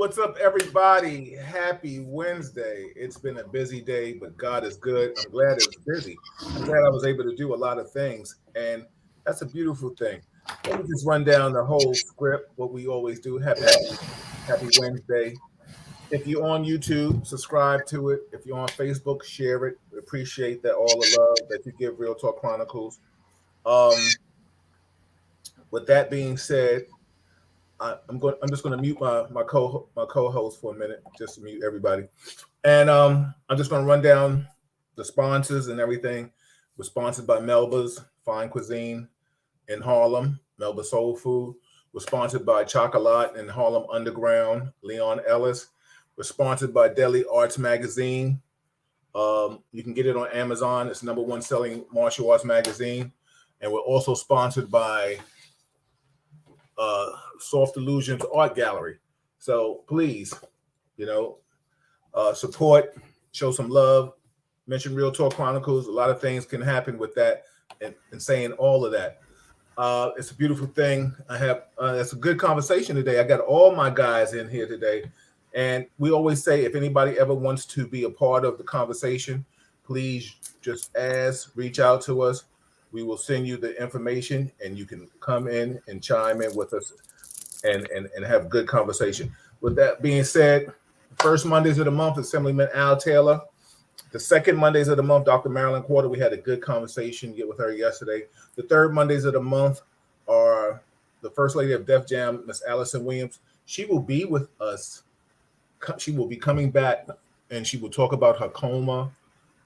What's up, everybody? Happy Wednesday. It's been a busy day, but God is good. I'm glad it's busy. I'm glad I was able to do a lot of things, and that's a beautiful thing. Let me just run down the whole script, what we always do. Happy Wednesday. If you're on YouTube, subscribe to it. If you're on Facebook, share it. We appreciate that all the love that you give Real Talk Chronicles. Um, with that being said, I'm just going to mute my co-host for a minute, just to mute everybody, and I'm just going to run down the sponsors and everything. We're sponsored by Melba's Fine Cuisine in Harlem, Melba Soul Food. We're sponsored by Chocolat in Harlem Underground, Leon Ellis. We're sponsored by Deli Arts Magazine. You can get it on Amazon. It's the #1 selling martial arts magazine, and we're also sponsored by Soft Illusions Art Gallery. So please, support, show some love, mention Real Talk Chronicles. A lot of things can happen with that, and saying all of that. It's a beautiful thing. It's a good conversation today. I got all my guys in here today, and we always say if anybody ever wants to be a part of the conversation, please just reach out to us. We will send you the information, and you can come in and chime in with us and have good conversation. With that being said, first Mondays of the month, Assemblyman Al Taylor. The second Mondays of the month, Dr. Marilyn Quarter. We had a good conversation with her yesterday. The third Mondays of the month are the First Lady of Def Jam, Miss Allison Williams. She will be with us. She will be coming back, and she will talk about her coma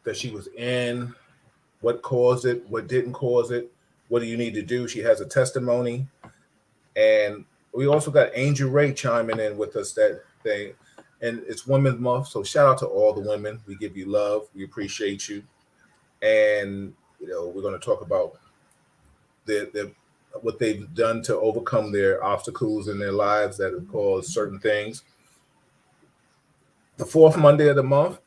that she was in, what caused it, what didn't cause it, what do you need to do. She has a testimony. And we also got Angel Ray chiming in with us that day. And it's Women's Month, so shout out to all the women. We give you love. We appreciate you. And, we're going to talk about what they've done to overcome their obstacles in their lives that have caused certain things. The fourth Monday of the month,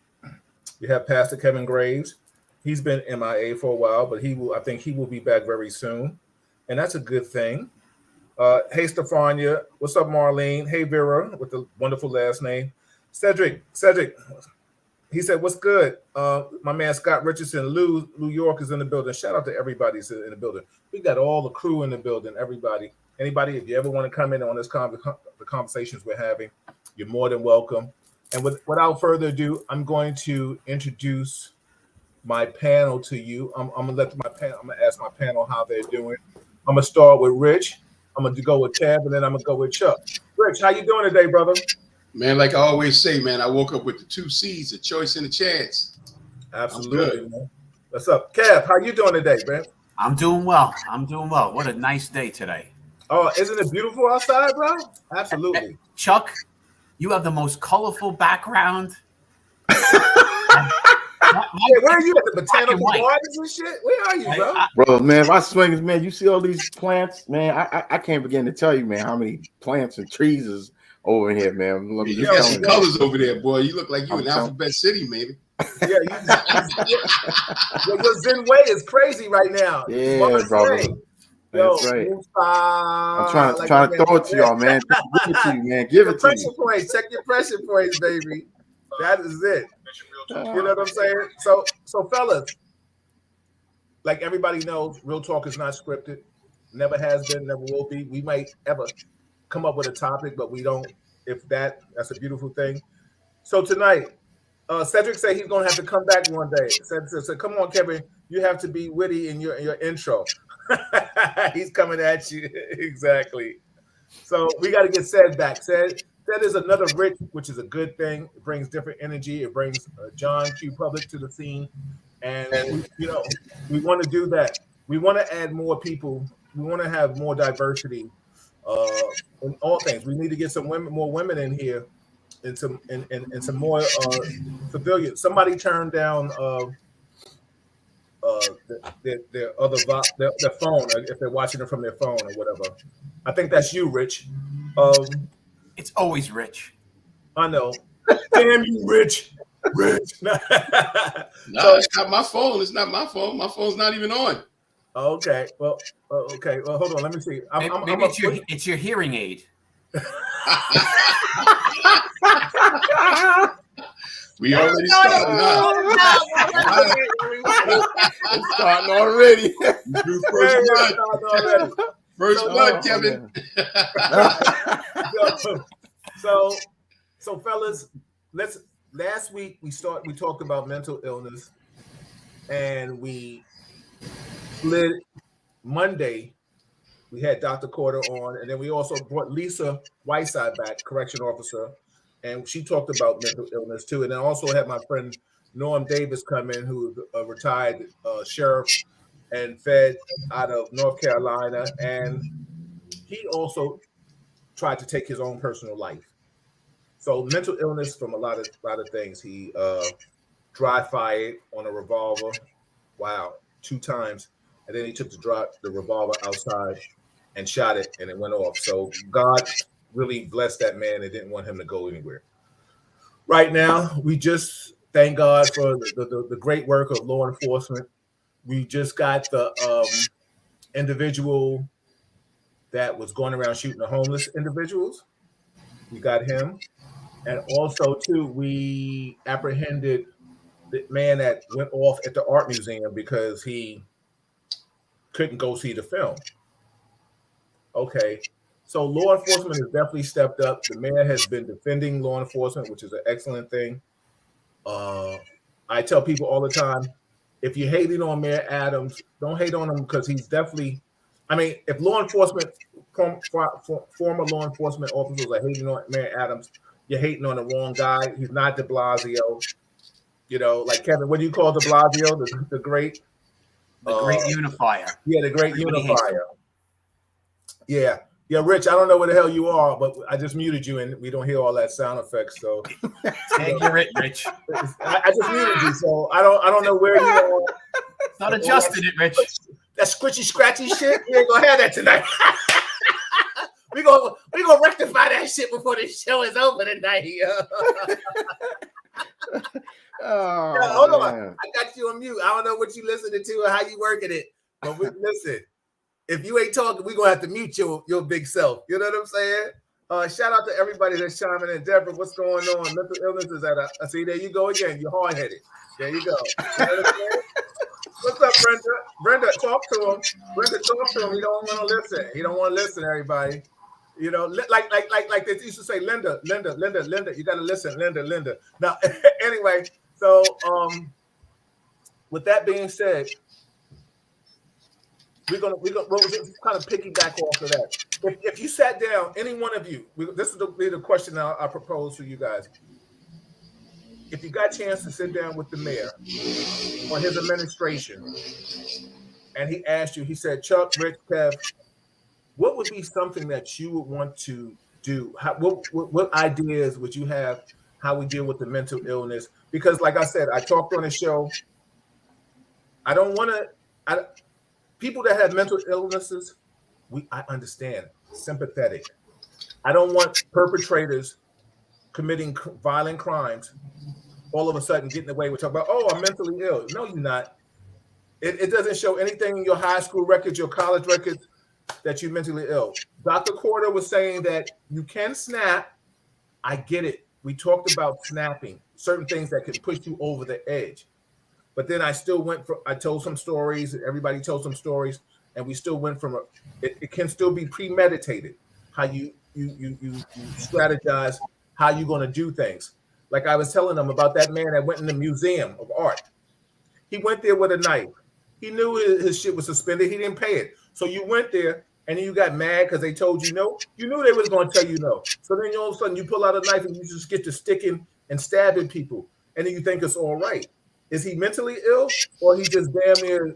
we have Pastor Kevin Graves. He's been MIA for a while, but I think he will be back very soon. And that's a good thing. Hey, Stefania. What's up, Marlene? Hey, Vera, with the wonderful last name. Cedric. He said, what's good? My man, Scott Richardson, New York is in the building. Shout out to everybody who's in the building. We got all the crew in the building, everybody. Anybody, if you ever want to come in on this the conversations we're having, you're more than welcome. And without further ado, I'm going to introduce my panel to you. I'm gonna ask my panel how they're doing. I'm gonna start with Rich. I'm gonna go with Tab, and then I'm gonna go with Chuck. Rich, how you doing today, brother? Man, like I always say, man, I woke up with the 2 C's, a choice and a chance. Absolutely, man. What's up, Kev? How you doing today, man? I'm doing well. What a nice day today. Oh, isn't it beautiful outside, bro? Absolutely. Chuck, you have the most colorful background. Where are you at the botanical gardens and shit? Where are you, bro? Bro, man, if I swing, man, you see all these plants, man. I can't begin to tell you, man, how many plants and trees is over here, man. You got some colors over there, boy. You look like you in Alphabet City, maybe. Yeah, your Zen way is crazy right now. Yeah, brother. That's right. I'm trying to throw it to y'all, man. Give it to you, man. Give it to you. Points. Check your pressure points, baby. That is it. You know what I'm saying? So fellas, like everybody knows, Real Talk is not scripted. Never has been, never will be. We might ever come up with a topic, but we don't. That's a beautiful thing. So tonight, Cedric said he's going to have to come back one day. Cedric said, come on, Kevin, you have to be witty in your intro. He's coming at you. Exactly. So we got to get Ced back. Ced is another Rich, which is a good thing. It brings different energy. It brings John Q. Public to the scene. And, we want to do that. We want to add more people. We want to have more diversity in all things. We need to get more women in here and some more civilians. Somebody turned down their phone if they're watching it from their phone or whatever. I think that's you, Rich. It's always Rich. I know. Damn you, Rich. No, it's not my phone. It's not my phone. My phone's not even on. Okay. Well, hold on. Let me see. Maybe it's your hearing aid. We already started. It's starting already. You drew first blood. First blood, Kevin. So fellas, last week we talked about mental illness, and we slid Monday. We had Dr. Corder on, and then we also brought Lisa Whiteside back, correction officer, and she talked about mental illness too. And then also had my friend Norm Davis come in, who is a retired sheriff and fed out of North Carolina, and he also tried to take his own personal life. So mental illness from a lot of things. He dry fired on a revolver, 2 times, and then he took the revolver outside and shot it, and it went off. So God really blessed that man and didn't want him to go anywhere. Right now, we just thank God for the great work of law enforcement. We just got the individual that was going around shooting the homeless individuals. We got him. And also, too, we apprehended the man that went off at the art museum because he couldn't go see the film. Okay. So law enforcement has definitely stepped up. The mayor has been defending law enforcement, which is an excellent thing. I tell people all the time, if you're hating on Mayor Adams, don't hate on him because he's definitely, if law enforcement, former law enforcement officers are hating on Mayor Adams, you're hating on the wrong guy. He's not de Blasio. Like Kevin, what do you call de Blasio? The great? The great unifier. Yeah, the great unifier. Yeah. Yeah, Rich, I don't know where the hell you are, but I just muted you and we don't hear all that sound effects. So you're it, Rich. I just muted you, so I don't know where you are. It's not adjusted it, Rich. That scritchy scratchy shit, we ain't gonna have that tonight. we gonna rectify that shit before the show is over tonight. Hold on. I got you on mute. I don't know what you listening to or how you working it, but listen. If you ain't talking, we're going to have to mute your big self. You know what I'm saying? Shout out to everybody that's chiming in. Deborah, what's going on? Mental illness is see, there you go again. You're hard-headed. There you go. You know what I'm saying? What's up, Brenda? Brenda, talk to him. Brenda, talk to him. He don't want to listen. He don't want to listen, everybody. Like they used to say, Linda. You got to listen, Linda. Now, anyway, so with that being said, we're gonna kind of piggyback off of that. If you sat down, any one of you, this is the question I propose for you guys. If you got a chance to sit down with the mayor or his administration, and he asked you, he said, Chuck, Rick, Kev, what would be something that you would want to do? What ideas would you have? How we deal with the mental illness? Because, like I said, I talked on the show. I don't want to. People that have mental illnesses, I understand, sympathetic. I don't want perpetrators committing violent crimes all of a sudden getting away with talking about, oh, I'm mentally ill. No, you're not. It doesn't show anything in your high school records, your college records, that you're mentally ill. Dr. Corder was saying that you can snap. I get it. We talked about snapping, certain things that could push you over the edge. But then I still I told some stories, everybody told some stories, and we still went from it can still be premeditated, how you strategize how you're going to do things. Like I was telling them about that man that went in the Museum of Art. He went there with a knife. He knew his shit was suspended. He didn't pay it. So you went there and then you got mad because they told you no. You knew they was going to tell you no. So then all of a sudden you pull out a knife and you just get to sticking and stabbing people. And then you think it's all right. Is he mentally ill or he just damn near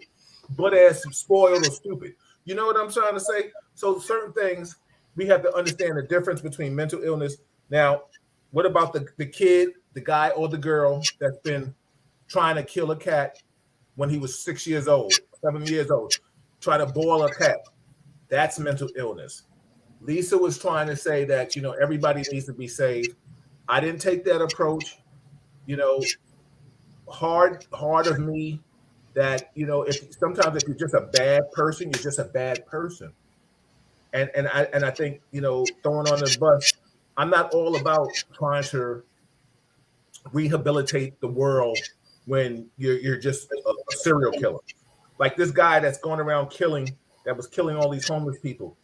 butt-ass spoiled or stupid? You know what I'm trying to say? So certain things, we have to understand the difference between mental illness. Now, what about the kid, the guy or the girl that's been trying to kill a cat when he was 6 years old, 7 years old, try to boil a cat? That's mental illness. Lisa was trying to say that, everybody needs to be saved. I didn't take that approach. Hard of me that if sometimes if you're just a bad person, you're just a bad person. And I think throwing on the bus I'm not all about trying to rehabilitate the world when you're just a serial killer. Like this guy that's going around that was killing all these homeless people.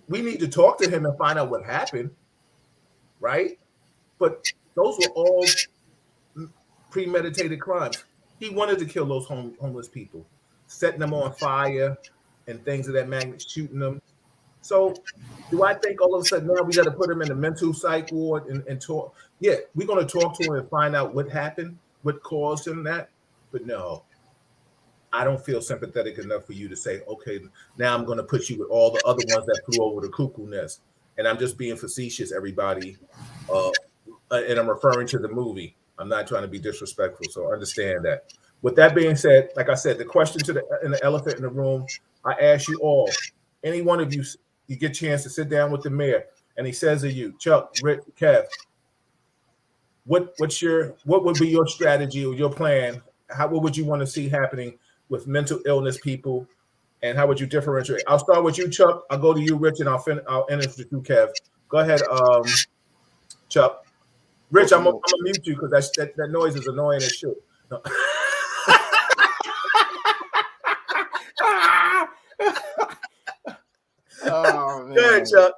We need to talk to him and find out what happened, right? But those were all premeditated crimes. He wanted to kill those homeless people, setting them on fire and things of that magnitude, shooting them. So do I think all of a sudden now we got to put him in a mental psych ward and talk? Yeah, we're going to talk to him and find out what happened, what caused him that. But no, I don't feel sympathetic enough for you to say, okay, now I'm going to put you with all the other ones that flew over the cuckoo nest. And I'm just being facetious, everybody. And I'm referring to the movie. I'm not trying to be disrespectful, so understand that. With that being said, like I said, the question to the elephant in the room, I ask you all, any one of you get a chance to sit down with the mayor, and he says to you, Chuck, Rick, Kev, what would be your strategy or your plan? What would you want to see happening with mental illness people, and how would you differentiate? I'll start with you, Chuck. I'll go to you, Rich, and I'll end with you, Kev. Go ahead, Chuck. Rich, I'm gonna mute you because that noise is annoying as shit. No. Oh, man. Go ahead, Chuck.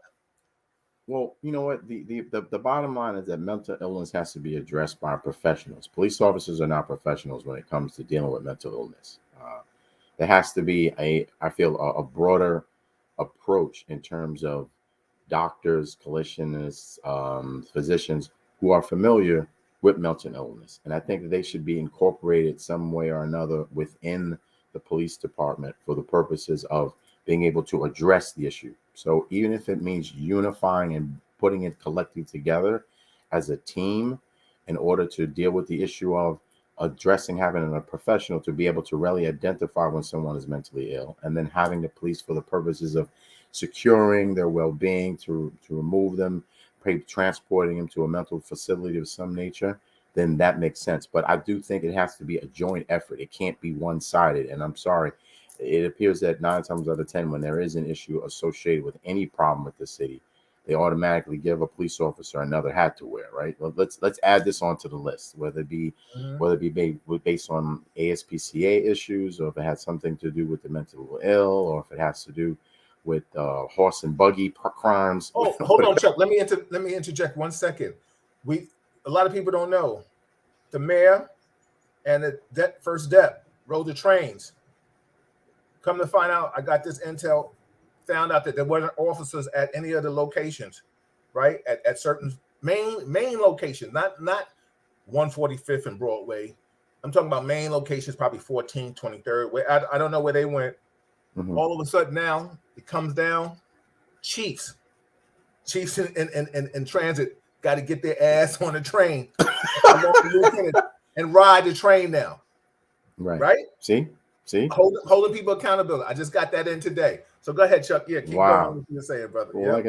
Well, you know what? The bottom line is that mental illness has to be addressed by professionals. Police officers are not professionals when it comes to dealing with mental illness. There has to be I feel a broader approach in terms of doctors, clinicians, physicians who are familiar with mental illness. And I think that they should be incorporated some way or another within the police department for the purposes of being able to address the issue. So even if it means unifying and putting it collectively together as a team in order to deal with the issue of having a professional to be able to really identify when someone is mentally ill, and then having the police for the purposes of securing their well-being, to remove them, transporting them to a mental facility of some nature, then that makes sense. But I do think it has to be a joint effort. It can't be one-sided. And I'm sorry, it appears that 9 times out of 10, when there is an issue associated with any problem with the city, they automatically give a police officer another hat to wear, right? Well, let's add this onto the list, whether it be based on ASPCA issues, or if it has something to do with the mentally ill, or if it has to do with horse and buggy crimes. Oh, hold on, Chuck. Let me interject 1 second. A lot of people don't know the mayor and the first dep rode the trains. Come to find out, I got this intel. Found out that there weren't officers at any of the locations, right? At certain main locations, not 145th and Broadway. I'm talking about main locations, probably 14th, 23rd. Where I don't know where they went. Mm-hmm. All of a sudden now it comes down. Chiefs in transit got to get their ass on the train and ride the train now. Right? See? Holding people accountable. I just got that in today. So go ahead, Chuck. Yeah, keep going with what you're saying, brother. Well, like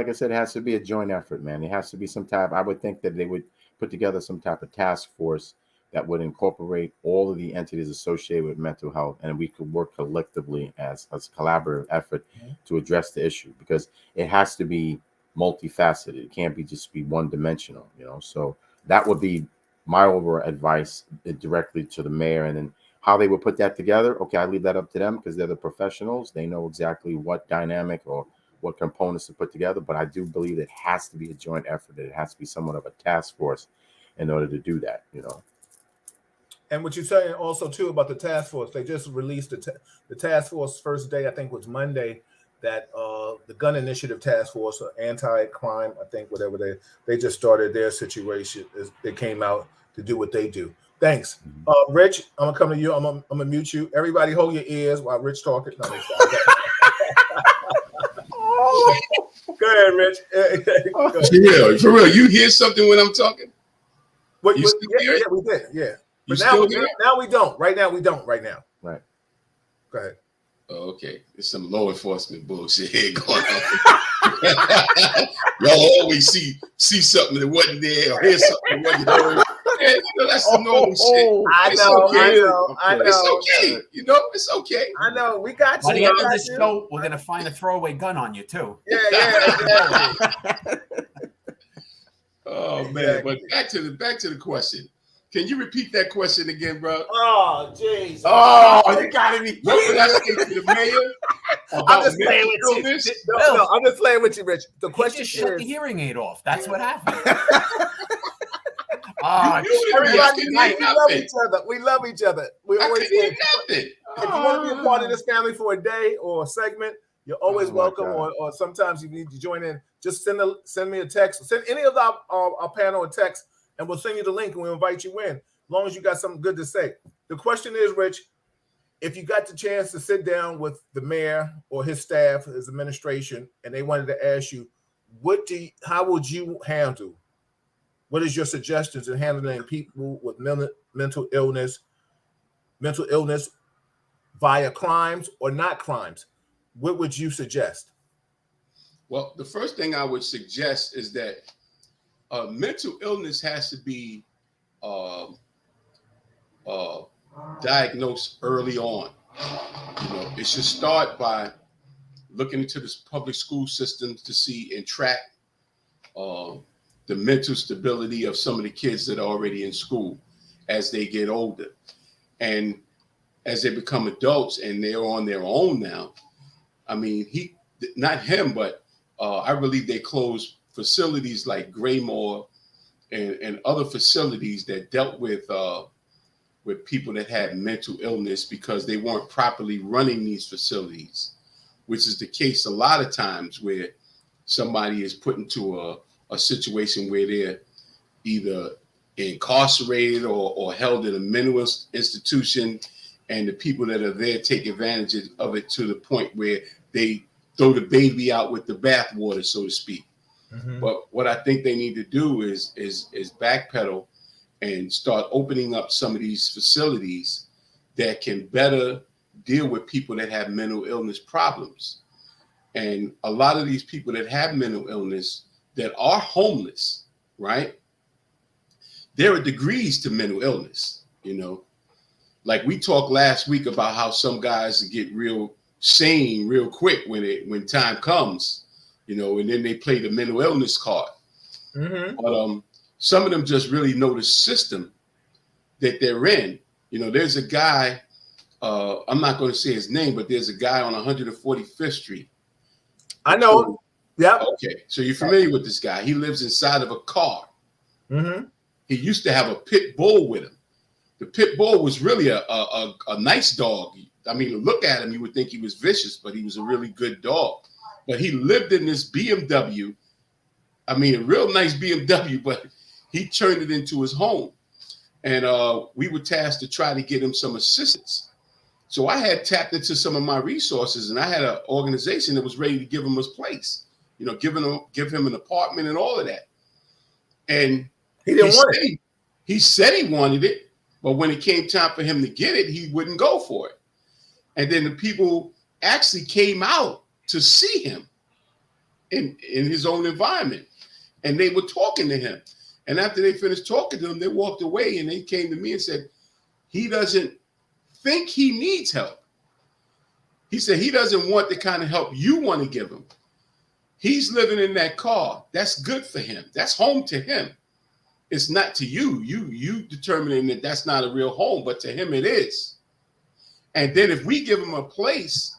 I said, it has to be a joint effort, man. It has to be some type. I would think that they would put together some type of task force that would incorporate all of the entities associated with mental health, and we could work collectively as a collaborative effort to address the issue, because it has to be multifaceted. It can't just be one-dimensional, So that would be my overall advice directly to the mayor, and then how they would put that together. Okay, I leave that up to them because they're the professionals. They know exactly what dynamic or what components to put together. But I do believe it has to be a joint effort. It has to be somewhat of a task force in order to do that, And what you're saying also too about the task force, they just released the task force first day, I think was Monday, that the gun initiative task force, or anti-crime, I think, whatever they just started their situation. They came out to do what they do. Thanks. Rich, I'm going to come to you. I'm going to mute you. Everybody hold your ears while Rich talking. No, go ahead, Rich. Go ahead. Yeah, for real. You hear something when I'm talking? Yeah, we did. Yeah. But now we don't. Right now, we don't. Right now. Right. Go ahead. Oh, okay. There's some law enforcement bullshit here going on. Y'all always see something that wasn't there, or hear something that wasn't there. Yeah, that's the normal shit. I know. It's okay. It's okay. I know. We got you. By the end of this show, we're gonna find a throwaway gun on you too. Yeah. man. But back to the question. Can you repeat that question again, bro? Oh, jeez. Oh, you gotta be. What would I say to the mayor I'm about just playing mental with you. illness? No, I'm just playing with you, Rich. The He question just shut the is, hearing aid off. That's what happened. everybody, I couldn't hear we love nothing. each other. We love each other. We I always couldn't hear say, nothing. if you want to be a part of this family for a day or a segment, you're always Oh my welcome. God. Or sometimes you need to join in. Just send me a text. Send any of our panel a text, and we'll send you the link and we'll invite you in. As long as you got something good to say. The question is, Rich, if you got the chance to sit down with the mayor or his staff, his administration, and they wanted to ask you, how would you handle? What is your suggestions in handling people with mental illness via crimes or not crimes? What would you suggest? Well, the first thing I would suggest is that mental illness has to be diagnosed early on. It should start by looking into this public school systems to see and track the mental stability of some of the kids that are already in school as they get older. And as they become adults and they're on their own now, I mean, not him, but I believe they closed facilities like Graymore and other facilities that dealt with people that had mental illness because they weren't properly running these facilities, which is the case a lot of times where somebody is put into a situation where they're either incarcerated or held in a mental institution, and the people that are there take advantage of it to the point where they throw the baby out with the bathwater, so to speak. Mm-hmm. But what I think they need to do is backpedal and start opening up some of these facilities that can better deal with people that have mental illness problems. And a lot of these people that have mental illness that are homeless, right? There are degrees to mental illness, Like we talked last week about how some guys get real sane real quick when time comes, and then they play the mental illness card. Mm-hmm. But some of them just really know the system that they're in. There's a guy, I'm not going to say his name, but there's a guy on 145th Street. I know. Yeah. Okay. So you're familiar with this guy. He lives inside of a car. Mm-hmm. He used to have a pit bull with him. The pit bull was really a nice dog. I mean, to look at him, you would think he was vicious, but he was a really good dog. But he lived in this BMW. I mean, a real nice BMW, but he turned it into his home. And we were tasked to try to get him some assistance. So I had tapped into some of my resources, and I had an organization that was ready to give him his place, give him an apartment and all of that. And he didn't want it. He said he wanted it, but when it came time for him to get it, he wouldn't go for it. And then the people actually came out to see him in his own environment, and they were talking to him. And after they finished talking to him, they walked away, and they came to me and said, he doesn't think he needs help. He said he doesn't want the kind of help you want to give him. He's living in that car. That's good for him. That's home to him. It's not to you. You determining that that's not a real home, but to him it is. And then if we give him a place,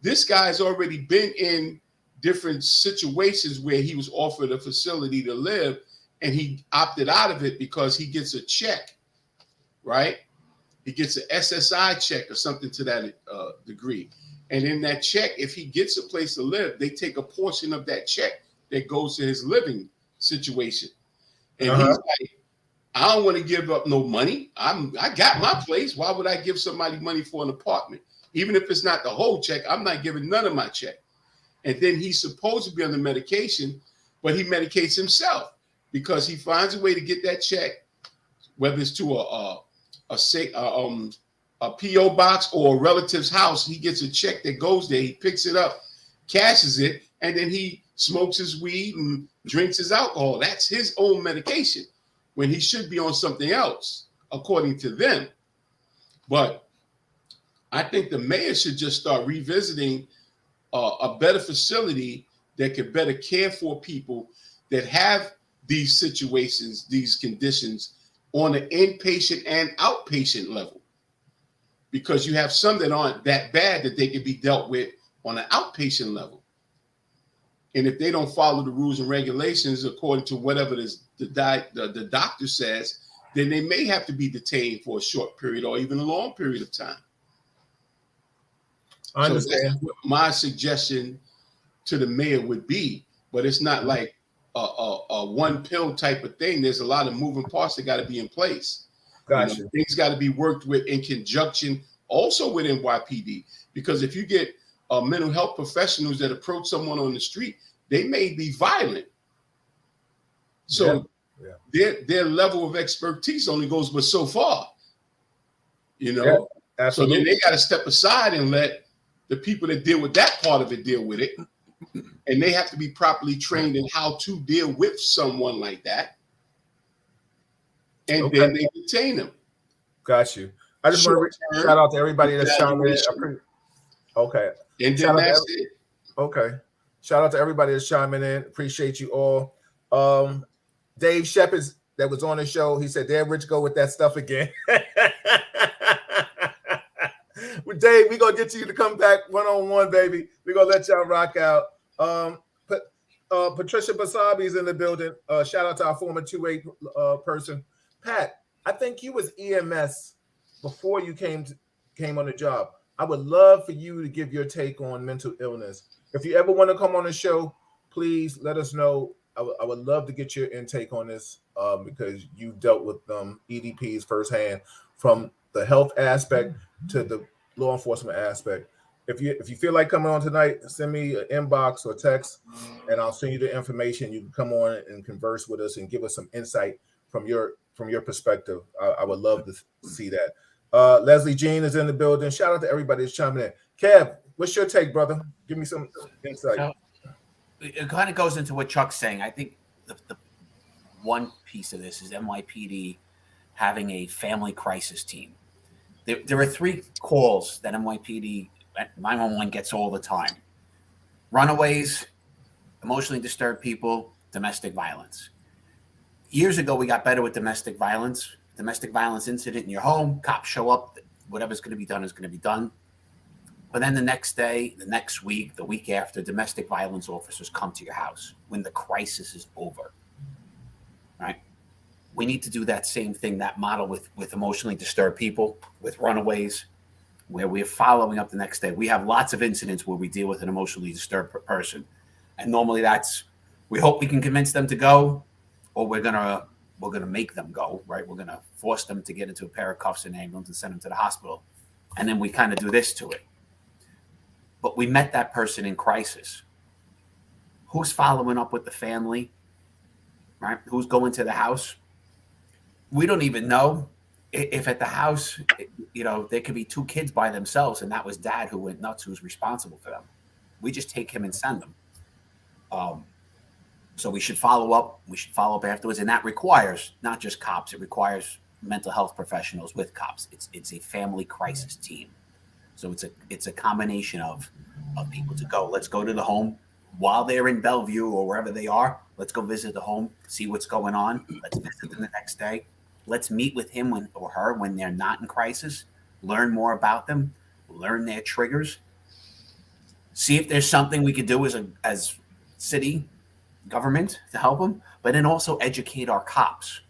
this guy's already been in different situations where he was offered a facility to live, and he opted out of it because he gets a check, right? He gets an SSI check or something to that degree. And in that check, if he gets a place to live, they take a portion of that check that goes to his living situation. And he's like, I don't want to give up no money. I got my place. Why would I give somebody money for an apartment? Even if it's not the whole check, I'm not giving none of my check. And then he's supposed to be on the medication, but he medicates himself because he finds a way to get that check, whether it's to a PO box or a relative's house. He gets a check that goes there. He picks it up, cashes it, and then he smokes his weed and drinks his alcohol. That's his own medication when he should be on something else, according to them. But I think the mayor should just start revisiting a better facility that could better care for people that have these situations, these conditions on an inpatient and outpatient level, because you have some that aren't that bad that they can be dealt with on an outpatient level. And if they don't follow the rules and regulations according to whatever the doctor says, then they may have to be detained for a short period or even a long period of time. I understand. So that's what my suggestion to the mayor would be, but it's not like a one pill type of thing. There's a lot of moving parts that got to be in place. Gotcha. Things got to be worked with in conjunction also with NYPD, because if you get mental health professionals that approach someone on the street, they may be violent. So their level of expertise only goes but so far, Yeah, so then they got to step aside and let the people that deal with that part of it deal with it. And they have to be properly trained in how to deal with someone like that. And then they detain them. Got you. I just want to shout out to everybody that's chiming in. Okay. And then that's it. Okay. Shout out to everybody that's chiming in. Appreciate you all. Dave Shepard that was on the show, he said, "There, Rich, go with that stuff again." Well, Dave, we're going to get you to come back one-on-one, baby. We're going to let y'all rock out. Patricia Basabi's in the building. Shout out to our former 2-8 person. Pat, I think you was EMS before you came on the job. I would love for you to give your take on mental illness. If you ever want to come on the show, please let us know. I would love to get your intake on this because you've dealt with EDPs firsthand, from the health aspect to the law enforcement aspect. If you feel like coming on tonight, send me an inbox or text, and I'll send you the information. You can come on and converse with us and give us some insight from your perspective. I would love to see that. Leslie Jean is in the building. Shout out to everybody that's chiming in. Kev, what's your take, brother? Give me some insight. So, it kind of goes into what Chuck's saying. I think the one piece of this is NYPD having a family crisis team. There are 3 calls that NYPD 911 gets all the time: runaways, emotionally disturbed people, domestic violence. Years ago, we got better with domestic violence incident in your home. Cops show up. Whatever's going to be done is going to be done. But then the next day, the next week, the week after, domestic violence officers come to your house when the crisis is over. Right? We need to do that same thing, that model with emotionally disturbed people, with runaways, where we're following up the next day. We have lots of incidents where we deal with an emotionally disturbed person. And normally we hope we can convince them to go, or we're gonna make them go, right? We're gonna force them to get into a pair of cuffs and ambulance and send them to the hospital. And then we kind of do this to it. But we met that person in crisis. Who's following up with the family, right? Who's going to the house? We don't even know if at the house, there could be 2 kids by themselves, and that was dad who went nuts, who's responsible for them. We just take him and send them. So we should follow up. We should follow up afterwards, and that requires not just cops. It requires mental health professionals with cops. It's a family crisis team. So it's a combination of people to go. Let's go to the home while they're in Bellevue or wherever they are. Let's go visit the home, see what's going on. Let's visit them the next day. Let's meet with him or her when they're not in crisis. Learn more about them. Learn their triggers. See if there's something we could do as city government to help them, but then also educate our cops.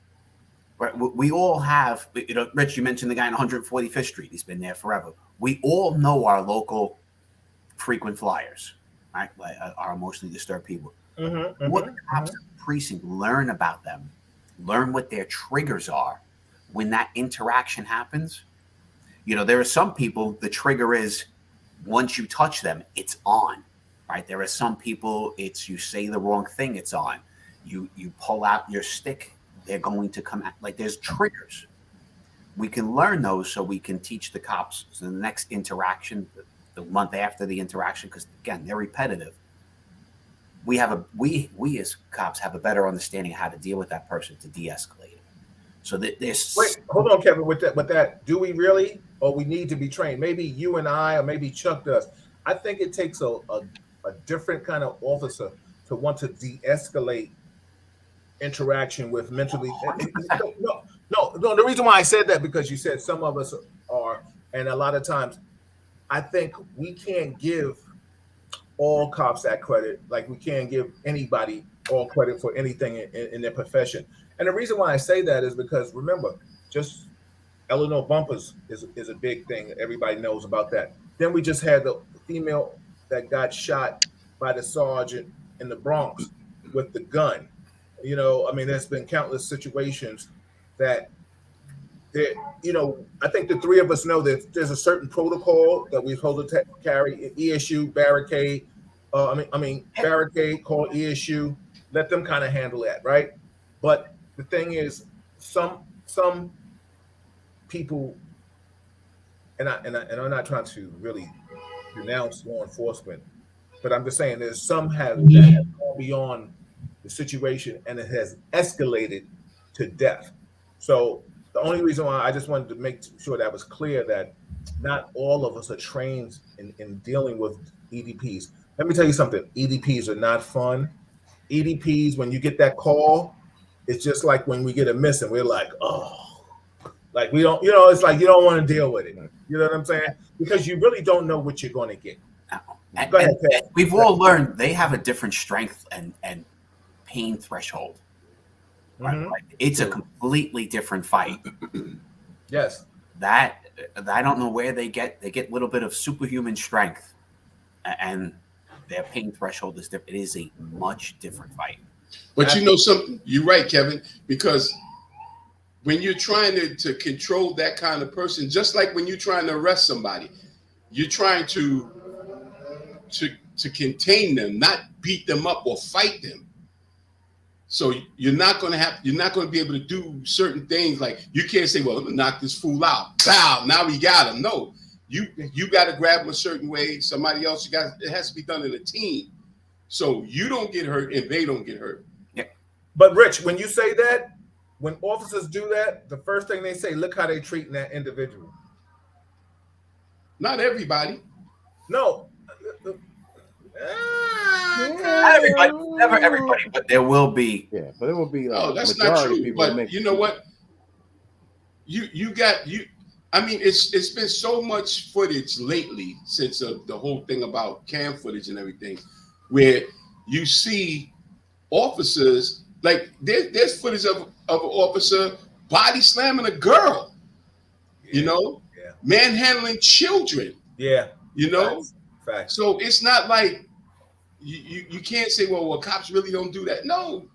Right? We all have, Rich, you mentioned the guy on 145th Street. He's been there forever. We all know our local frequent flyers, right? Like our emotionally disturbed people. What the cops in the precinct, learn about them, learn what their triggers are when that interaction happens. There are some people, the trigger is once you touch them, it's on, right? There are some people, it's you say the wrong thing, it's on. You pull out your stick, they're going to come out. Like, there's triggers. We can learn those so we can teach the cops. So the next interaction, the month after the interaction, because again, they're repetitive. We as cops have a better understanding of how to deal with that person to de-escalate it. So that there's. Wait, hold on, Kevin. With that, do we really, or we need to be trained? Maybe you and I, or maybe Chuck does. I think it takes a different kind of officer to want to de-escalate interaction with mentally. No. The reason why I said that because you said some of us are, and a lot of times, I think we can't give all cops that credit. Like we can't give anybody all credit for anything in their profession. And the reason why I say that is because remember, just Eleanor Bumpers is a big thing. Everybody knows about that. Then we just had the female that got shot by the sergeant in the Bronx with the gun. You know, I mean, there's been countless situations that, I think the three of us know that there's a certain protocol that we're supposed to carry. ESU barricade. Barricade, call ESU. Let them kind of handle that, right? But the thing is, some people, and I'm not trying to really denounce law enforcement, but I'm just saying there's some that have gone beyond the situation and it has escalated to death. So the only reason why I just wanted to make sure that was clear that not all of us are trained in dealing with EDPs. Let me tell you something. EDPs are not fun. EDPs, when you get that call, it's just like when we get a miss and we're like, oh, like we don't, it's like you don't want to deal with it. You know what I'm saying? Because you really don't know what you're going to get. And we've all learned they have a different strength and pain threshold. Right? Mm-hmm. Like, it's a completely different fight. Yes. That I don't know where they get a little bit of superhuman strength, and their pain threshold is different. It is a much different fight. But you know something? You're right, Kevin, because when you're trying to control that kind of person, just like when you're trying to arrest somebody, you're trying to contain them, not beat them up or fight them. So you're not going to be able to do certain things. Like you can't say, well, let me knock this fool out. Bow, now we got him. No, you got to grab him a certain way. Somebody else, it has to be done in a team. So you don't get hurt and they don't get hurt. Yeah. But Rich, when you say that, when officers do that, the first thing they say, look how they're treating that individual. Not everybody. No. Not everybody, never everybody, but there will be. Yeah, but it will be. No, that's not true. But you know what? I mean, it's been so much footage lately since the whole thing about cam footage and everything, where you see officers like there's footage of an officer body slamming a girl, manhandling children. Yeah. Facts. So it's not like you can't say, well, cops really don't do that. No,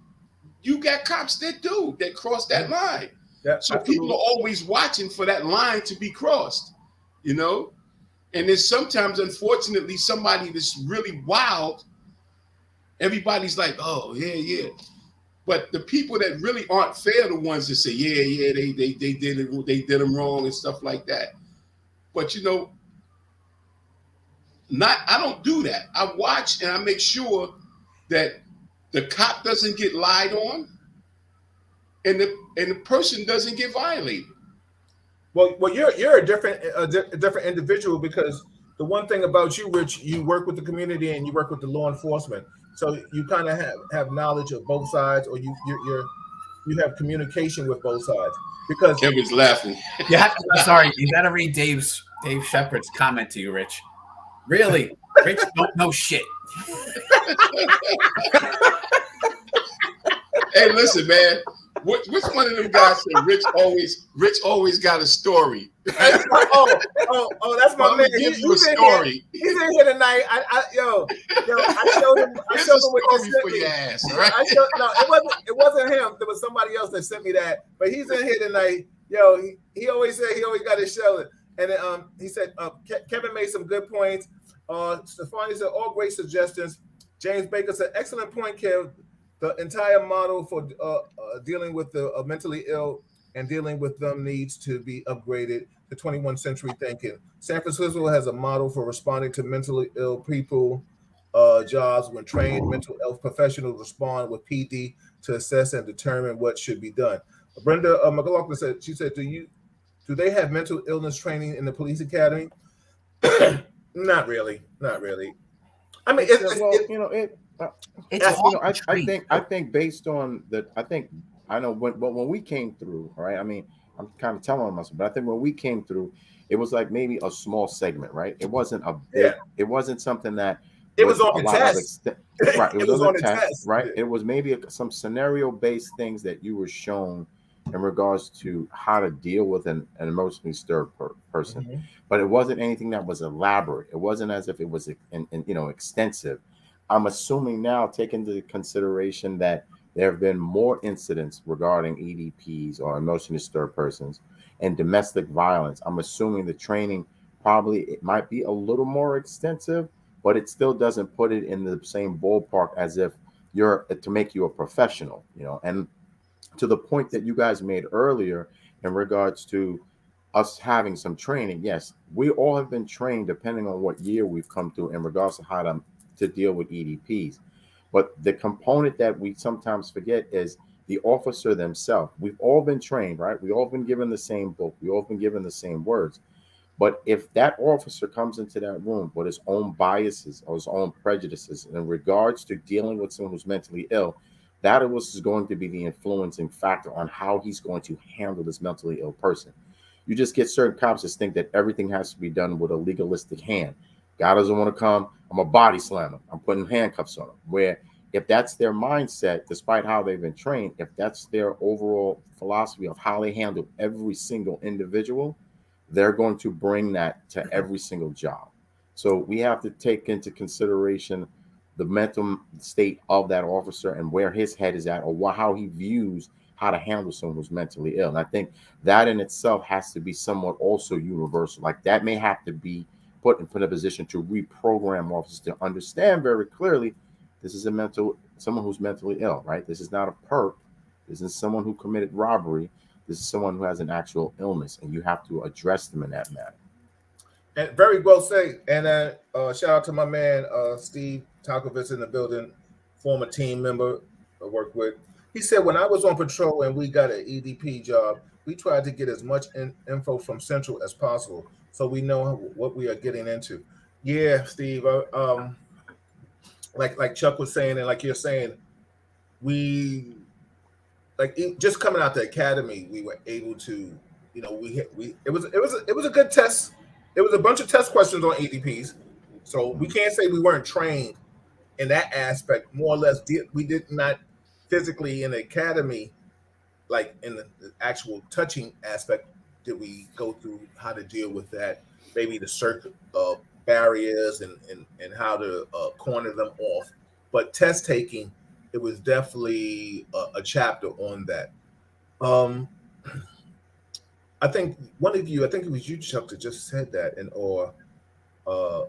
you got cops that do, that cross that line. Yeah, so absolutely. People are always watching for that line to be crossed, And there's sometimes, unfortunately, somebody that's really wild, everybody's like, oh, yeah. But the people that really aren't fair are the ones that say, yeah, they did it, they did them wrong and stuff like that. But I don't do that. I watch and I make sure that the cop doesn't get lied on and the person doesn't get violated. Well, you're a different individual, because the one thing about you, Rich, you work with the community and you work with the law enforcement, so you kind of have knowledge of both sides, or you have communication with both sides. Because Kevin's laughing. Yeah, sorry, you got to read Dave Shepard's comment to you, Rich. Really, Rich don't know shit. Hey, listen, man. Which one of them guys said Rich always got a story? oh, that's my man. Give you a story. He's in here tonight. I showed him. I showed him what he sent me. Your ass, right? It wasn't him. There was somebody else that sent me that. But he's in here tonight. He always said he always got his show. And he said Kevin made some good points. Stefani said all great suggestions. James Baker said excellent point, Kev. The entire model for dealing with the mentally ill and dealing with them needs to be upgraded to 21st century thinking. San Francisco has a model for responding to mentally ill people jobs when trained mental health professionals respond with PD to assess and determine what should be done. Brenda McLaughlin said, do they have mental illness training in the police academy? Not really. I mean, It's You hard know, to train. I think based on the, I know when we came through, all right. I mean, I'm kind of telling myself, but I think when we came through, it was like maybe a small segment, right? It wasn't a Yeah, big, it wasn't something that it was was on a the lot of test. extent. Right, it It was was on the on the test, test. right? It was maybe some scenario based things that you were shown in regards to how to deal with an emotionally stirred person, Mhm. but it wasn't anything that was elaborate. It wasn't as if it was extensive. I'm assuming now, take into consideration that there have been more incidents regarding EDPs or emotionally disturbed persons and domestic violence. I'm assuming the training probably it might be a little more extensive, but it still doesn't put it in the same ballpark as if you're to make you a professional, And to the point that you guys made earlier in regards to us having some training, yes, we all have been trained depending on what year we've come through in regards to how to deal with EDPs. But the component that we sometimes forget is the officer themselves. We've all been trained, right? We all been given the same book. We all been given the same words. But if that officer comes into that room with his own biases or his own prejudices in regards to dealing with someone who's mentally ill, that is going to be the influencing factor on how he's going to handle this mentally ill person. You just get certain cops that think that everything has to be done with a legalistic hand. Guy doesn't want to come, I'm a body slammer. I'm putting handcuffs on him. Where if that's their mindset, despite how they've been trained, if that's their overall philosophy of how they handle every single individual, they're going to bring that to every single job. So we have to take into consideration the mental state of that officer and where his head is at, or how he views how to handle someone who's mentally ill. And I think that in itself has to be somewhat also universal. Like that may have to be put in a position to reprogram officers to understand very clearly this is someone who's mentally ill, right? This is not a perp. This is someone who committed robbery. This is someone who has an actual illness, and you have to address them in that manner. And very well said. And shout out to my man Steve Talkovitz in the building, former team member I worked with. He said when I was on patrol and we got an EDP job, we tried to get as much info from Central as possible so we know what we are getting into. Yeah, Steve. Like Chuck was saying, and like you're saying, we just coming out the academy, we were able to, we it was a good test. It was a bunch of test questions on EDPs, so we can't say we weren't trained in that aspect. More or less, we did not physically in the academy, like in the actual touching aspect, did we go through how to deal with that, maybe the circuit barriers and how to corner them off. But test taking, it was definitely a chapter on that. Um, I think one of you, I think it was you, Chuck, that just said that, and or uh,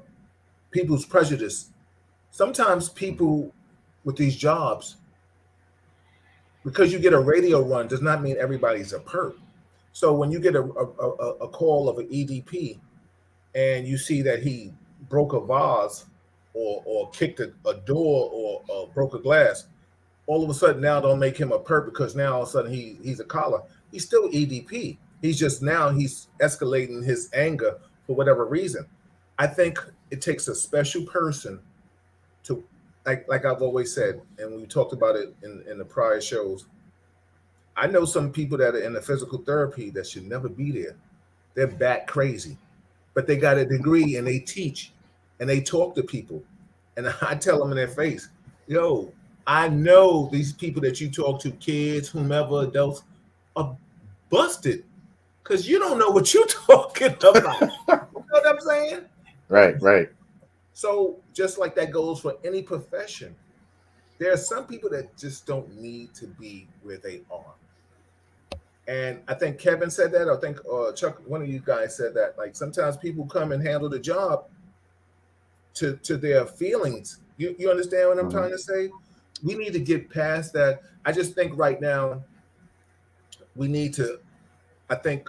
people's prejudice. Sometimes people with these jobs, because you get a radio run, does not mean everybody's a perp. So when you get a call of an EDP and you see that he broke a vase or kicked a door or broke a glass, all of a sudden now don't make him a perp because now all of a sudden he's a collar. He's still EDP. He's just now he's escalating his anger for whatever reason. I think it takes a special person to like I've always said, and we talked about it in the prior shows. I know some people that are in the physical therapy that should never be there. They're bat crazy, but they got a degree and they teach and they talk to people. And I tell them in their face, yo, I know these people that you talk to, kids, whomever, adults, are busted because you don't know what you're talking about. You know what I'm saying? Right, right. So just like that goes for any profession, there are some people that just don't need to be where they are. And I think Kevin said that. I think Chuck, one of you guys said that. Like sometimes people come and handle the job to their feelings. You understand what I'm Mm-hmm. trying to say? We need to get past that. I just think right now we need to. I think,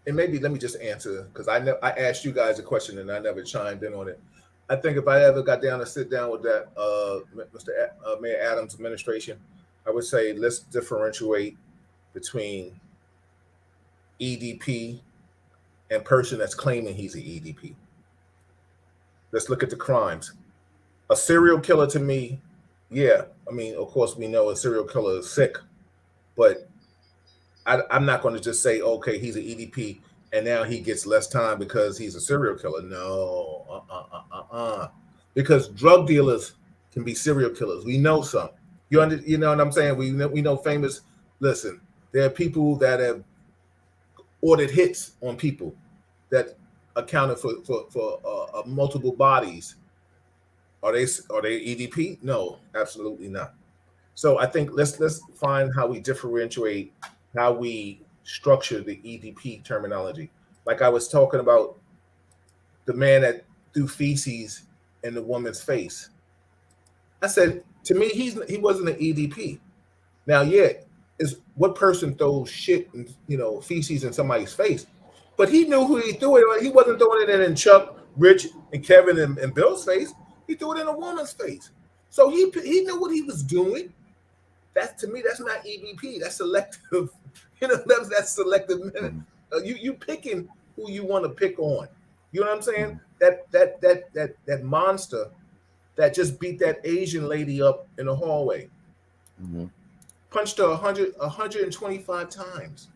and maybe let me just answer because I asked you guys a question and I never chimed in on it. I think if I ever got down to sit down with that Mr. Mayor Adams administration, I would say let's differentiate between EDP and person that's claiming he's an EDP. Let's look at the crimes. A serial killer to me, yeah. I mean, of course, we know a serial killer is sick, but I'm not going to just say, okay, he's an EDP and now he gets less time because he's a serial killer. No, because drug dealers can be serial killers. We know some. You know what I'm saying? We know famous. Listen, there are people that have ordered hits on people that accounted for multiple bodies. Are they EDP? No, absolutely not. So I think let's find how we differentiate, how we structure the EDP terminology. Like I was talking about the man that threw feces in the woman's face. I said to me, he wasn't an EDP. Now, yeah, is what person throws shit and feces in somebody's face, but he knew who he threw it. He wasn't throwing it in Chuck, Rich, and Kevin and Bill's face. He threw it in a woman's face. So he knew what he was doing. That to me, that's not EVP. That's selective. That's selective. You picking who you want to pick on. You know what I'm saying? That monster that just beat that Asian lady up in the hallway, punched her 125 times.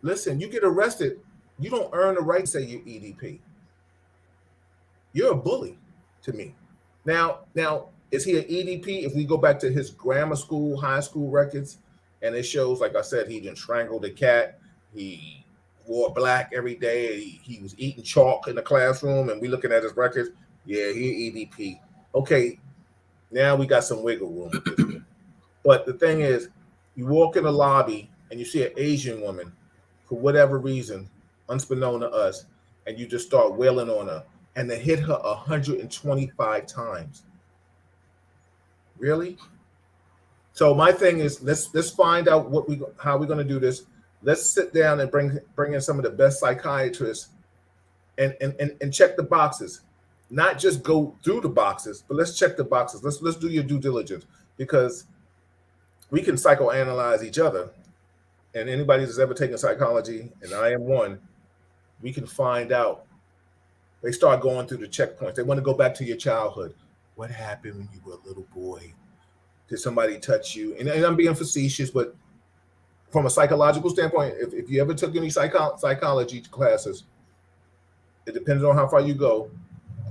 Listen, you get arrested, you don't earn the right to say you're EDP. You're a bully to me. Now, is he an EDP? If we go back to his grammar school, high school records, and it shows, like I said, he didn't strangle the cat. He wore black every day. He was eating chalk in the classroom, and we looking at his records. Yeah, he EDP. Okay, now we got some wiggle room with this. But the thing is, you walk in the lobby and you see an Asian woman, for whatever reason, unbeknown to us, and you just start wailing on her, and they hit her 125 times. Really? So my thing is, let's find out how we're going to do this. Let's sit down and bring in some of the best psychiatrists and check the boxes. Not just go through the boxes, but let's check the boxes. Let's do your due diligence, because we can psychoanalyze each other. And anybody that's ever taken psychology, and I am one, we can find out. They start going through the checkpoints. They want to go back to your childhood. What happened when you were a little boy? Did somebody touch you? And I'm being facetious, but from a psychological standpoint, if you ever took any psychology classes, it depends on how far you go.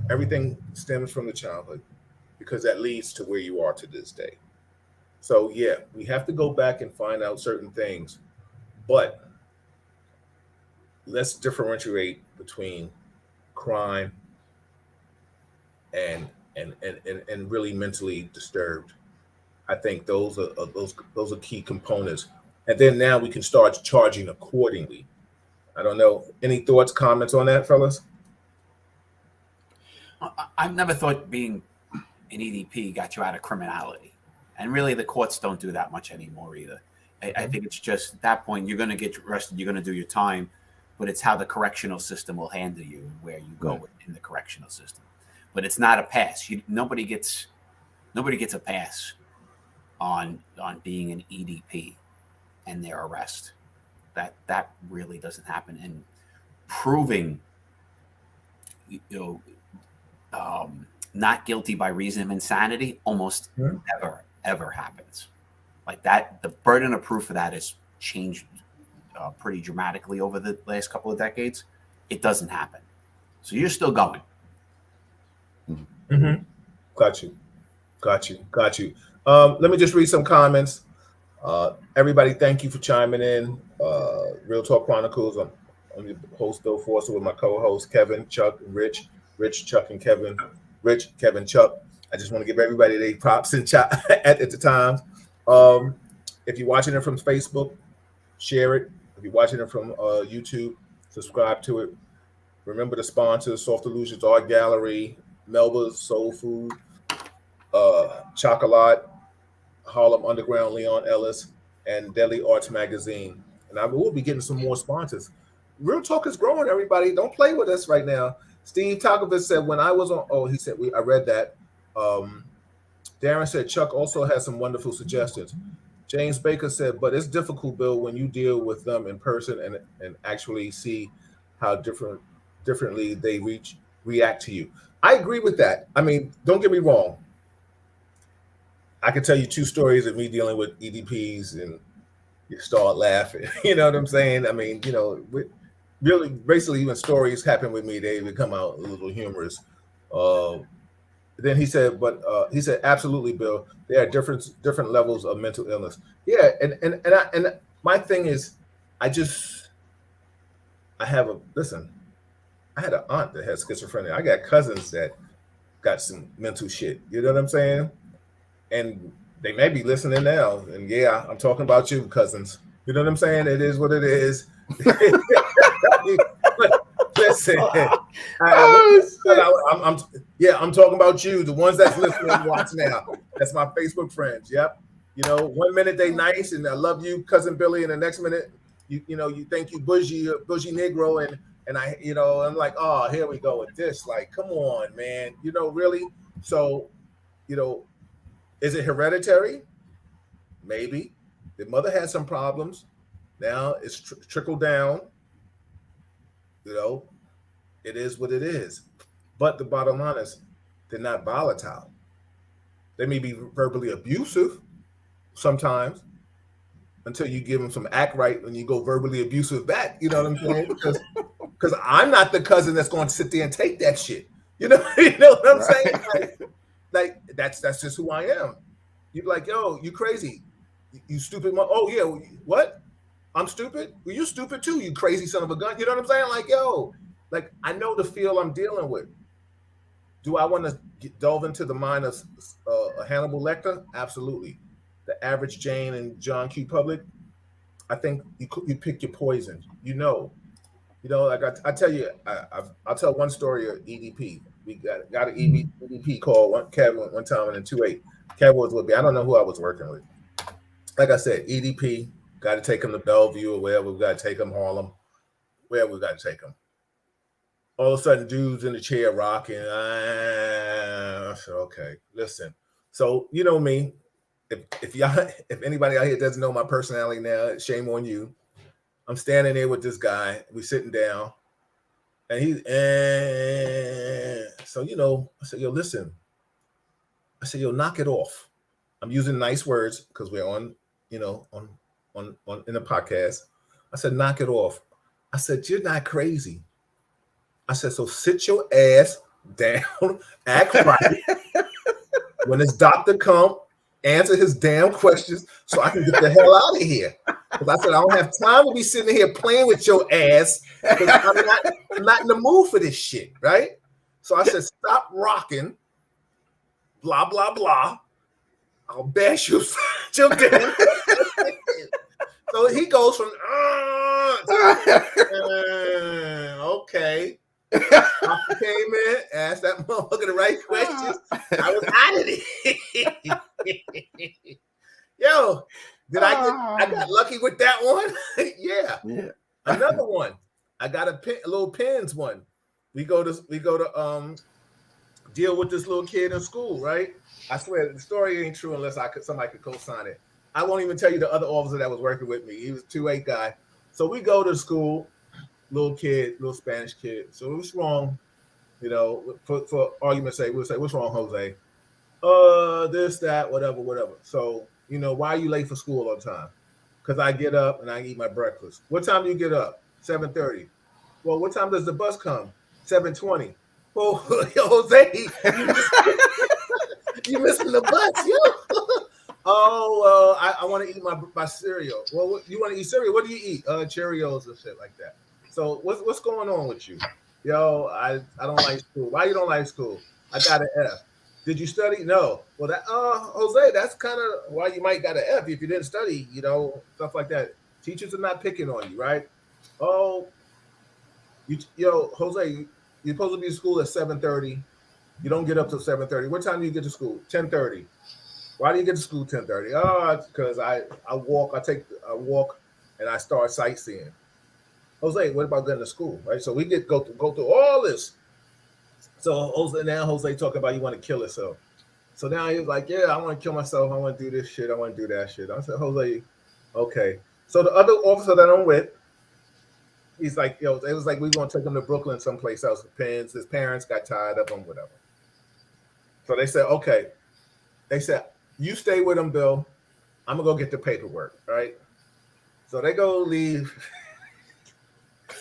Everything stems from the childhood, because that leads to where you are to this day. So yeah, we have to go back and find out certain things, but let's differentiate between crime and really mentally disturbed. I think those are key components. And then now we can start charging accordingly. I don't know. Any thoughts, comments on that, fellas? I've never thought being an EDP got you out of criminality. And really, the courts don't do that much anymore either. I think it's just at that point, you're going to get arrested, you're going to do your time, but it's how the correctional system will handle you and where you go in the correctional system. But it's not a pass. Nobody gets a pass on being an EDP and their arrest. That really doesn't happen. And proving, not guilty by reason of insanity almost ever happens. Like that, the burden of proof for that has changed pretty dramatically over the last couple of decades. It doesn't happen. So you're still going. Mm-hmm. Got you. Let me just read some comments. Everybody, thank you for chiming in. Real Talk Chronicles. I'm your host, Bill Forster, with my co-hosts, Kevin, Chuck, and Rich. Rich, Chuck, and Kevin. Rich, Kevin, Chuck. I just want to give everybody their props and at the times. If you're watching it from Facebook, share it. If you're watching it from YouTube, subscribe to it. Remember the sponsors: Soft Illusions Art Gallery, Melba's Soul Food, Chocolat, Harlem Underground, Leon Ellis, and Deadly Arts Magazine. And I will be getting some more sponsors. Real Talk is growing, everybody. Don't play with us right now. Steve Talkovich said, when I was on, he said, I read that. Darren said, Chuck also has some wonderful suggestions. James Baker said, but it's difficult, Bill, when you deal with them in person and actually see how differently they react to you. I agree with that. I mean, don't get me wrong. I can tell you 2 stories of me dealing with EDPs, and you start laughing. You know what I'm saying? I mean, really, basically, when stories happen with me, they come out a little humorous. Uh, then he said, he said, absolutely, Bill. There are different levels of mental illness. Yeah, and my thing is, I just I have a listen. I had an aunt that had schizophrenia. I got cousins that got some mental shit. You know what I'm saying? And they may be listening now. And yeah, I'm talking about you, cousins. You know what I'm saying? It is what it is. But listen, I'm talking about you, the ones that's listening and watch now. That's my Facebook friends. Yep. 1 minute they nice and I love you, cousin Billy, and the next minute you think you bougie Negro, and I'm like, oh, here we go with this. Like, come on, man. Really. So, is it hereditary? Maybe. The mother had some problems. Now it's trickled down. It is what it is. But the bottom line is, they're not volatile. They may be verbally abusive sometimes until you give them some act right and you go verbally abusive back. You know what I'm saying? Because I'm not the cousin that's going to sit there and take that shit. You know what I'm saying? Like that's just who I am. You're like, yo, you crazy. You stupid. Oh, yeah. What? I'm stupid? Well, you stupid too, you crazy son of a gun. You know what I'm saying? Like, yo, like I know the feel I'm dealing with. Do I want to delve into the mind of Hannibal Lecter? Absolutely. The average Jane and John Q. Public, I think you pick your poison. Like I tell you, I'll tell one story of EDP. We got an EDP call one time in 2-8. Kev was with me. I don't know who I was working with. Like I said, EDP, got to take him to Bellevue or wherever we got to take him, Harlem, wherever we got to take him. All of a sudden, dude's in the chair rocking. I said, okay, listen. So you know me. If anybody out here doesn't know my personality now, shame on you. I'm standing there with this guy. We sitting down, and so I said, yo, listen. I said, yo, knock it off. I'm using nice words because we're on in a podcast. I said, knock it off. I said, you're not crazy. I said, so sit your ass down, act right. When this doctor come, answer his damn questions so I can get the hell out of here. Because I said, I don't have time to be sitting here playing with your ass. I'm not in the mood for this shit, right? So I said, stop rocking, blah, blah, blah. I'll bash you. So he goes from, okay. I came in, asked that motherfucker the right questions. I was out of it. Yo, I got lucky with that one? Yeah. Another one. I got a little pins one. We go to deal with this little kid in school, right? I swear the story ain't true unless somebody could co-sign it. I won't even tell you the other officer that was working with me. He was a 2-8 guy. So we go to school, little kid, little Spanish kid. So what's wrong? For argument's sake, we'll say, what's wrong, Jose? This, that, whatever. So, why are you late for school all the time? Because I get up and I eat my breakfast. What time do you get up? 7:30. Well, what time does the bus come? 7:20. Well, Jose, you missing the bus, yo. Oh, well, I want to eat my cereal. Well, you want to eat cereal? What do you eat? Cheerios and shit like that. So what's going on with you? Yo, I don't like school. Why you don't like school? I got an F. Did you study? No. Well, that Jose, that's kind of why you might got an F if you didn't study, stuff like that. Teachers are not picking on you, right? Oh, Jose, you're supposed to be in school at 7:30. You don't get up till 7:30. What time do you get to school? 10:30. Why do you get to school 10:30? Oh, it's because I walk. I walk and I start sightseeing. Jose, what about getting to school? Right. So we go through all this. So Jose talking about you want to kill yourself. So now he's like, yeah, I want to kill myself. I want to do this shit. I want to do that shit. I said, Jose, okay. So the other officer that I'm with, He's like, yo, it was like we gonna take him to Brooklyn, someplace else. His parents got tired of him, whatever. So they said, okay. They said, you stay with him, Bill. I'm gonna go get the paperwork, right? So they go leave.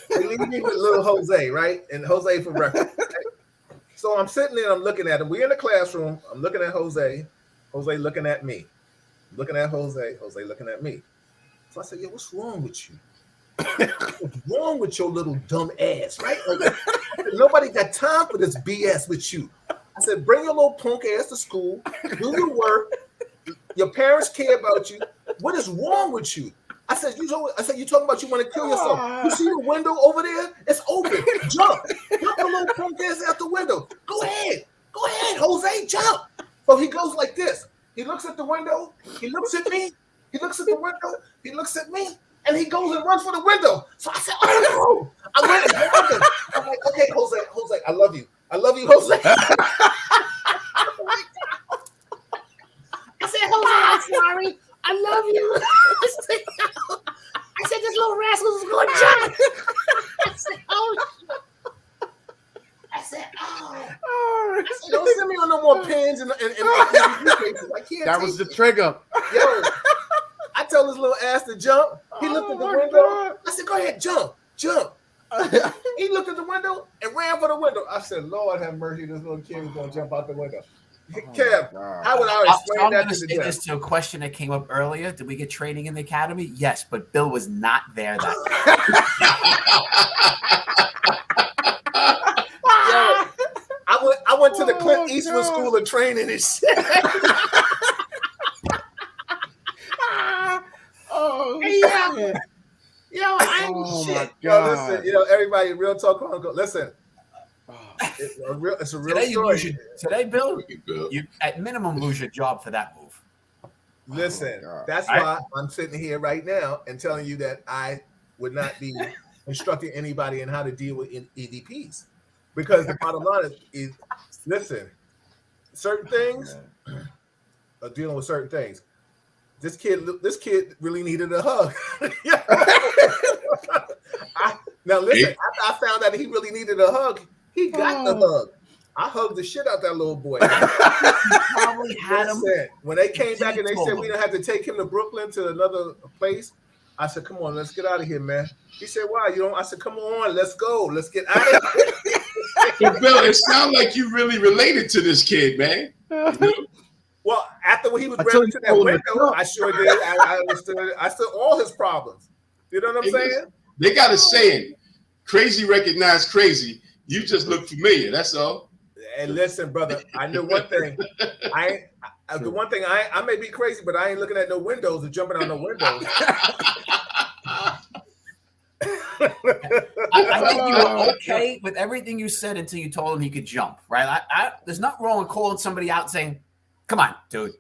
They leave me with little Jose, right? And Jose for record. So I'm sitting there, I'm looking at him. We're in the classroom. I'm looking at Jose. Jose looking at me. I'm looking at Jose. Jose looking at me. So I said, yo, what's wrong with you? What's wrong with your little dumb ass, right? Like, nobody got time for this BS with you. I said, bring your little punk ass to school. Do your work. Your parents care about you. What is wrong with you? I said, you talking about you want to kill yourself. You see the window over there? It's open. Jump. Jump your little punk ass out the window. Go ahead. Go ahead, Jose. Jump. So he goes like this. He looks at the window. He looks at me. He looks at the window. He looks at me. And he goes and runs for the window. So I said, oh no. I went and grabbed him. I'm like, okay, Jose, I love you. I love you, Jose. I said, Jose, I'm sorry. I love you. I said, this little rascal is going to jump. I said, oh. I said, don't send me on no more pins and cases. I can't. That was the trigger. Yo, I told his little ass to jump. He looked at the window. God. I said, go ahead, jump. He looked at the window and ran for the window. I said, Lord have mercy, this little kid is going to jump out the window. Kev, how would I explain that to the death? This to a question that came up earlier. Did we get training in the academy? Yes, but Bill was not there that Yo, I went to the Clint Eastwood School of Training and shit. Shit. Yo, listen, everybody, Real Talk Chronicles. Listen, it's a real story. Today, Bill, you at minimum lose your job for that move. Listen, that's why I'm sitting here right now and telling you that I would not be instructing anybody in how to deal with EDPs, because the bottom line is listen, certain things are dealing with certain things. This kid really needed a hug. Now listen, after I found out he really needed a hug, he got the hug. I hugged the shit out that little boy. Probably had him. When they came back and they said we don't have to take him to Brooklyn to another place, I said, "Come on, let's get out of here, man." He said, "Why? You don't?" I said, "Come on, let's go. Let's get out of here." But Bill, it sounds like you really related to this kid, man. Well, after he was running to that window, I sure did. I understood. I understood all his problems. You know what I'm saying? They got a saying: "Crazy recognize crazy." You just look familiar. That's all. And listen, brother, I knew one thing. The one thing I may be crazy, but I ain't looking at no windows or jumping on no windows. I think you were okay with everything you said until you told him he could jump, right? There's nothing wrong with calling somebody out saying, "Come on, dude,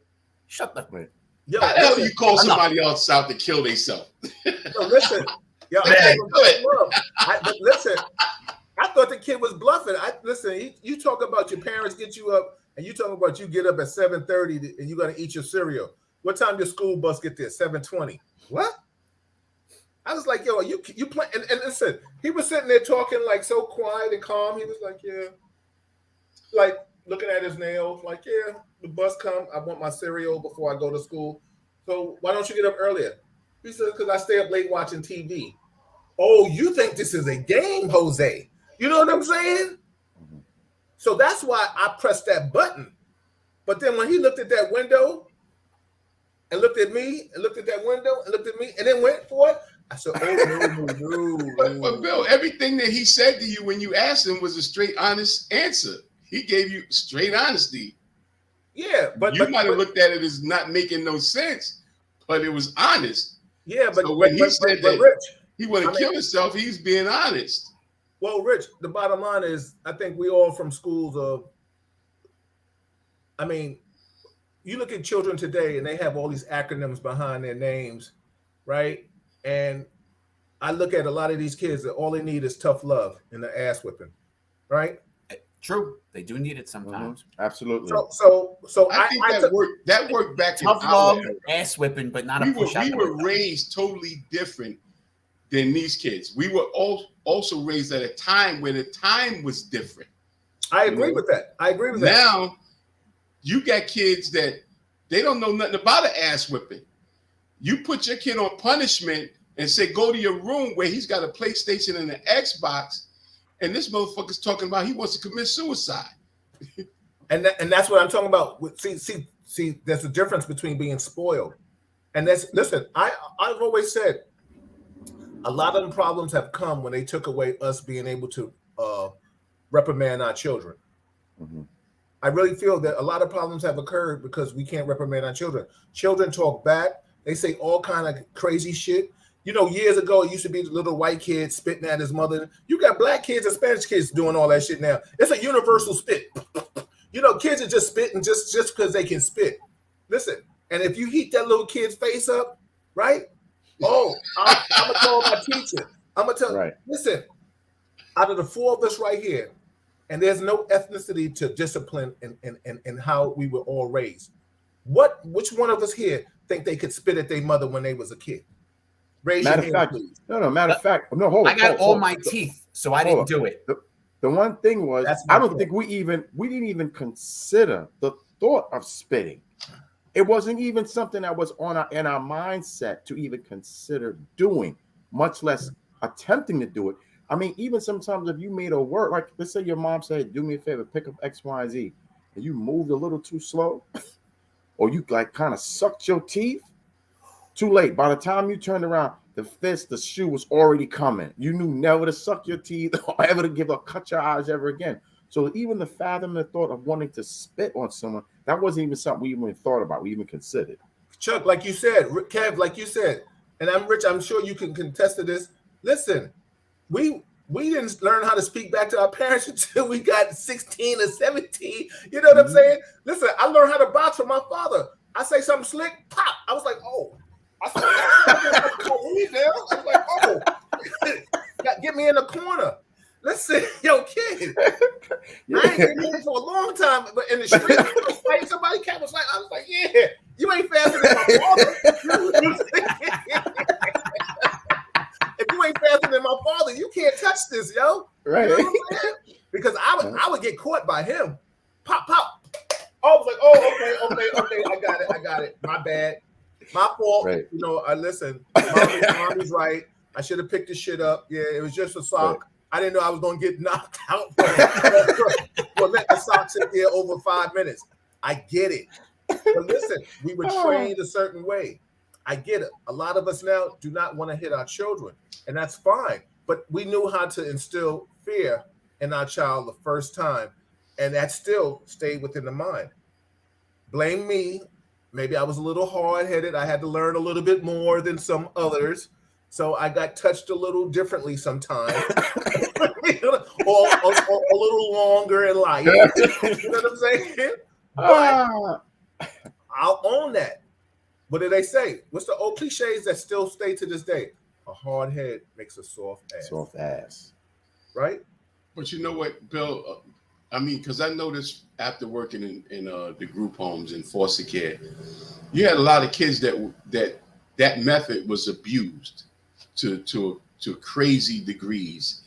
shut the way." Yo, how the hell you call somebody else out to kill themselves? So listen, yo, listen. I thought the kid was bluffing. Listen. You talk about your parents get you up, and you talk about you get up at 7:30 and you got to eat your cereal. What time your school bus get there? 7:20. What? I was like, yo, you play? And listen, he was sitting there talking like so quiet and calm. He was like, yeah, like looking at his nails, like, yeah, the bus come. I want my cereal before I go to school. So why don't you get up earlier? He said, because I stay up late watching TV. Oh, you think this is a game, Jose? You know what I'm saying? Mm-hmm. So that's why I pressed that button. But then when he looked at that window and looked at me and looked at that window and looked at me and then went for it, I said, oh, no. But Bill, everything that he said to you when you asked him was a straight, honest answer. He gave you straight honesty. Yeah, but you might have looked at it as not making no sense, but it was honest. Yeah, but so when he said that Rich, he wouldn't kill himself, he's being honest. Well, Rich, the bottom line is, I think we all from schools of, I mean, you look at children today and they have all these acronyms behind their names, right? And I look at a lot of these kids that all they need is tough love and the ass whipping, right? True, they do need it sometimes. Mm-hmm. Absolutely. So I think that worked back tough love, ass whipping, but not a push out. We were raised totally different than these kids. We were also raised at a time where the time was different. I agree with that. Now, you got kids that they don't know nothing about an ass whipping. You put your kid on punishment and say, go to your room where he's got a PlayStation and an Xbox, and this motherfucker's talking about he wants to commit suicide. And that's what I'm talking about. See, there's a difference between being spoiled. And listen, I've always said a lot of the problems have come when they took away us being able to reprimand our children. Mm-hmm. I really feel that a lot of problems have occurred because we can't reprimand our children. Children talk back. They say all kind of crazy shit. You know, years ago, it used to be the little white kid spitting at his mother. You got black kids and Spanish kids doing all that shit now. It's a universal spit. You know, kids are just spitting just because they can spit. Listen, and if you heat that little kid's face up, right? Oh, I'm going to call my teacher. I'm going to tell you, listen, out of the four of us right here, and there's no ethnicity to discipline and how we were all raised. Which one of us here think they could spit at their mother when they was a kid? Raise your hand, please. Matter of fact, no, hold on. I got all my teeth, so I didn't do it. The one thing was, I don't think we didn't even consider the thought of spitting. It wasn't even something that was in our mindset to even consider doing, much less attempting to do it. I mean, even sometimes if you made a word, like let's say your mom said, do me a favor, pick up X, Y, and Z, and you moved a little too slow, or you like kind of sucked your teeth, too late. By the time you turned around, the shoe was already coming. You knew never to suck your teeth or ever to cut your eyes ever again. So even the fathom the thought of wanting to spit on someone, that wasn't even something we even thought about, we even considered. Chuck, like you said, Kev, like you said, and I'm Rich, I'm sure you can contest to this. Listen, we didn't learn how to speak back to our parents until we got 16 or 17. You know what I'm saying? Listen, I learned how to box from my father. I say something slick, pop. I was like, oh. I was like, oh. Get me in the corner. Listen, yo, kid. I ain't been here for a long time, but in the street, fighting somebody, I was like, yeah, you ain't faster than my father. If you ain't faster than my father, you can't touch this, yo. Right. You know what I'm saying? Because I would get caught by him. Pop, pop. I was like, oh, okay, I got it. My bad. My fault. Right. You know, listen, mommy's right. I should have picked this shit up. Yeah, it was just a sock. Right. I didn't know I was going to get knocked out for letting the sock sit there over 5 minutes. I get it. But listen, we were trained a certain way. I get it. A lot of us now do not want to hit our children, and that's fine. But we knew how to instill fear in our child the first time, and that still stayed within the mind. Blame me. Maybe I was a little hard-headed. I had to learn a little bit more than some others. So I got touched a little differently sometimes. or a little longer in life. You know what I'm saying? But I'll own that. What do they say? What's the old cliches that still stay to this day? A hard head makes a soft ass. Soft ass. Right? But you know what, Bill? I mean, because I noticed after working in the group homes and foster care, you had a lot of kids that method was abused to crazy degrees,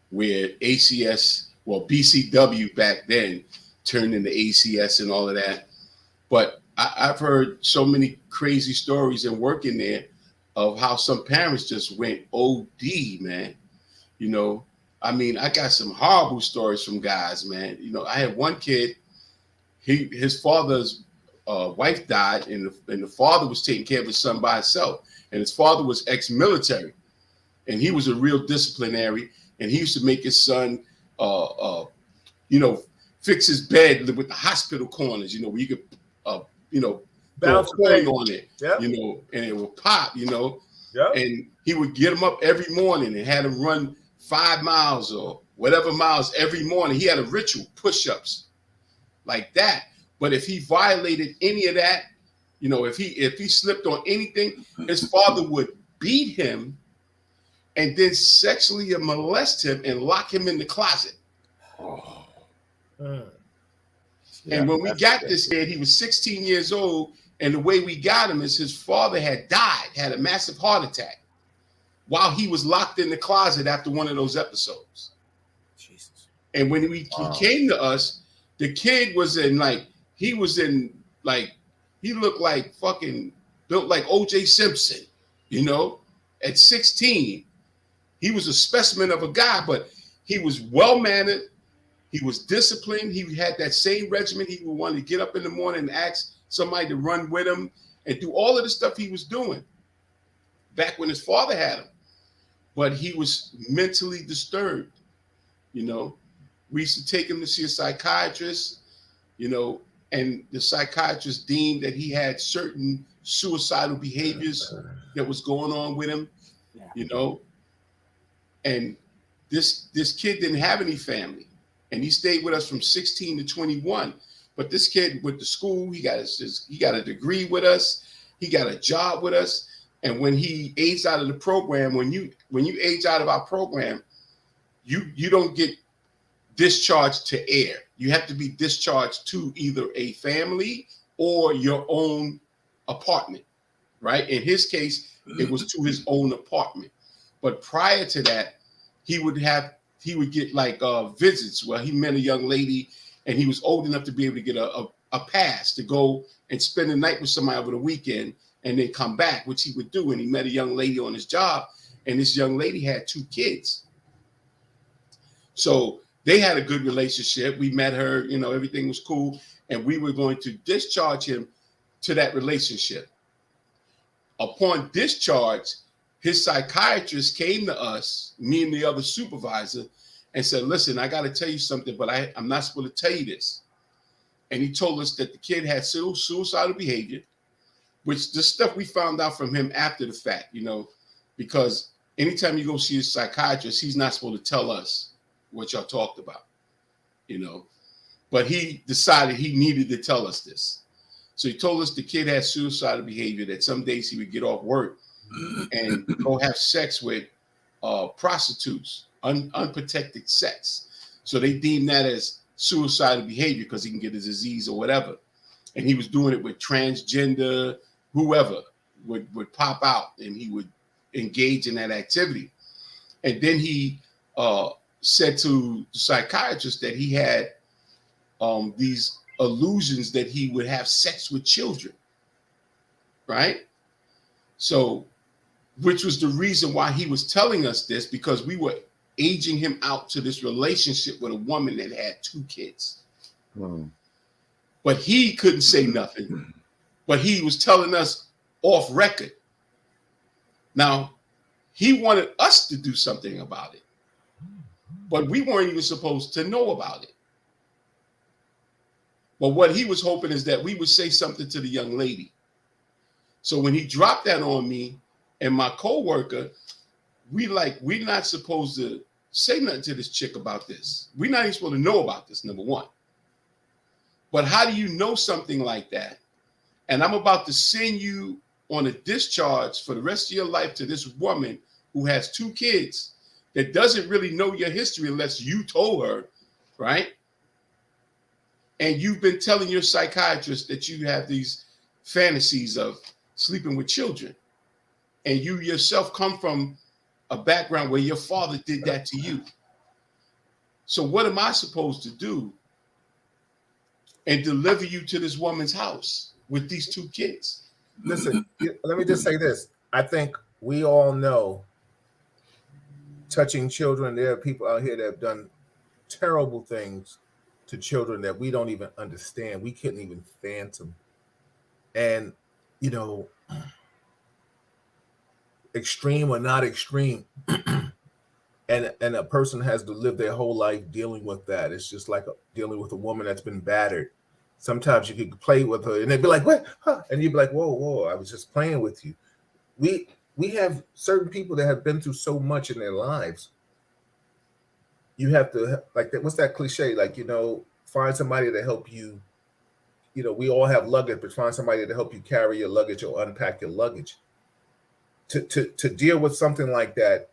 where ACS, well, BCW back then turned into ACS and all of that. But I've heard so many crazy stories and working there of how some parents just went OD, man. You know, I mean, I got some horrible stories from guys, man. You know, I had one kid, his father's wife died, and the father was taking care of his son by himself. And his father was ex-military, and he was a real disciplinary. And he used to make his son, fix his bed with the hospital corners, where you could, bounce a coin on it, yep. And it would pop, yep. And he would get him up every morning and had him run 5 miles or whatever miles every morning. He had a ritual, push-ups like that. But if he violated any of that, if he slipped on anything, his father would beat him and then sexually molest him and lock him in the closet. Oh. And when we got this kid, he was 16 years old, and the way we got him is his father had died, had a massive heart attack. while he was locked in the closet after one of those episodes. Jesus. And when he came to us, the kid was in like, he looked like fucking built like O.J. Simpson, you know, at 16. He was a specimen of a guy, but he was well-mannered. He was disciplined. He had that same regimen. He would want to get up in the morning and ask somebody to run with him and do all of the stuff he was doing back when his father had him. But he was mentally disturbed, you know. We used to take him to see a psychiatrist, you know, and the psychiatrist deemed that he had certain suicidal behaviors that was going on with him, you know. And this kid didn't have any family, and he stayed with us from 16 to 21. But this kid went to school. He got a degree with us. He got a job with us. And when he aged out of the program, when you age out of our program, you don't get discharged to air. You have to be discharged to either a family or your own apartment, right? In his case, it was to his own apartment. But prior to that, he would get like visits where he met a young lady, and he was old enough to be able to get a pass to go and spend the night with somebody over the weekend and then come back, which he would do. And he met a young lady on his job, and this young lady had 2 kids. So they had a good relationship. We met her, you know, everything was cool. And we were going to discharge him to that relationship. Upon discharge, his psychiatrist came to us, me and the other supervisor, and said, listen, I got to tell you something, but I'm not supposed to tell you this. And he told us that the kid had suicidal behavior, which the stuff we found out from him after the fact, you know, because anytime you go see a psychiatrist, he's not supposed to tell us what y'all talked about, you know. But he decided he needed to tell us this. So he told us the kid had suicidal behavior, that some days he would get off work and go have sex with prostitutes, unprotected sex. So they deemed that as suicidal behavior because he can get a disease or whatever. And he was doing it with transgender, whoever would pop out, and he would engage in that activity. And then he said to the psychiatrist that he had these illusions that he would have sex with children, right? So, which was the reason why he was telling us this, because we were aging him out to this relationship with a woman that had 2 kids. But he couldn't say nothing, but he was telling us off record. Now, he wanted us to do something about it, but we weren't even supposed to know about it. But what he was hoping is that we would say something to the young lady. So when he dropped that on me and my coworker, we're not supposed to say nothing to this chick about this. We're not even supposed to know about this, number one. But how do you know something like that? And I'm about to send you on a discharge for the rest of your life to this woman who has 2 kids that doesn't really know your history unless you told her, right? And you've been telling your psychiatrist that you have these fantasies of sleeping with children. And you yourself come from a background where your father did that to you. So what am I supposed to do and deliver you to this woman's house with these 2 kids? Listen, let me just say this. I think we all know touching children, there are people out here that have done terrible things to children that we don't even understand. We couldn't even fathom. And, you know, extreme or not extreme, and a person has to live their whole life dealing with that. It's just like dealing with a woman that's been battered. Sometimes you could play with her and they'd be like, what? Huh? And you'd be like, whoa, I was just playing with you. We have certain people that have been through so much in their lives. You have to, like, what's that cliche? Like, you know, find somebody to help you. You know, we all have luggage, but find somebody to help you carry your luggage or unpack your luggage. To deal with something like that,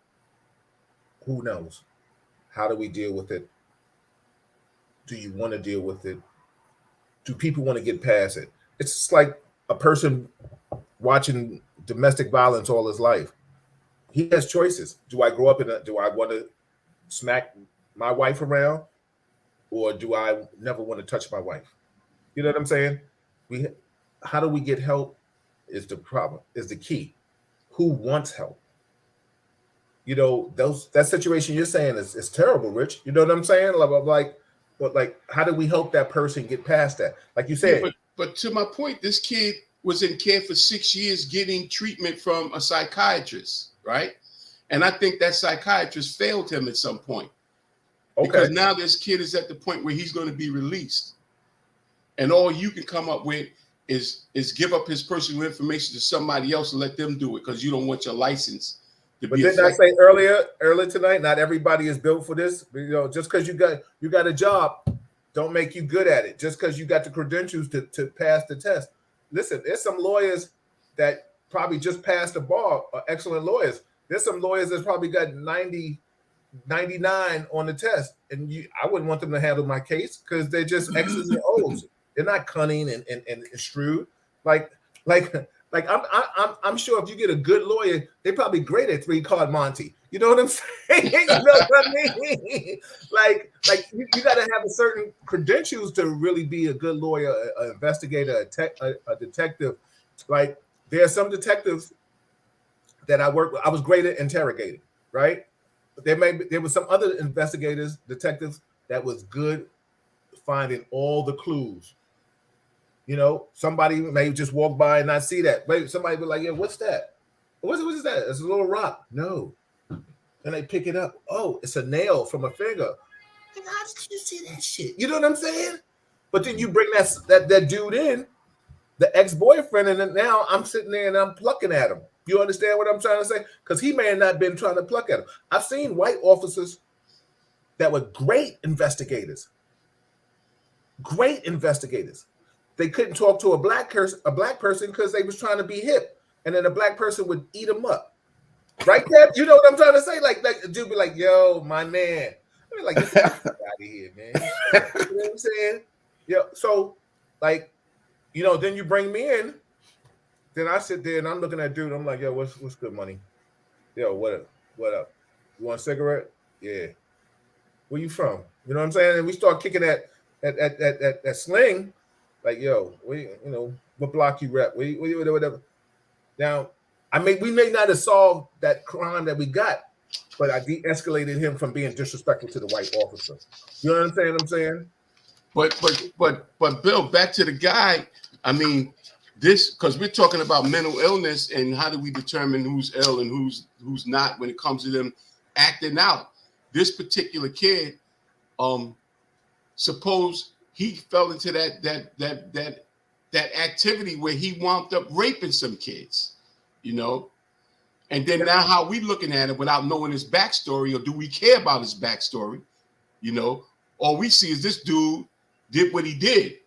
who knows? How do we deal with it? Do you want to deal with it? Do people want to get past it? It's just like a person watching domestic violence all his life. he has choices. Do I grow up do I want to smack my wife around, or do I never want to touch my wife? You know what I'm saying? How do we get help is the problem, is the key. Who wants help? You know, that situation you're saying is terrible, Rich. You know what I'm saying? Like, how do we help that person get past that? Like you said. Yeah, but to my point, this kid was in care for 6 years getting treatment from a psychiatrist, right? And I think that psychiatrist failed him at some point. Okay. Because now this kid is at the point where he's going to be released. And all you can come up with is give up his personal information to somebody else and let them do it, because you don't want your license to but be didn't affected. I say earlier tonight, not everybody is built for this. You know, just because you got a job, don't make you good at it. Just because you got the credentials to pass the test. Listen, there's some lawyers that probably just passed the bar, are excellent lawyers. There's some lawyers that's probably got 90, 99 on the test, and I wouldn't want them to handle my case because they're just X's and O's. They're not cunning and shrewd. Like I'm sure if you get a good lawyer, they're probably great at 3-card Monty. You know what I'm saying? You know what I mean? Like you got to have a certain credentials to really be a good lawyer, an investigator, a detective. Like there are some detectives that I work with. I was great at interrogating, right? There was some other investigators, detectives that was good finding all the clues. You know, somebody may just walk by and not see that. Maybe somebody be like, "Yeah, what's that? What is that? It's a little rock." No, and they pick it up. Oh, it's a nail from a finger. And how did you see that shit? You know what I'm saying? But then you bring that dude in, the ex-boyfriend, and then now I'm sitting there and I'm plucking at him. You understand what I'm trying to say? Because he may have not been trying to pluck at him. I've seen white officers that were great investigators. Great investigators. They couldn't talk to a black person because they was trying to be hip, and then a black person would eat them up. Right, Kev? You know what I'm trying to say? Like the dude be like, "Yo, my man," I mean, like, "Get the fuck out of here, man." You know what I'm saying? Yeah. So, like, you know, then you bring me in. Then I sit there and I'm looking at dude. I'm like, "Yo, what's good, money? Yo, what up? You want a cigarette? Yeah. Where you from? You know what I'm saying?" And we start kicking at sling. Like, yo, what block you rep? Whatever. Now, we may not have solved that crime that we got, but I de-escalated him from being disrespectful to the white officer. You know what I'm saying? But Bill, back to the guy. I mean, this, because we're talking about mental illness and how do we determine who's ill and who's not when it comes to them acting out. This particular kid, suppose he fell into that activity where he wound up raping some kids, you know, and then now how we looking at it without knowing his backstory, or do we care about his backstory, you know? All we see is this dude did what he did,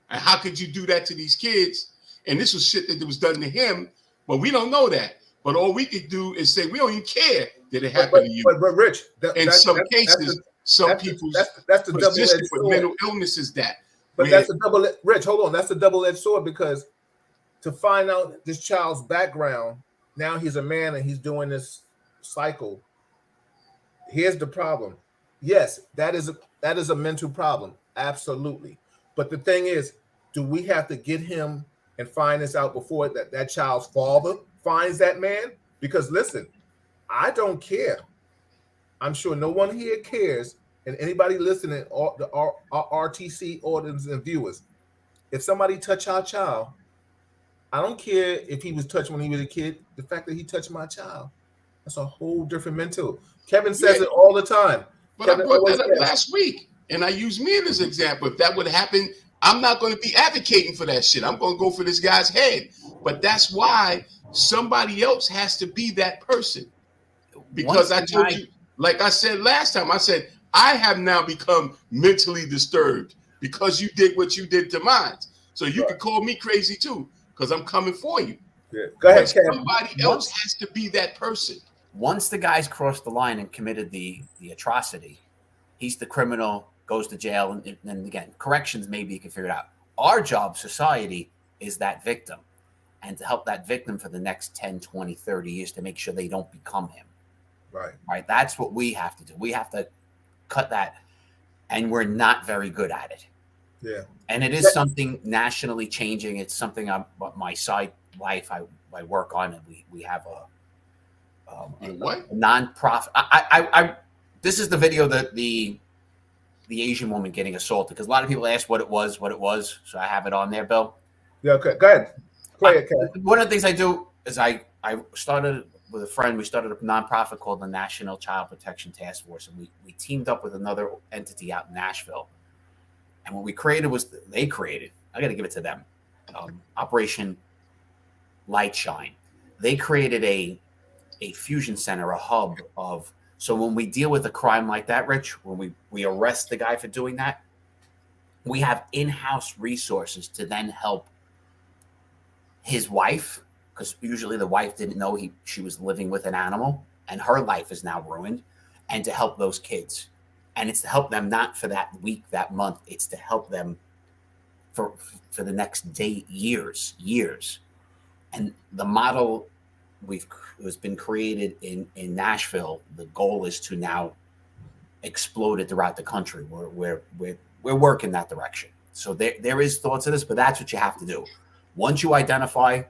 and how could you do that to these kids? And this was shit that was done to him, but we don't know that. But all we could do is say we don't even care that it happened to you. But Rich, in some cases, some people's that's the double-edged sword. With mental illness is that. But that's a Rich, hold on. That's a double-edged sword, because to find out this child's background, now he's a man and he's doing this cycle. Here's the problem. Yes, that is a mental problem. Absolutely. But the thing is, do we have to get him and find this out before that child's father finds that man? Because listen, I don't care. I'm sure no one here cares, and anybody listening, our RTC audience and viewers, if somebody touch our child, I don't care if he was touched when he was a kid. The fact that he touched my child, that's a whole different mental. Kevin says it all the time. But Kevin I brought that up last week, and I used me as an example. If that would happen, I'm not going to be advocating for that shit. I'm going to go for this guy's head. But that's why somebody else has to be that person. Because I told you, like I said last time, I said, I have now become mentally disturbed because you did what you did to mine. So you can call me crazy too, because I'm coming for you. Yeah. Go ahead, Kevin. Somebody else has to be that person. Once the guy's crossed the line and committed the atrocity, he's the criminal, goes to jail, and again, corrections, maybe you can figure it out. Our job, society, is that victim. and to help that victim for the next 10, 20, 30 years to make sure they don't become him. Right. That's what we have to do. We have to cut that, and we're not very good at it. Yeah. And it is something nationally changing. It's something my side life I work on, and we have a non-profit. This is the video that the Asian woman getting assaulted, because a lot of people ask what it was. So I have it on there, Bill. Yeah, okay. Go ahead. Play it, Ken. One of the things I do is I started with a friend. We started a nonprofit called the National Child Protection Task Force, and we teamed up with another entity out in Nashville. And what we created was I got to give it to them. Operation Light Shine. They created a fusion center, a hub of. So when we deal with a crime like that, Rich, when we arrest the guy for doing that, we have in-house resources to then help his wife, because usually the wife didn't know she was living with an animal, and her life is now ruined, and to help those kids. And it's to help them not for that week, that month. It's to help them for the next day, years. And the model has been created in Nashville. The goal is to now explode it throughout the country. We're working that direction. So there is thoughts of this, but that's what you have to do. Once you identify,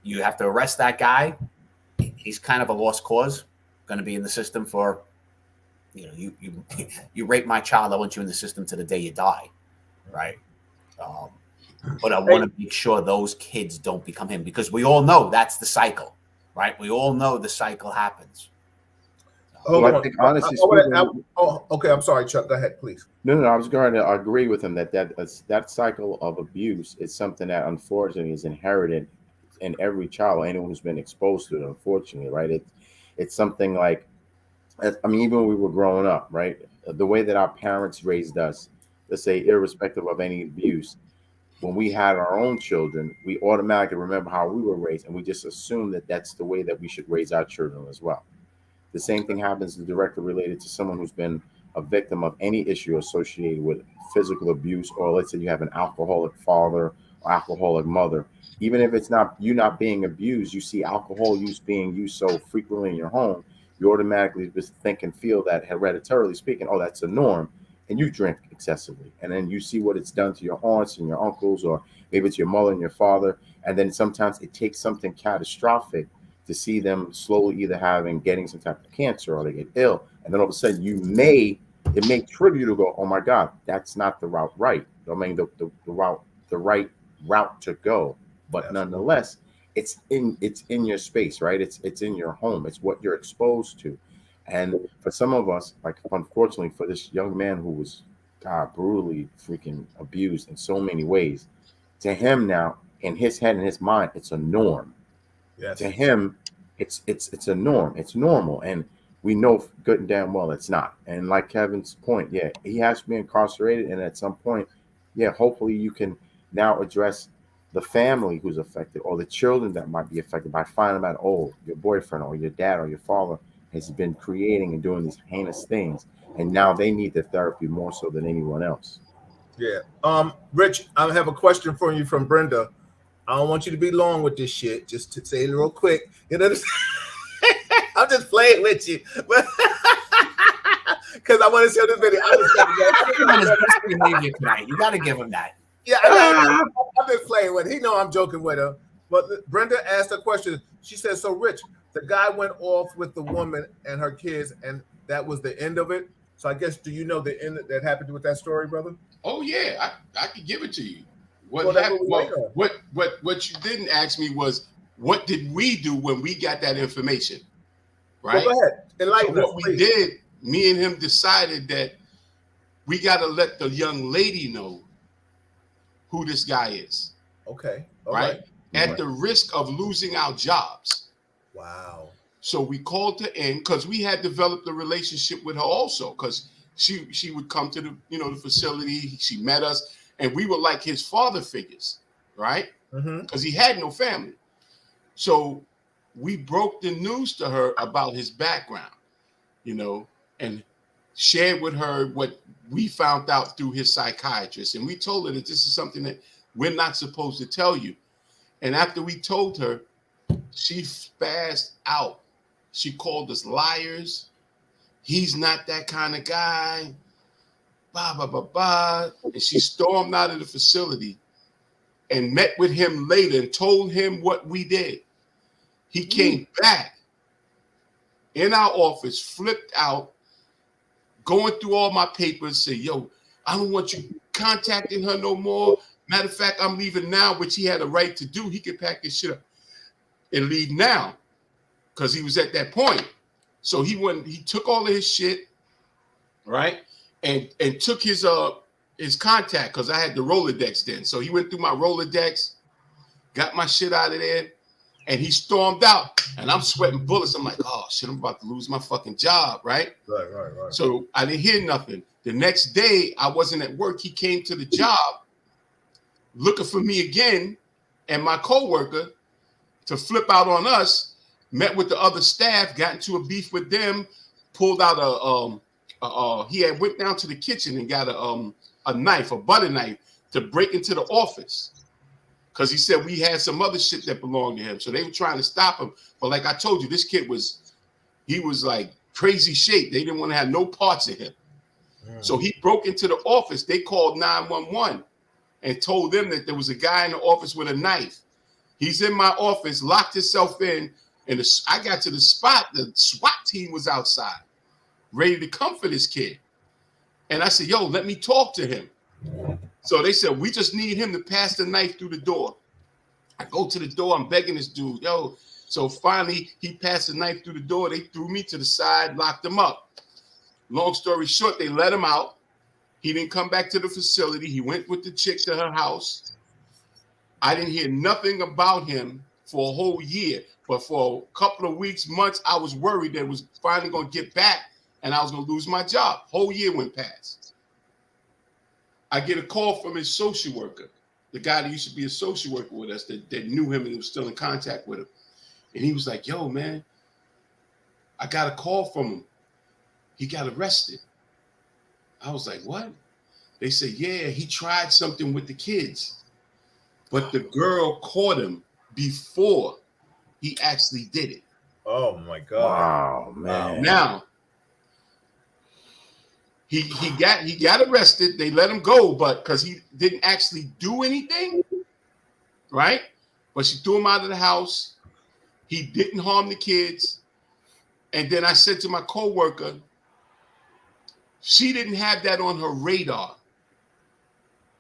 you have to arrest that guy. He's kind of a lost cause, going to be in the system for, you rape my child, I want you in the system to the day you die, right? But I want to make sure those kids don't become him, because we all know that's the cycle, right? We all know the cycle happens. Well, I think honestly speaking, okay. I'm sorry, Chuck. Go ahead, please. No. I was going to agree with him that cycle of abuse is something that unfortunately is inherited in every child, anyone who's been exposed to it. Unfortunately, right? It's something like, I mean, even when we were growing up, right? The way that our parents raised us, let's say, irrespective of any abuse, when we had our own children, we automatically remember how we were raised, and we just assume that that's the way that we should raise our children as well. The same thing happens directly related to someone who's been a victim of any issue associated with physical abuse, or let's say you have an alcoholic father or alcoholic mother. Even if it's not you not being abused, you see alcohol use being used so frequently in your home, you automatically just think and feel that, hereditarily speaking, oh, that's a norm, and you drink excessively. And then you see what it's done to your aunts and your uncles, or maybe it's your mother and your father. And then sometimes it takes something catastrophic to see them slowly either getting some type of cancer, or they get ill. And then all of a sudden it may trigger you to go, oh my God, that's not the route right. I mean, the right route to go. But nonetheless, it's in your space, right? It's in your home. It's what you're exposed to. And for some of us, like unfortunately for this young man who was brutally freaking abused in so many ways, to him now, in his head and his mind, it's a norm. Yes. To him, it's a norm. It's normal. And we know good and damn well it's not. And like Kevin's point, yeah, he has to be incarcerated. And at some point, yeah, hopefully you can now address the family who's affected, or the children that might be affected, by finding out, oh, your boyfriend or your dad or your father has been creating and doing these heinous things, and now they need the therapy more so than anyone else. Yeah. Rich, I have a question for you from Brenda. I don't want you to be long with this shit. Just to say it real quick. You know, I'm just playing with you, but because I want to show this video. You got to give him that. Yeah, I'm just playing with him. He know I'm joking with him. But Brenda asked a question. She said, "So, Rich, the guy went off with the woman and her kids, and that was the end of it. So, I guess, do you know the end that happened with that story, brother?" Oh yeah, I could give it to you. What happened? What you didn't ask me was, what did we do when we got that information? Right. Well, go ahead. Enlighten us, what we did, me and him decided that we got to let the young lady know who this guy is. Okay. Right. At the risk of losing our jobs. Wow. So we called her in because we had developed a relationship with her also, because she would come to the facility. She met us, and we were like his father figures, right? Because he had no family. So we broke the news to her about his background, and shared with her what we found out through his psychiatrist. And we told her that this is something that we're not supposed to tell you. And after we told her, she spazzed out. She called us liars. He's not that kind of guy. Blah, blah, blah, blah. And she stormed out of the facility and met with him later and told him what we did. He came back in our office, flipped out, going through all my papers, say, yo, I don't want you contacting her no more. Matter of fact, I'm leaving now, which he had a right to do. He could pack his shit up and leave now because he was at that point. So he took all of his shit, right? And took his contact because I had the Rolodex then. So he went through my Rolodex, got my shit out of there, and he stormed out. And I'm sweating bullets. I'm like, oh shit, I'm about to lose my fucking job, right? Right. So I didn't hear nothing. The next day, I wasn't at work. He came to the job looking for me again and my coworker to flip out on us, met with the other staff, got into a beef with them, pulled out he had went down to the kitchen and got a knife, a butter knife, to break into the office. Because he said we had some other shit that belonged to him. So they were trying to stop him. But like I told you, this kid was like crazy shape. They didn't want to have no parts of him. So he broke into the office. They called 911 and told them that there was a guy in the office with a knife. He's in my office, locked himself in, and I got to the spot. The SWAT team was outside, ready to come for this kid. And I said, yo, let me talk to him. So they said, we just need him to pass the knife through the door. I go to the door. I'm begging this dude, yo. So finally, he passed the knife through the door. They threw me to the side, locked him up. Long story short, they let him out. He didn't come back to the facility. He went with the chick to her house. I didn't hear nothing about him for a whole year. But for a couple of weeks, months, I was worried that it was finally going to get back and I was going to lose my job. Whole year went past. I get a call from his social worker, the guy that used to be a social worker with us that knew him and was still in contact with him. And he was like, yo, man, I got a call from him. He got arrested. I was like, what? They said, yeah, he tried something with the kids, but the girl caught him before he actually did it. Oh my God. Wow, man. Now, he got arrested. They let him go, but because he didn't actually do anything, right? But she threw him out of the house. He didn't harm the kids. And then I said to my coworker, she didn't have that on her radar,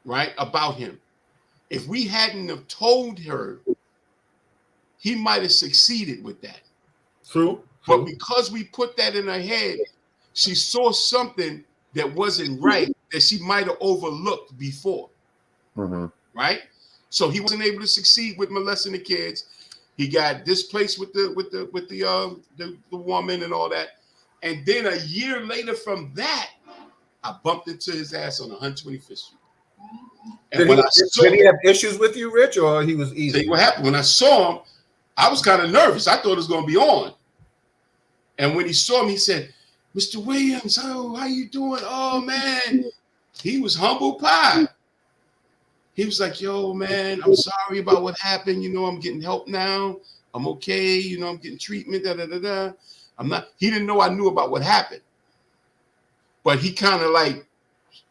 right, about him. If we hadn't have told her, he might have succeeded with that. True. But because we put that in her head, she saw something that wasn't right that she might have overlooked before, right? So he wasn't able to succeed with molesting the kids. He got displaced with the woman and all that. And then a year later from that, I bumped into his ass on 125th Street. And did he have issues with you, Rich, or he was easy? See what happened when I saw him, I was kind of nervous. I thought it was going to be on. And when he saw me, he said, Mr. Williams, oh, how you doing? Oh, man. He was humble pie. He was like, yo, man, I'm sorry about what happened. You know, I'm getting help now. I'm okay. You know, I'm getting treatment. He didn't know I knew about what happened. But he kind of like,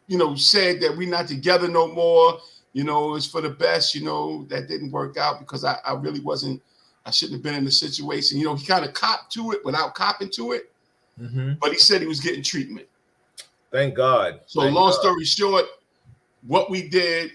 you know, said that we're not together no more. You know, it's for the best. You know, that didn't work out because I really wasn't, I shouldn't have been in the situation. You know, he kind of copped to it without copping to it. But he said he was getting treatment. Thank God. So long story short, what we did,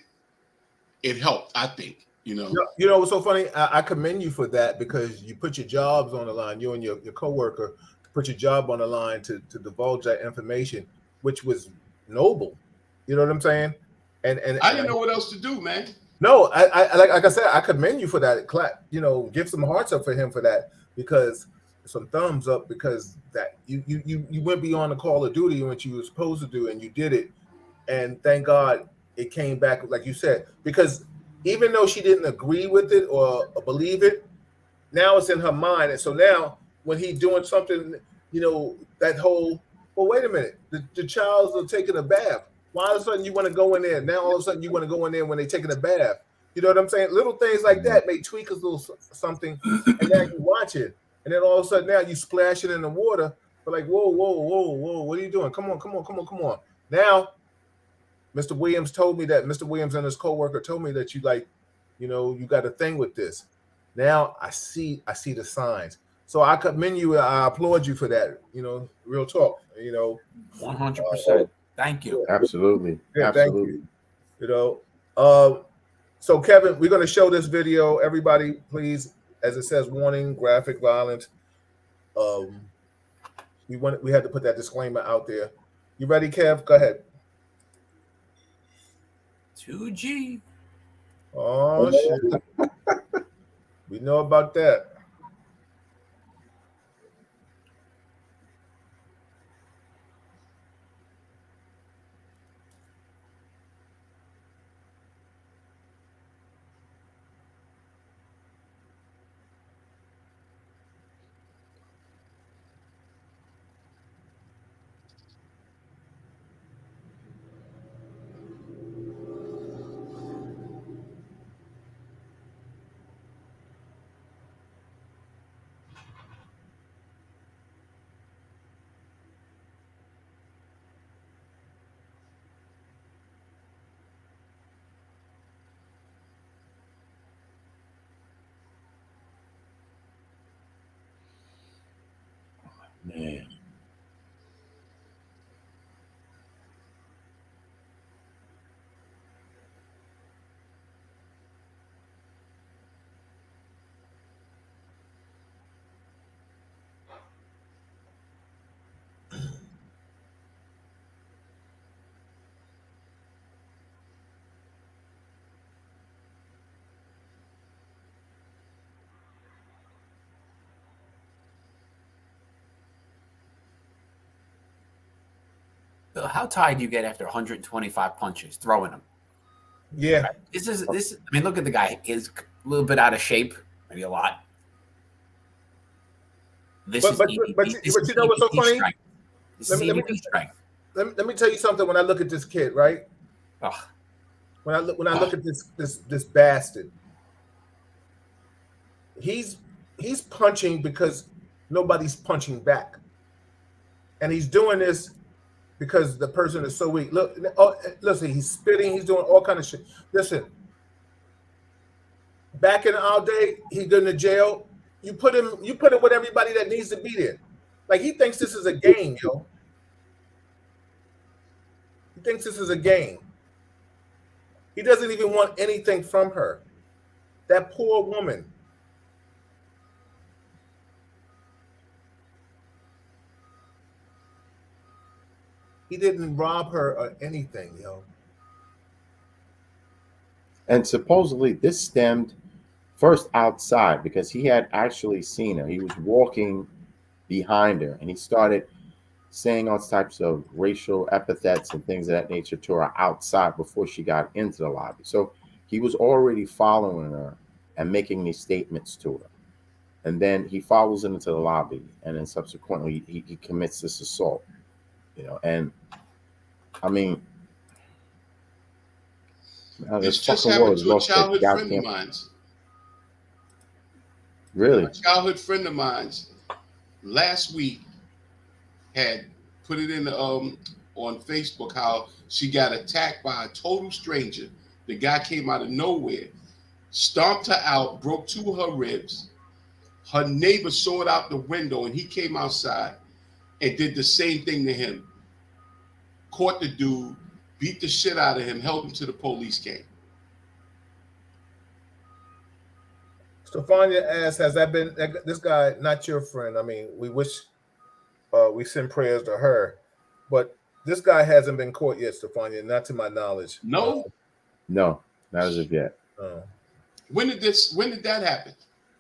it helped, I think. You know what's so funny? I commend you for that because you put your jobs on the line. You and your coworker put your job on the line to divulge that information, which was noble. You know what I'm saying? And I didn't know what else to do, man. No, I like I said, I commend you for that. Clap, you know, give some hearts up for him for that because some thumbs up because that you went beyond the call of duty and what you were supposed to do and you did it. And thank God it came back, like you said, because even though she didn't agree with it or believe it, now it's in her mind. And so now when he's doing something, you know, that whole, well, wait a minute, the child's taking a bath. Why all of a sudden you want to go in there? Now all of a sudden you want to go in there when they're taking a bath. You know what I'm saying? Little things like that may tweak a little something, and now you watch it, and then all of a sudden now you splash it in the water. But like, whoa, what are you doing? Come on. Now, Mr. Williams told me that Mr. Williams and his coworker told me that you like, you got a thing with this. Now I see the signs. So I commend you. I applaud you for that. Real talk. 100%. Thank you. Absolutely. Yeah, Absolutely. Thank you. So Kevin, we're going to show this video. Everybody, please, as it says, warning, graphic violence. We had to put that disclaimer out there. You ready, Kev? Go ahead. 2G. Oh shit. We know about that. Man. Bill, how tired do you get after 125 punches, throwing them? Yeah. Right? This. I mean, look at the guy. He's a little bit out of shape, maybe a lot. But you know what's so funny? Strength. This is EVP strength. Let me tell you something. When I look at this kid, right? Oh. When I look at this bastard, he's punching because nobody's punching back, and he's doing this because the person is so weak. Look, listen, he's spitting, he's doing all kind of shit. Listen, back in our day, he go to jail. You put him with everybody that needs to be there. Like, he thinks this is a game, yo. He thinks this is a game. He doesn't even want anything from her. That poor woman. He didn't rob her or anything, yo. And supposedly this stemmed first outside because he had actually seen her. He was walking behind her and he started saying all types of racial epithets and things of that nature to her outside before she got into the lobby. So he was already following her and making these statements to her. And then he follows her into the lobby, and then subsequently he commits this assault. And I mean, this just happened to a childhood friend of mine. Really? A childhood friend of mine last week had put it in on Facebook how she got attacked by a total stranger. The guy came out of nowhere, stomped her out, broke 2 of her ribs. Her neighbor saw it out the window, and he came outside and did the same thing to him. Caught the dude, beat the shit out of him, held him till the police came. Stefania asks, has that been this guy not your friend? I mean, we wish we send prayers to her, but this guy hasn't been caught yet, Stefania, not to my knowledge. No, not as of yet. When did that happen?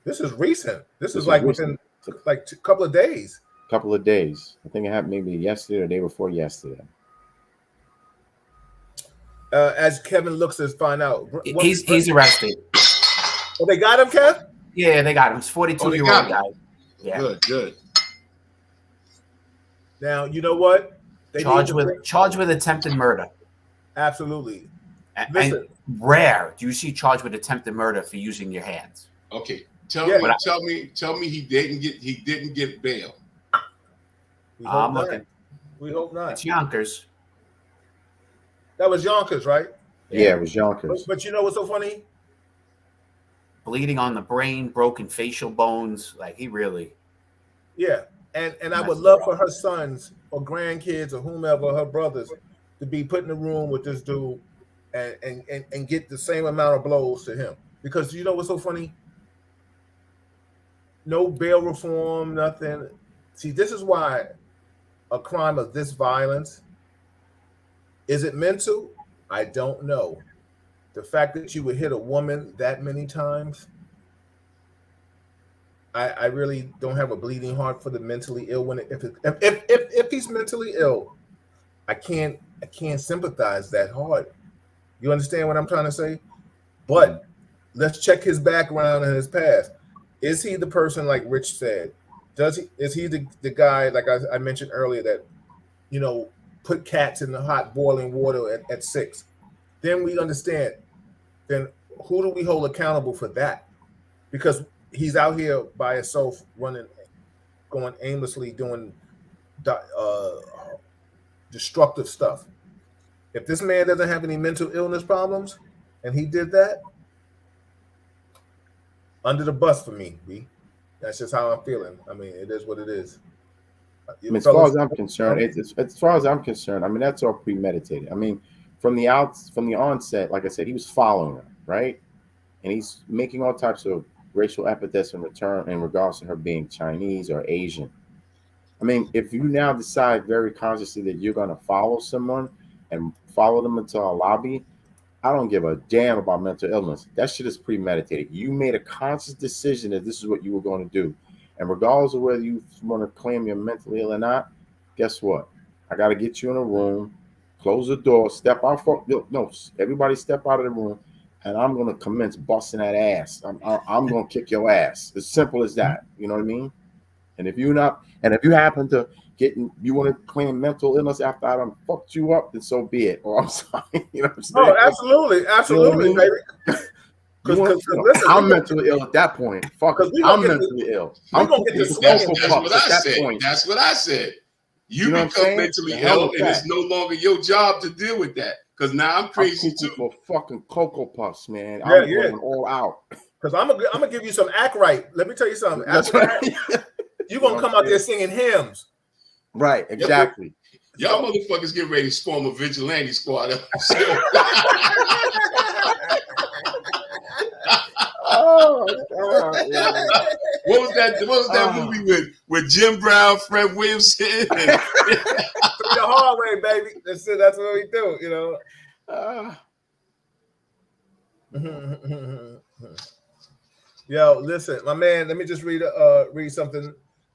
This is recent. This is like recent. Within like a couple of days. Couple of days. I think it happened maybe yesterday or the day before yesterday. As Kevin looks to find out, he's arrested. Oh, they got him, Kev? Yeah, they got him. It's 42-year-old guy. Yeah. Good. Now, you know what? Charged with attempted murder. Absolutely. Listen. And rare do you see charged with attempted murder for using your hands. Okay, Yeah. tell me he didn't get bail. We hope I'm not. looking. We hope not. It's Yonkers. That was Yonkers, right? Yeah, it was Yonkers. But you know what's so funny? Bleeding on the brain, broken facial bones. Like he really. Yeah. And I would Messed love it for up. her sons or grandkids or whomever, her brothers, to be put in the room with this dude and get the same amount of blows to him. Because you know what's so funny? No bail reform, nothing. See, this is why a crime of this violence, is it mental? I don't know. The fact that you would hit a woman that many times, I really don't have a bleeding heart for the mentally ill. If he's mentally ill, I can't sympathize that hard. You understand what I'm trying to say? But let's check his background and his past. Is he the person like Rich said? Is he the guy like I mentioned earlier that put cats in the hot boiling water at 6? Then we understand. Then who do we hold accountable for that? Because he's out here by himself running, going aimlessly, doing destructive stuff. If this man doesn't have any mental illness problems and he did that, under the bus for me, B. That's just how I'm feeling. I mean, it is what it is. As far as I'm concerned, as far as I'm concerned, I mean, that's all premeditated. I mean, from the onset, like I said, he was following her, right? And he's making all types of racial epithets in regards to her being Chinese or Asian. I mean, if you now decide very consciously that you're going to follow someone and follow them into a lobby, I don't give a damn about mental illness. That shit is premeditated. You made a conscious decision that this is what you were going to do. And regardless of whether you want to claim you're mentally ill or not, guess what? I got to get you in a room, close the door, step out. No, everybody step out of the room, and I'm going to commence busting that ass. I'm going to kick your ass. As simple as that. You know what I mean? And if you happen to you want to claim mental illness after I done fucked you up, then so be it. Or I'm sorry. You know what I'm saying? Oh, absolutely, You know baby. I'm mentally ill at that point. Fuck it. I'm mentally ill. I'm gonna get this. That's what I said. That's what I said. You become mentally ill, and it's no longer your job to deal with that. Because now I'm crazy too. For fucking Cocoa Puffs, man. Yeah, I'm going all out. Because I'm gonna give you some act right. Let me tell you something. That's right. You're gonna come out there singing hymns. Right, exactly. Y'all motherfuckers get ready to form a vigilante squad. Oh, yeah. What was that movie with Jim Brown, Fred Williamson? Through the hard way, baby. That's it. That's what we do, you know. Yo, listen, my man. Let me just read something.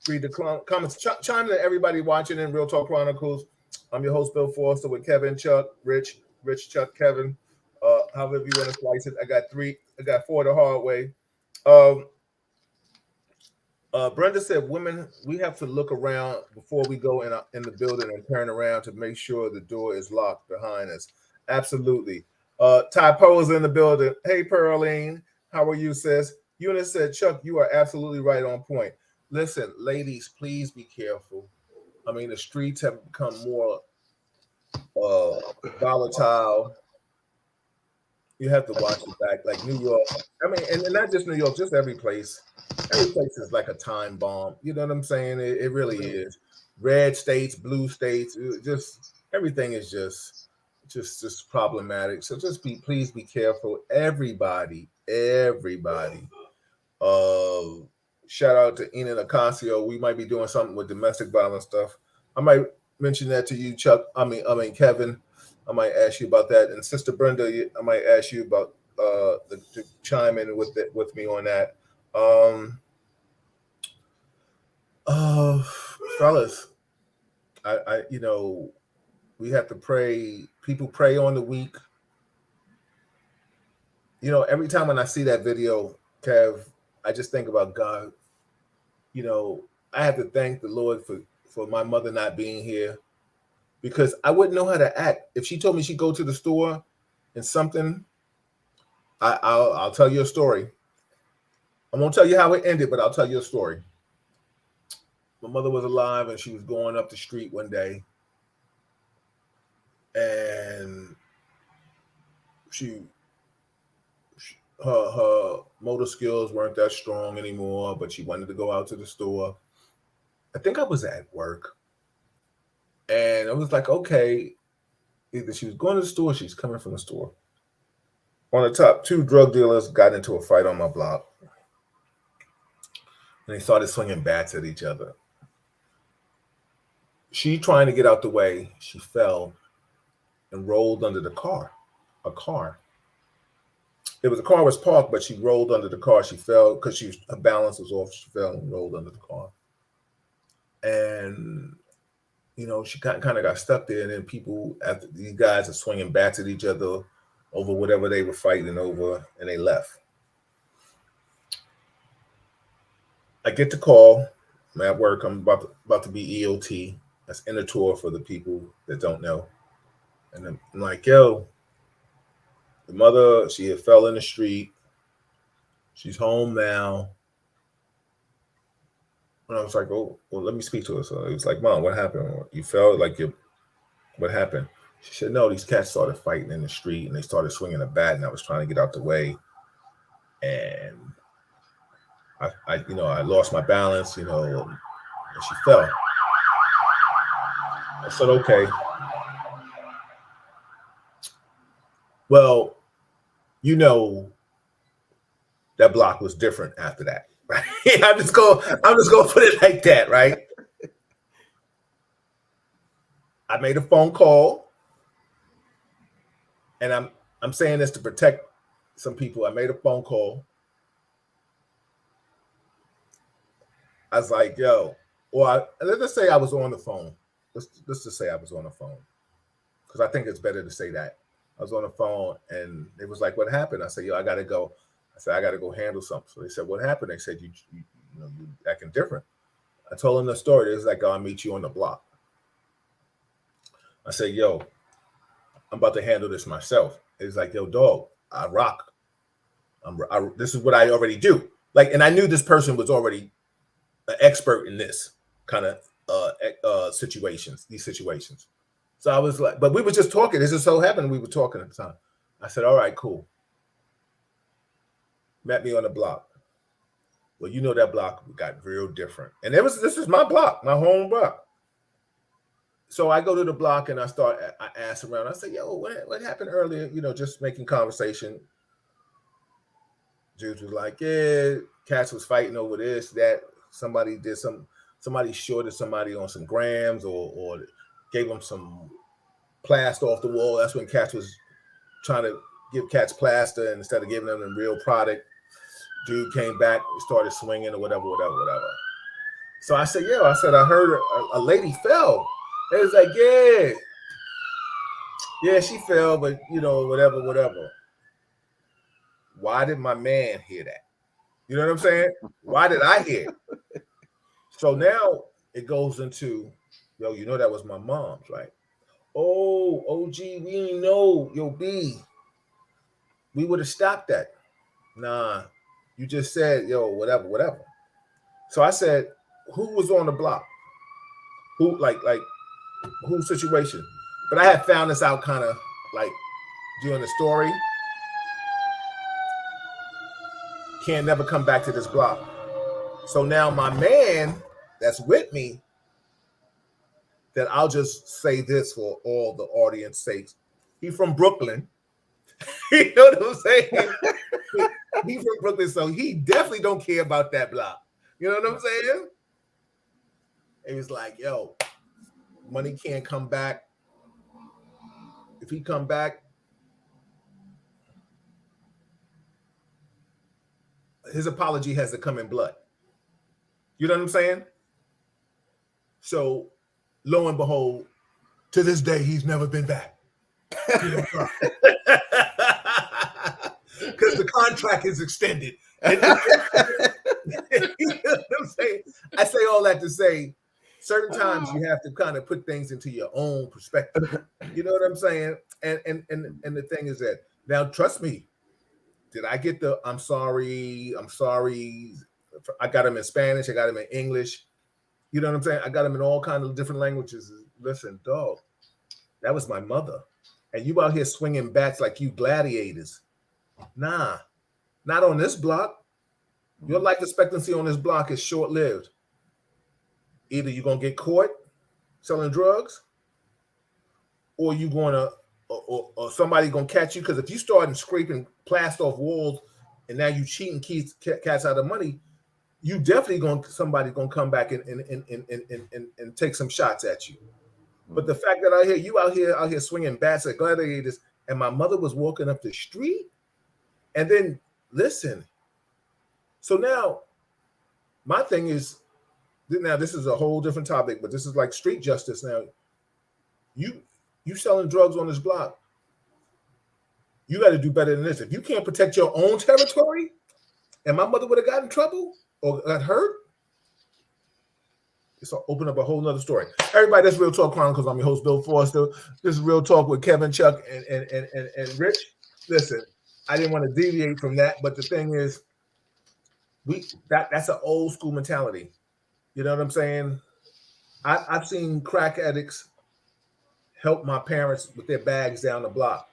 Read the comments. Chime in to everybody watching in Real Talk Chronicles. I'm your host, Bill Forster, with Kevin, Chuck, Rich, Chuck, Kevin. However you want to slice it. I got 4 the hard way. Brenda said, "Women, we have to look around before we go in the building and turn around to make sure the door is locked behind us." Absolutely. Ty Poe's in the building. Hey, Pearline, how are you, sis? Eunice said, "Chuck, you are absolutely right on point." Listen, ladies, please be careful. I mean, the streets have become more volatile. You have to watch it back, like New York. I mean, and not just New York, just every place. Every place is like a time bomb. You know what I'm saying? It really is. Red states, blue states, just everything is just problematic. So please be careful, everybody. Shout out to Enid Ocasio. We might be doing something with domestic violence stuff. I might mention that to you, Chuck. I mean, Kevin. I might ask you about that. And Sister Brenda, I might ask you about to chime in with me on that. Fellas, I we have to pray. People pray on the weak. Every time when I see that video, Kev, I just think about God. I have to thank the Lord for my mother not being here, because I wouldn't know how to act. If she told me she'd go to the store And something, I'll tell you a story. I won't tell you how it ended, but I'll tell you a story. My mother was alive, and she was going up the street one day, and her motor skills weren't that strong anymore, but she wanted to go out to the store. I think I was at work, and I was like, okay, either she was going to the store, or she's coming from the store. On the top, 2 drug dealers got into a fight on my block, and they started swinging bats at each other. She trying to get out the way, she fell and rolled under the car. A car. The car was parked, but she rolled under the car. She fell because her balance was off. She fell and rolled under the car. And, she kind of got stuck there. And then people, after these guys are swinging bats at each other over whatever they were fighting over, and they left. I get the call. I'm at work. I'm about to be EOT. That's inner tour for the people that don't know. And I'm like, yo, the mother, she had fell in the street. She's home now. And I was like, oh, well, let me speak to her. So it was like, Mom, what happened? You fell? What happened? She said, no, these cats started fighting in the street, and they started swinging a bat, and I was trying to get out the way. And I lost my balance, and she fell. I said, okay. Well, that block was different after that, right? I'm just gonna put it like that, right? I made a phone call, and I'm saying this to protect some people. I made a phone call. I was like, yo, let's just say I was on the phone. Let's just say I was on the phone, because I think it's better to say that. I was on the phone, and it was like, what happened? I said, yo, I got to go. I said, I got to go handle something. So they said, what happened? They said, you acting different. I told them the story. It was like, I'll meet you on the block. I said, yo, I'm about to handle this myself. It's like, yo, dog, I rock. This is what I already do. And I knew this person was already an expert in this kind of situations, these situations. So I was like, but we were just talking. This just so happened we were talking at the time. I said, all right, cool. Met me on the block. Well, that block got real different. And this is my block, my home block. So I go to the block, and I ask around. I say, yo, what happened earlier? Just making conversation. Dudes was like, yeah, cats was fighting over this, that. Somebody shorted somebody on some grams or gave them some plaster off the wall. That's when cats was trying to give cats plaster, and instead of giving them the real product, dude came back, started swinging or whatever. So I said, I heard a lady fell. It was like, yeah, she fell, but whatever. Why did my man hear that? You know what I'm saying? Why did I hear it? So now it goes into, yo, that was my mom's, right? Oh, OG, we didn't know. Yo, B, we would have stopped that. Nah, you just said, yo, whatever. So I said, who was on the block? Who, whose situation? But I had found this out kind of during the story. Can't never come back to this block. So now my man that's with me, that I'll just say this for all the audience sakes. He from Brooklyn. You know what I'm saying? He from Brooklyn, so he definitely don't care about that block. You know what I'm saying? And he's like, yo, money can't come back. If he come back, his apology has to come in blood. You know what I'm saying? So, lo and behold, to this day, he's never been back. Because the contract is extended. You know what I'm saying? I say all that to say, certain times you have to kind of put things into your own perspective. You know what I'm saying? And the thing is that now, trust me, did I get the I'm sorry? I got them in Spanish. I got them in English. You know what I'm saying? I got them in all kinds of different languages. Listen, dog, that was my mother. And you out here swinging bats like you gladiators. Nah, not on this block. Your life expectancy on this block is short-lived. Either you're going to get caught selling drugs, or you're going to, or somebody going to catch you. Because if you start scraping plaster off walls and now you cheating cats out of money, you definitely somebody's gonna come back and take some shots at you. But the fact that you out here swinging bats at gladiators, and my mother was walking up the street, and then listen. So now, my thing is, now this is a whole different topic, but this is like street justice. Now, you selling drugs on this block, you got to do better than this. If you can't protect your own territory, and my mother would have gotten in trouble or got hurt, it's open up a whole nother story. Everybody, that's Real Talk Chronicles. I'm your host, Bill Foster. This is Real Talk with Kevin, Chuck, and Rich. Listen, I didn't want to deviate from that, but the thing is, that's an old school mentality. You know what I'm saying? I've seen crack addicts help my parents with their bags down the block,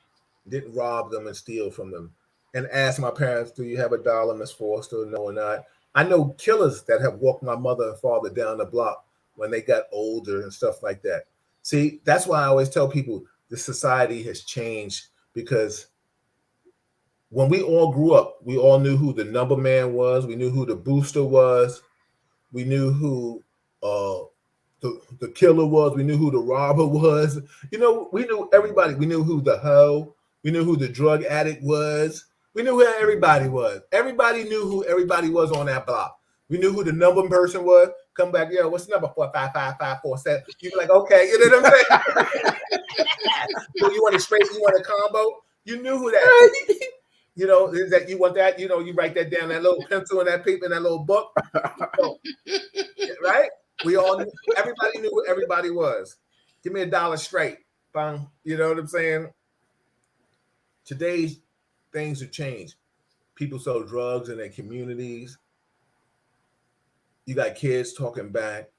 didn't rob them and steal from them, and ask my parents, "Do you have $1, Miss Foster?" No or not. I know killers that have walked my mother and father down the block when they got older and stuff like that. See, that's why I always tell people the society has changed, because when we all grew up, we all knew who the number man was. We knew who the booster was. We knew who the killer was. We knew who the robber was. You know, we knew everybody. We knew who the hoe. We knew who the drug addict was. We knew who everybody was. Everybody knew who everybody was on that block. We knew who the number person was. Come back, yo, what's the number? 4555547. You be like, okay, you know what I'm saying? You want a straight, you want a combo? You knew who that. You know, is that you want that? You know, you write that down, that little pencil and that paper and that little book. So, right? We all knew, everybody knew who everybody was. Give me $1 straight. Bang. You know what I'm saying? Today's things have changed. People sell drugs in their communities. You got kids talking back.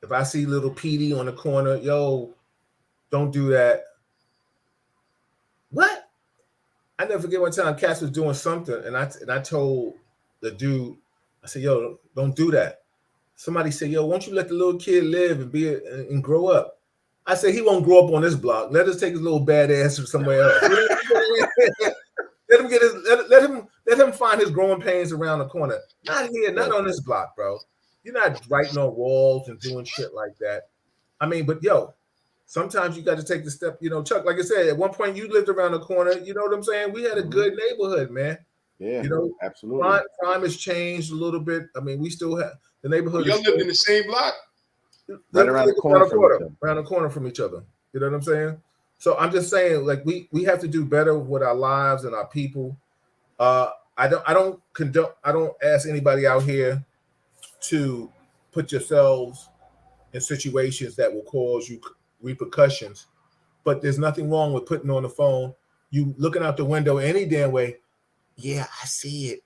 If I see little Petey on the corner, yo, don't do that. What? I never forget one time Cass was doing something, and I told the dude, I said, yo, don't do that. Somebody said, yo, won't you let the little kid live and grow up? I said, he won't grow up on this block. Let us take his little bad ass to somewhere else. Let him get let him find his growing pains around the corner. Not here, not on this block, bro. You're not writing on walls and doing shit like that. I mean, but yo, sometimes you got to take the step. You know, Chuck, like I said, at one point you lived around the corner. You know what I'm saying? We had a good neighborhood, man. Yeah, you know, absolutely. Crime has changed a little bit. I mean, we still have the neighborhood. Y'all lived in the same block? Right around the corner from each other. You know what I'm saying? So I'm just saying, like, we have to do better with our lives and our people. I don't ask anybody out here to put yourselves in situations that will cause you repercussions. But there's nothing wrong with putting on the phone, you looking out the window any damn way. Yeah, I see it.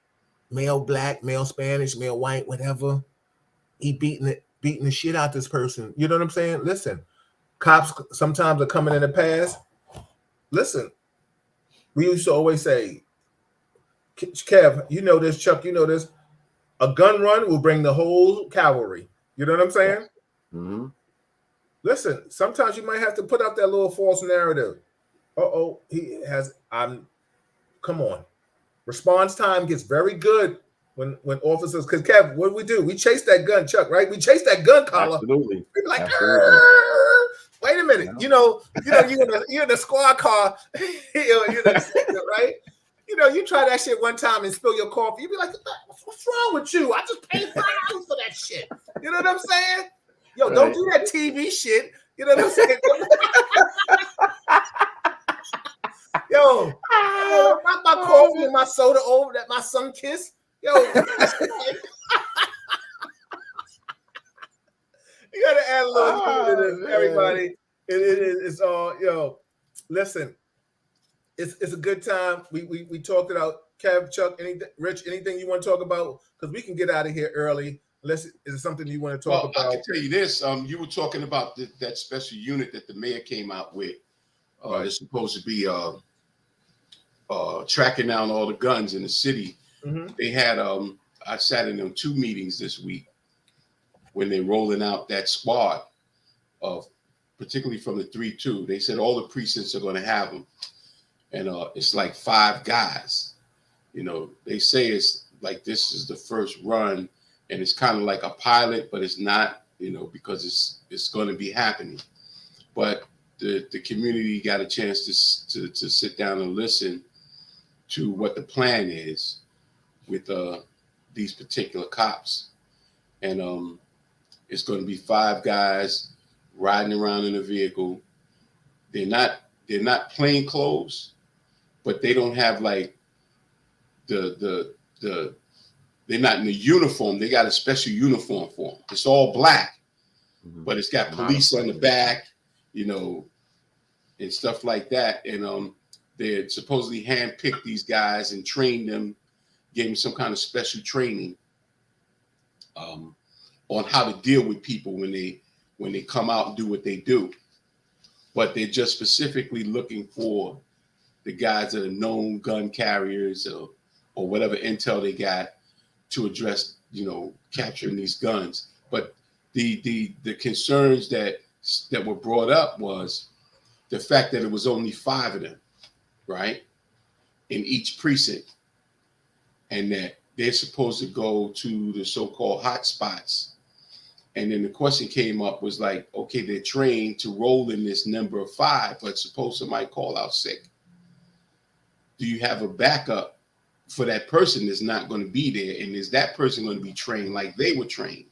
Male black, male Spanish, male white, whatever. He beating the shit out this person. You know what I'm saying? Listen, cops sometimes are coming in the past. Listen, we used to always say, Kev, you know this, Chuck, you know this. A gun run will bring the whole cavalry. You know what I'm saying? Mm-hmm. Listen, sometimes you might have to put out that little false narrative. Come on. Response time gets very good when officers, because Kev, what do? We chase that gun, Chuck, right? We chase that gun collar. Absolutely. We're like, wait a minute. Yeah. You're in the squad car, right? You know, you try that shit one time and spill your coffee. You be like, what's wrong with you? I just paid $5 for that shit. You know what I'm saying? Yo, right. Don't do that TV shit. You know what I'm saying? Yo, not my coffee and my soda over that my son kissed. Yo, you gotta add a little humor to this, man. everybody. It's all listen. It's a good time. We talked it out. Kev, Chuck, anything, Rich, anything you want to talk about? Because we can get out of here early. Unless is it something you want to talk about? I can tell you this. You were talking about that special unit that the mayor came out with. Right. It's supposed to be tracking down all the guns in the city. Mm-hmm. They had I sat in them 2 meetings this week when they're rolling out that squad of, particularly from the 3-2. They said all the precincts are going to have them, and it's like 5 guys. They say it's like this is the first run, and it's kind of like a pilot, but it's not. Because it's going to be happening. But the community got a chance to sit down and listen to what the plan is with these particular cops, and it's going to be 5 guys riding around in a vehicle. They're not plain clothes, but they don't have like the they're not in the uniform. They got a special uniform for them. It's all black, but it's got police on the back, and stuff like that. And they supposedly handpicked these guys and trained them, gave them some kind of special training on how to deal with people when they come out and do what they do. But they're just specifically looking for the guys that are known gun carriers or whatever intel they got to address, capturing these guns. But the concerns that were brought up was the fact that it was only 5 of them, right, in each precinct, and that they're supposed to go to the so-called hot spots. And then the question came up was like, okay, they're trained to roll in this number of 5, but suppose somebody call out sick. Do you have a backup for that person that's not going to be there? And is that person going to be trained like they were trained?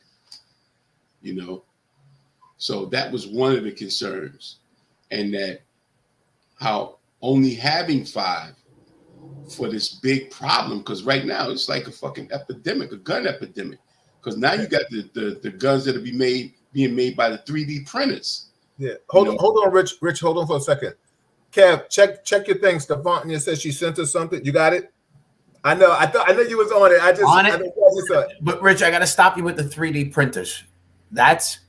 So that was one of the concerns. And that how only having 5 for this big problem, because right now it's like a fucking epidemic, a gun epidemic. Because now you got the guns that are being made by the 3D printers. Yeah. Hold on, Rich. Rich, hold on for a second. Kev, check your thing. Stefania says she sent us something. You got it? I know you was on it. I just saw it. But Rich, I got to stop you with the 3D printers. That's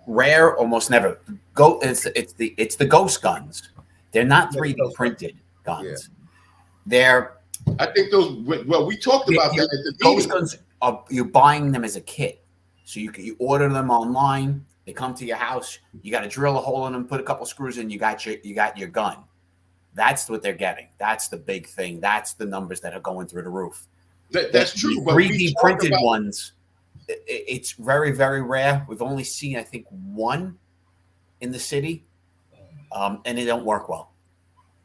rare, almost never. It's the ghost guns. They're not 3D printed guns. Yeah. I think those. Well, we talked about that at the ghost guns. You're buying them as a kit, so you order them online. They come to your house. You got to drill a hole in them, put a couple screws in. You got your gun. That's what they're getting. That's the big thing. That's the numbers that are going through the roof. That's true. But 3D printed ones, it's very, very rare. We've only seen, I think, 1 in the city, and they don't work well.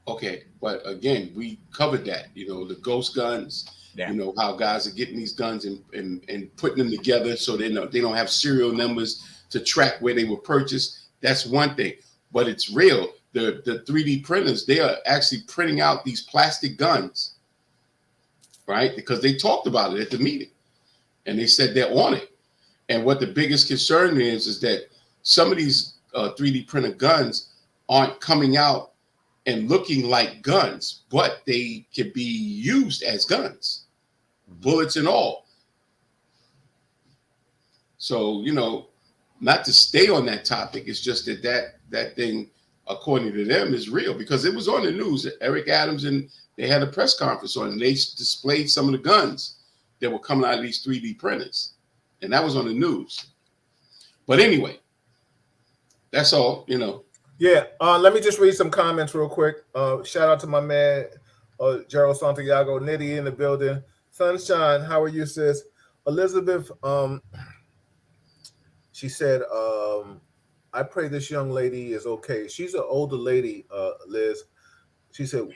Okay, but again, we covered that. The ghost guns. Yeah. How guys are getting these guns and putting them together so they don't have serial numbers to track where they were purchased. That's one thing, but it's real. The 3D printers, they are actually printing out these plastic guns, right? Because they talked about it at the meeting, and they said they're on it. And what the biggest concern is that some of these 3D printed guns aren't coming out and looking like guns, but they can be used as guns, bullets and all. So, not to stay on that topic, it's just that thing, according to them, is real because it was on the news. Eric Adams, and they had a press conference on it, and they displayed some of the guns that were coming out of these 3D printers, and that was on the news. But anyway, that's all, Yeah, let me just read some comments real quick. Shout out to my man, Gerald Santiago, Nitty in the building. Sunshine, how are you, sis? Elizabeth, she said, I pray this young lady is okay. She's an older lady, Liz. She said,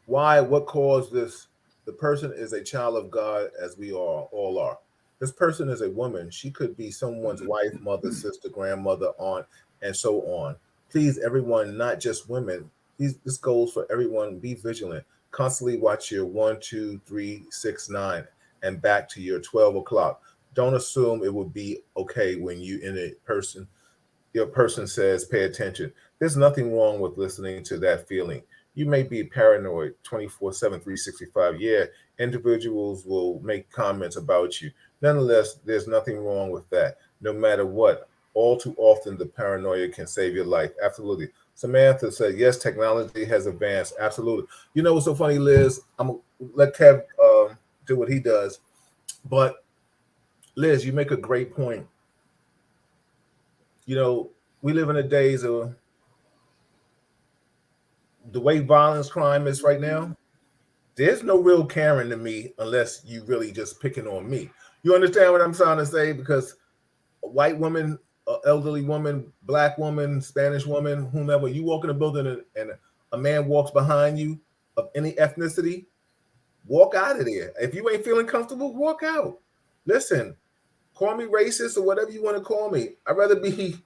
why? What caused this? The person is a child of God, as we all are. This person is a woman. She could be someone's wife, mother, sister, grandmother, aunt, and so on. Please, everyone, not just women. This goes for everyone. Be vigilant. Constantly watch your 1, 2, 3, 6, 9, and back to your 12 o'clock. Don't assume it will be okay when you in a person, your person says, pay attention. There's nothing wrong with listening to that feeling. You may be paranoid 24/7, 365. Yeah, individuals will make comments about you. Nonetheless, there's nothing wrong with that. No matter what, all too often the paranoia can save your life. Absolutely. Samantha said, yes, technology has advanced. Absolutely. You know what's so funny, Liz? I'm going to let Kev do what he does. But, Liz, you make a great point. You know, we live in the days of the way violence crime is right now. There's no real caring to me unless you really just picking on me. You understand what I'm trying to say? Because a white woman, elderly woman, black woman, Spanish woman, whomever, you walk in a building and a man walks behind you of any ethnicity, walk out of there. If you ain't feeling comfortable, walk out. Listen, call me racist or whatever you want to call me. I'd rather you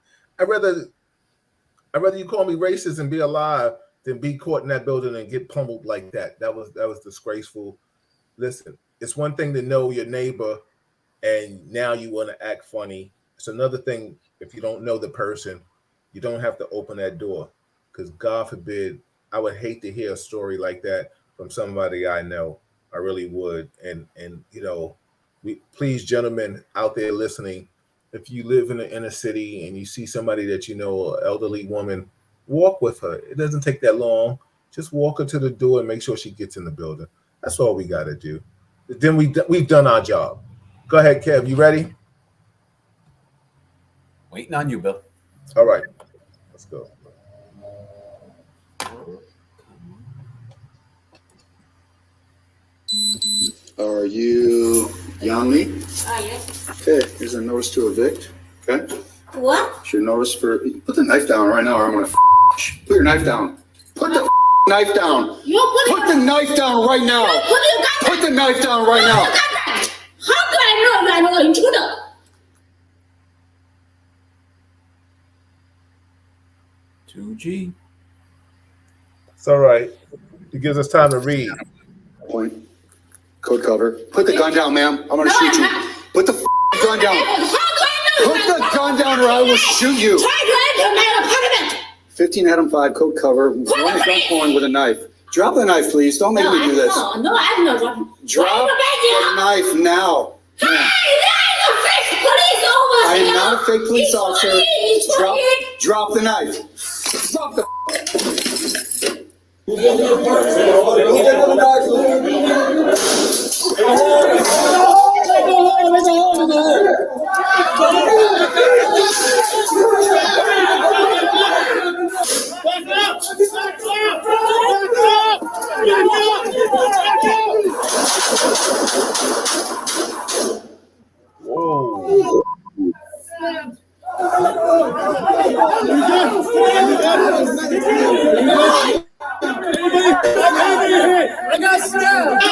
call me racist and be alive than be caught in that building and get pummeled like that. That was disgraceful. Listen, it's one thing to know your neighbor and now you want to act funny. It's another thing if you don't know the person, you don't have to open that door. Because God forbid, I would hate to hear a story like that from somebody I know. I really would. And you know, please, gentlemen out there listening, if you live in the inner city and you see somebody that you know, an elderly woman, walk with her. It doesn't take that long. Just walk her to the door and make sure she gets in the building. That's all we got to do. Then we've done our job. Go ahead, Kev. You ready? Waiting on you, Bill. All right. Let's go. Are you Yanli? Yes. Okay, here's a notice to evict. Okay? What? It's your notice for. Put the knife down right now or I'm gonna put your knife down. Put the knife down. Put the knife down right now. Put the knife down right now. How do I know you are an intruder? 2G. It's all right. It gives us time to read. Point. Code cover. Put the gun down, ma'am. I'm gonna shoot you. Put the gun down. Put the gun down or I will shoot you. Try to enter my apartment. 15 Adam 5 code cover. One gun point with a knife. Drop the knife, please. Don't make me do this. No, I'm not dropping. Drop the knife now. I am not a fake police officer. Drop the knife. Drop the. Whoa. I got stabbed.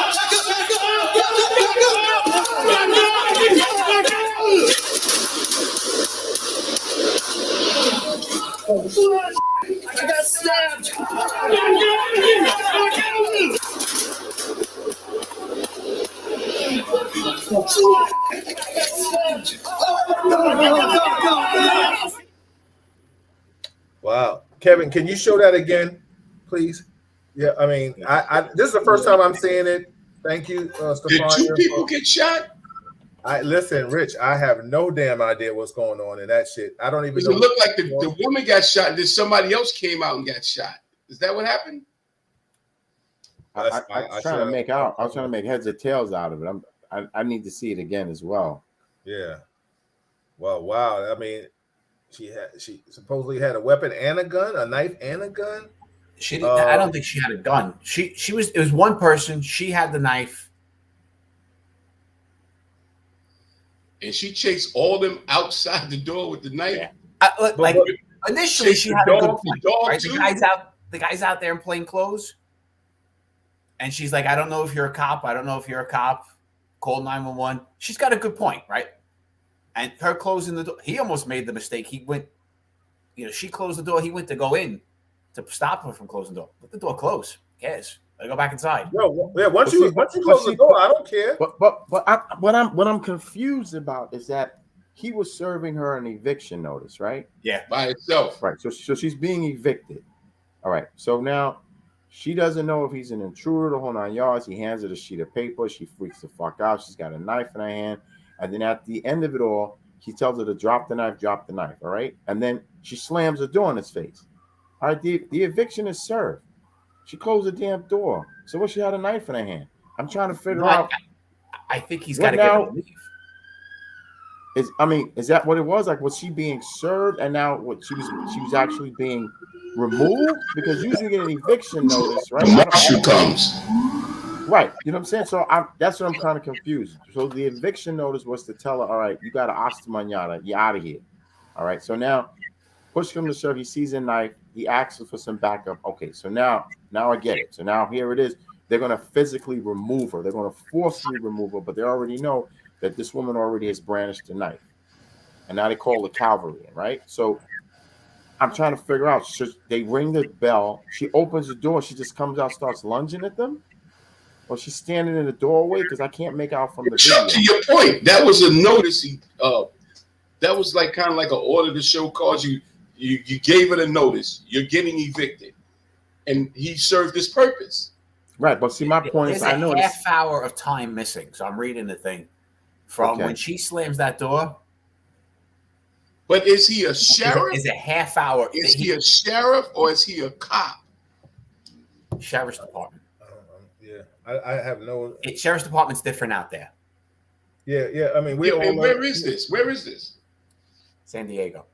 I got stabbed. Wow. Kevin, can you show that again, please? Yeah, I mean, I this is the first time I'm seeing it. Thank you, Did Stefan. 2 people get shot? Listen, Rich, I have no damn idea what's going on in that shit. I don't even Does know. it look like the woman got shot and then somebody else came out and got shot? Is that what happened? I was trying to make out. I was trying to make heads or tails out of it. I need to see it again as well. Yeah. Well, wow. I mean, she supposedly had a weapon and a gun, a knife and a gun. She didn't, I don't think she had a gun. It was one person. She had the knife. And she chased all them outside the door with the knife. Yeah. Initially, she had a good point. Right? Too? The guy's out there in plain clothes, and she's like, "I don't know if you're a cop. I don't know if you're a cop. Call 911." She's got a good point, right? And her closing the door, he almost made the mistake. He went, she closed the door. He went to go in to stop her from closing the door. Let the door close. Who cares? Let her go back inside. Yo, yeah. Once But you see, close the door, I don't care. What I'm confused about is that he was serving her an eviction notice, right? Yeah. By itself. Right. So she's being evicted. All right. So now she doesn't know if he's an intruder, the whole 9 yards. He hands her a sheet of paper. She freaks the fuck out. She's got a knife in her hand. And then at the end of it all, he tells her to drop the knife, all right? And then she slams the door in his face. All right, the eviction is served. She closed the damn door. So what, she had a knife in her hand? I'm trying to figure out. I think he's got to get her to leave. Is that what it was? Like, was she being served and now what she was actually being removed? Because usually you get an eviction notice, right? The marshal comes. Right. You know what I'm saying? So that's what I'm kind of confused. So the eviction notice was to tell her, all right, you got to hasta mañana, you're out of here. All right. So now push him to shove. He sees a knife. He asks for some backup. Okay. So now I get it. So now here it is. They're going to physically remove her. They're going to forcefully remove her, but they already know that this woman already has brandished a knife. And now they call the cavalry, right? So I'm trying to figure out. Should they ring the bell? She opens the door. She just comes out, starts lunging at them. Or she's standing in the doorway because I can't make out from the video. To your point, that was a notice. That was like kind of like an order to show cause. You gave it a notice. You're getting evicted, and he served his purpose. Right, but see, my point is, I know there's a half hour of time missing. So I'm reading the thing from when she slams that door. But is he a sheriff? Is a half hour? Is he a sheriff or is he a cop? Sheriff's department. I have no. Sheriff's department's different out there. Yeah. I mean, where is this? Where is this? San Diego.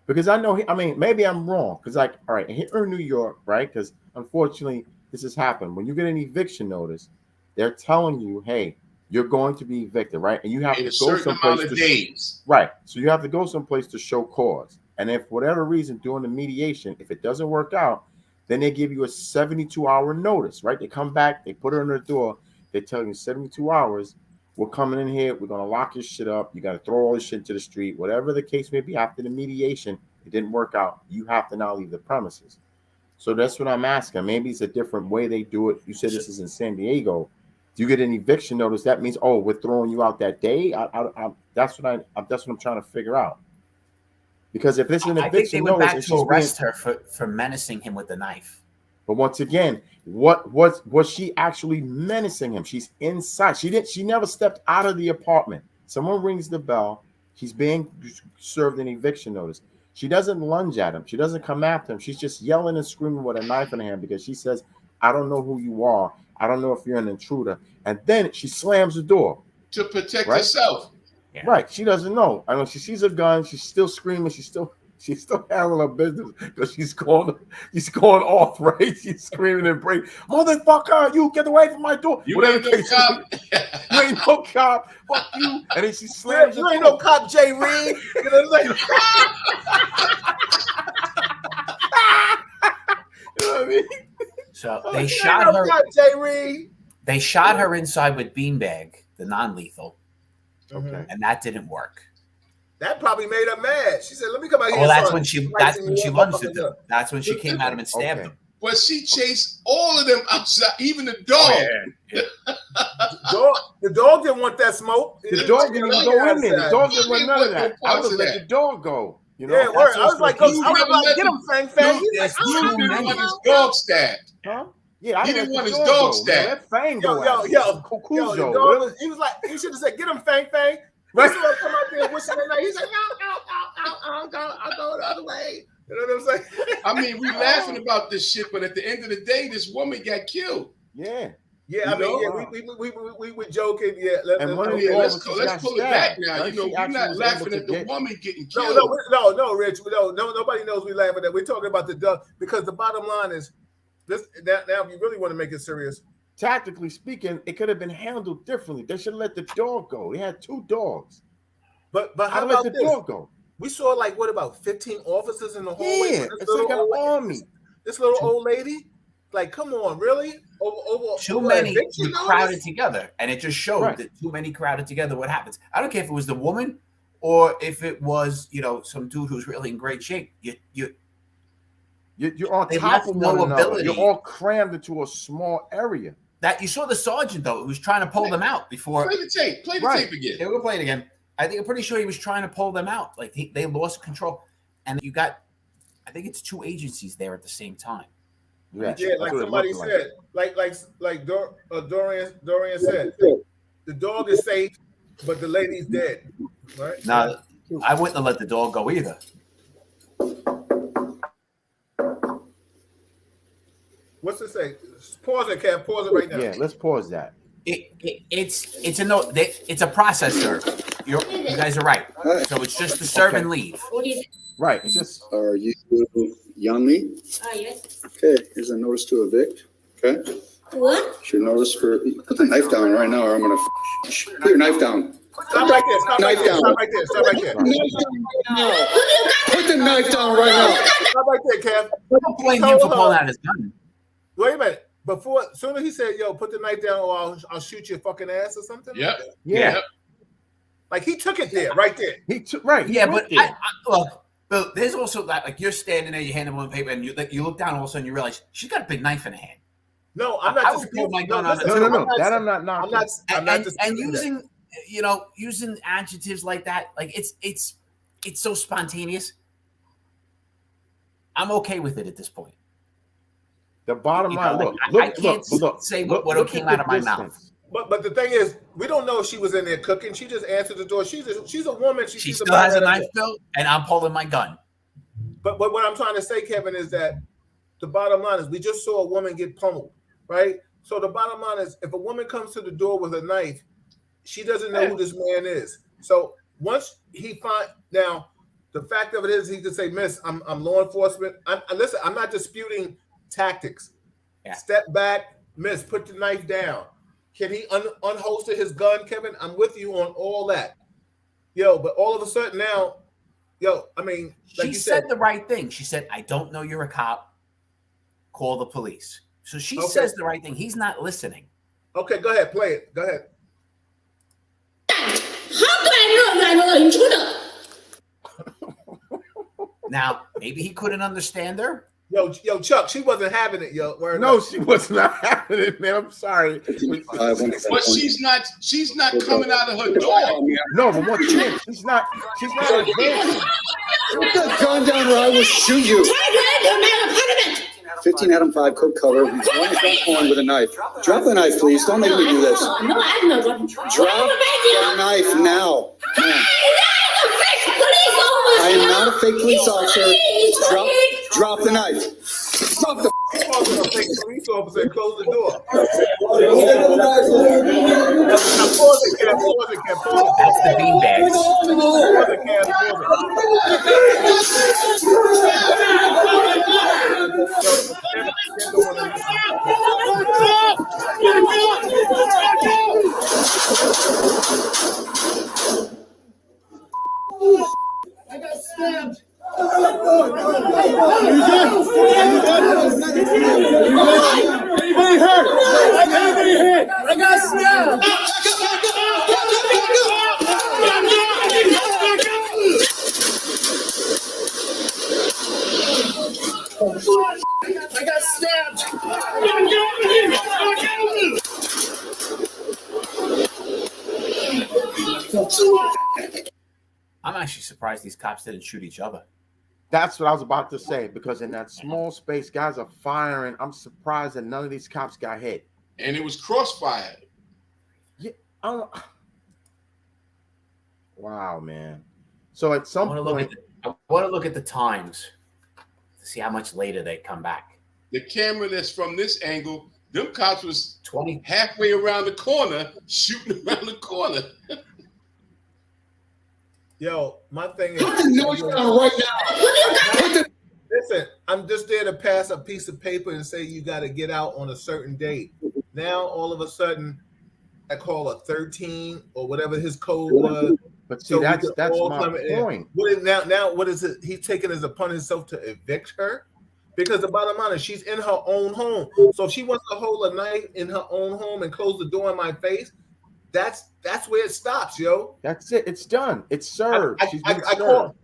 Because I know. Maybe I'm wrong. Because all right, here in New York, right? Because unfortunately, this has happened. When you get an eviction notice, they're telling you, hey, you're going to be evicted, right? And you have to go someplace to days. Right. So you have to go someplace to show cause. And if for whatever reason during the mediation, if it doesn't work out, then they give you a 72-hour notice, right? They come back, they put her in the door, they tell you 72 hours, we're coming in here, we're gonna lock your shit up, you gotta throw all this shit to the street, whatever the case may be. After the mediation, it didn't work out, you have to now leave the premises. So that's what I'm asking. Maybe it's a different way they do it. You said this is in San Diego. Do you get an eviction notice? That means, oh, we're throwing you out that day. That's what I'm trying to figure out. Because if it's an eviction, I think they went back to arrest her for menacing him with the knife. But once again, what was she actually menacing him? She's inside. She never stepped out of the apartment. Someone rings the bell. He's being served an eviction notice. She doesn't lunge at him. She doesn't come after him. She's just yelling and screaming with a knife in her hand because she says, I don't know who you are. I don't know if you're an intruder. And then she slams the door. To protect herself. Yeah. Right. She doesn't know. I know she sees a gun. She's still screaming. She's still handling her business because she's going off, right? She's screaming and breaking. Motherfucker, you get away from my door. You ain't no cop. You ain't no cop. Fuck you. And then she slams. You ain't no cop, Jay Reed. You know what I'm saying? You know what I mean? So they shot her. Jay Reed. They shot her inside with beanbag, the non-lethal. Okay. And that didn't work. That probably made her mad. She said, "Let me come out here." Well, that's when she lunged at them. That's when she came at him and stabbed him. But she chased all of them outside, even the dog. The dog didn't want that smoke. The dog didn't even go in there. The dog didn't want none of that. I would have let the dog go. You know? Yeah, word. I was like, get him, Fang Fang. He didn't want his dog stabbed. Huh? Yeah, he didn't want his dog stabbed. Let Fang go. He was like, he should have said, "Get him, Fang Fang." Right. He come out there whistling at night. He's like, "No, I'll go the other way." You know what I'm saying? I mean, we laughing about this shit, but at the end of the day, this woman got killed. Yeah. Yeah, I mean, we were joking. Yeah, let's pull it back now. You know, we're not laughing at the woman getting killed. No, Rich. No, nobody knows we laughing at. We're talking about the dog because the bottom line is this. Now, if you really want to make it serious, tactically speaking, it could have been handled differently. They should have let the dog go. They had 2 dogs. But how about this? Dog go? We saw like what about 15 officers in the hallway? Yeah, it's like an army. This little old lady. Like, come on, really? Over too many crowded together, and it just showed that too many crowded together. What happens? I don't care if it was the woman or if it was some dude who's really in great shape. You're on They top left of no one another. ability. You're all crammed into a small area. That you saw the sergeant though, who was trying to pull them out before. Play the tape. Play the Right. tape again. Yeah, we'll play it again. I'm pretty sure he was trying to pull them out. Like they lost control, and you got, I think it's 2 agencies there at the same time. Yeah, That's like what it somebody looked said, Dorian said, the dog is safe, but the lady's dead. Right? Now, I wouldn't have let the dog go either. What's it say? Pause it, Kev. Pause it right now. Yeah, let's pause that. It's a note. It's a processor. You guys are right. So it's just to serve and leave. What is it? Right. It's just Are you Yanli? Yes. Okay, here's a notice to evict. Okay, What? it's your notice for. Put the knife down right now, or I'm gonna. Put your knife down. Stop right there. Stop right Knife there. down. Stop right there. Stop right there. Put the knife down right now. Stop right there, Kev. Don't blame him for pulling out his gun. Wait a minute. Before, as soon as he said, "Yo, put the knife down, or I'll shoot your fucking ass" or something. Yep. yeah. Like he took it there, right there. He took right. He Yeah, went but there. look, but there's also that, like you're standing there, you hand him one paper, and you look down, all of a sudden you realize she's got a big knife in her hand. No, I'm I not would pull my gun on listen, it. No. That I'm not I'm knocking. not. I'm not And disputing that. using adjectives like that, like it's so spontaneous. I'm okay with it at this point. The bottom You line. know, Look, like, I look, can't look. say look, what look came at out of the my mouth. distance. But the thing is, we don't know if she was in there cooking. She just answered the door. She's a woman. She sees still has a man. knife belt, and I'm pulling my gun. But what I'm trying to say, Kevin, is that the bottom line is we just saw a woman get pummeled, right? So the bottom line is if a woman comes to the door with a knife, she doesn't know who this man is. So once he now, the fact of it is he could say, "Miss, I'm law enforcement." Listen, I'm not disputing tactics. Yeah. Step back, miss, put the knife down. Can he unholster his gun, Kevin? I'm with you on all that. Yo, but all of a sudden now, I mean, like She you said the right thing. She said, "I don't know you're a cop. Call the police." So she Okay. says the right thing. He's not listening. Okay, go ahead, play it. Go ahead. How do I know you are an intruder? Now, maybe he couldn't understand her. Yo, Chuck, she wasn't having it, yo. Word No, up. she was not having it, man. I'm sorry. But she's not coming out of her door. No, but once again, she's not advancing. Put that gun down, or I will shoot you. 15 Adam 5 code color. One gun with a knife. Drop the knife, please. Don't make me do this. No, I know what. Drop the knife now. I am not a fake police officer. Drop the knife. Drop the. Police officer and close the door. Now pause it, Kev. Pause it, Kev. Pause it. That's the beanbags. Pause it, Kev. I got stabbed. Anybody hurt? Anybody hurt? I got stabbed. I got stabbed. I'm actually surprised these cops didn't shoot each other. That's what I was about to say, because in that small space, guys are firing. I'm surprised that none of these cops got hit. And it was crossfire. Yeah. Wow, man. So at some I point, want to look at the times to see how much later they come back. The camera that's from this angle, them cops was 20. halfway around the corner, shooting around the corner. Yo, my thing is, Put the knife down right now. listen, I'm just there to pass a piece of paper and say you got to get out on a certain date. Now, all of a sudden, I call a 13 or whatever his code was. but see, So we that's could all my come in. point. What is now? What is it? He's taking it upon himself to evict her, because the bottom line is she's in her own home. So if she wants to hold a knife in her own home and close the door in my face, that's where it stops, yo. That's it. It's done. It's served. She's been served.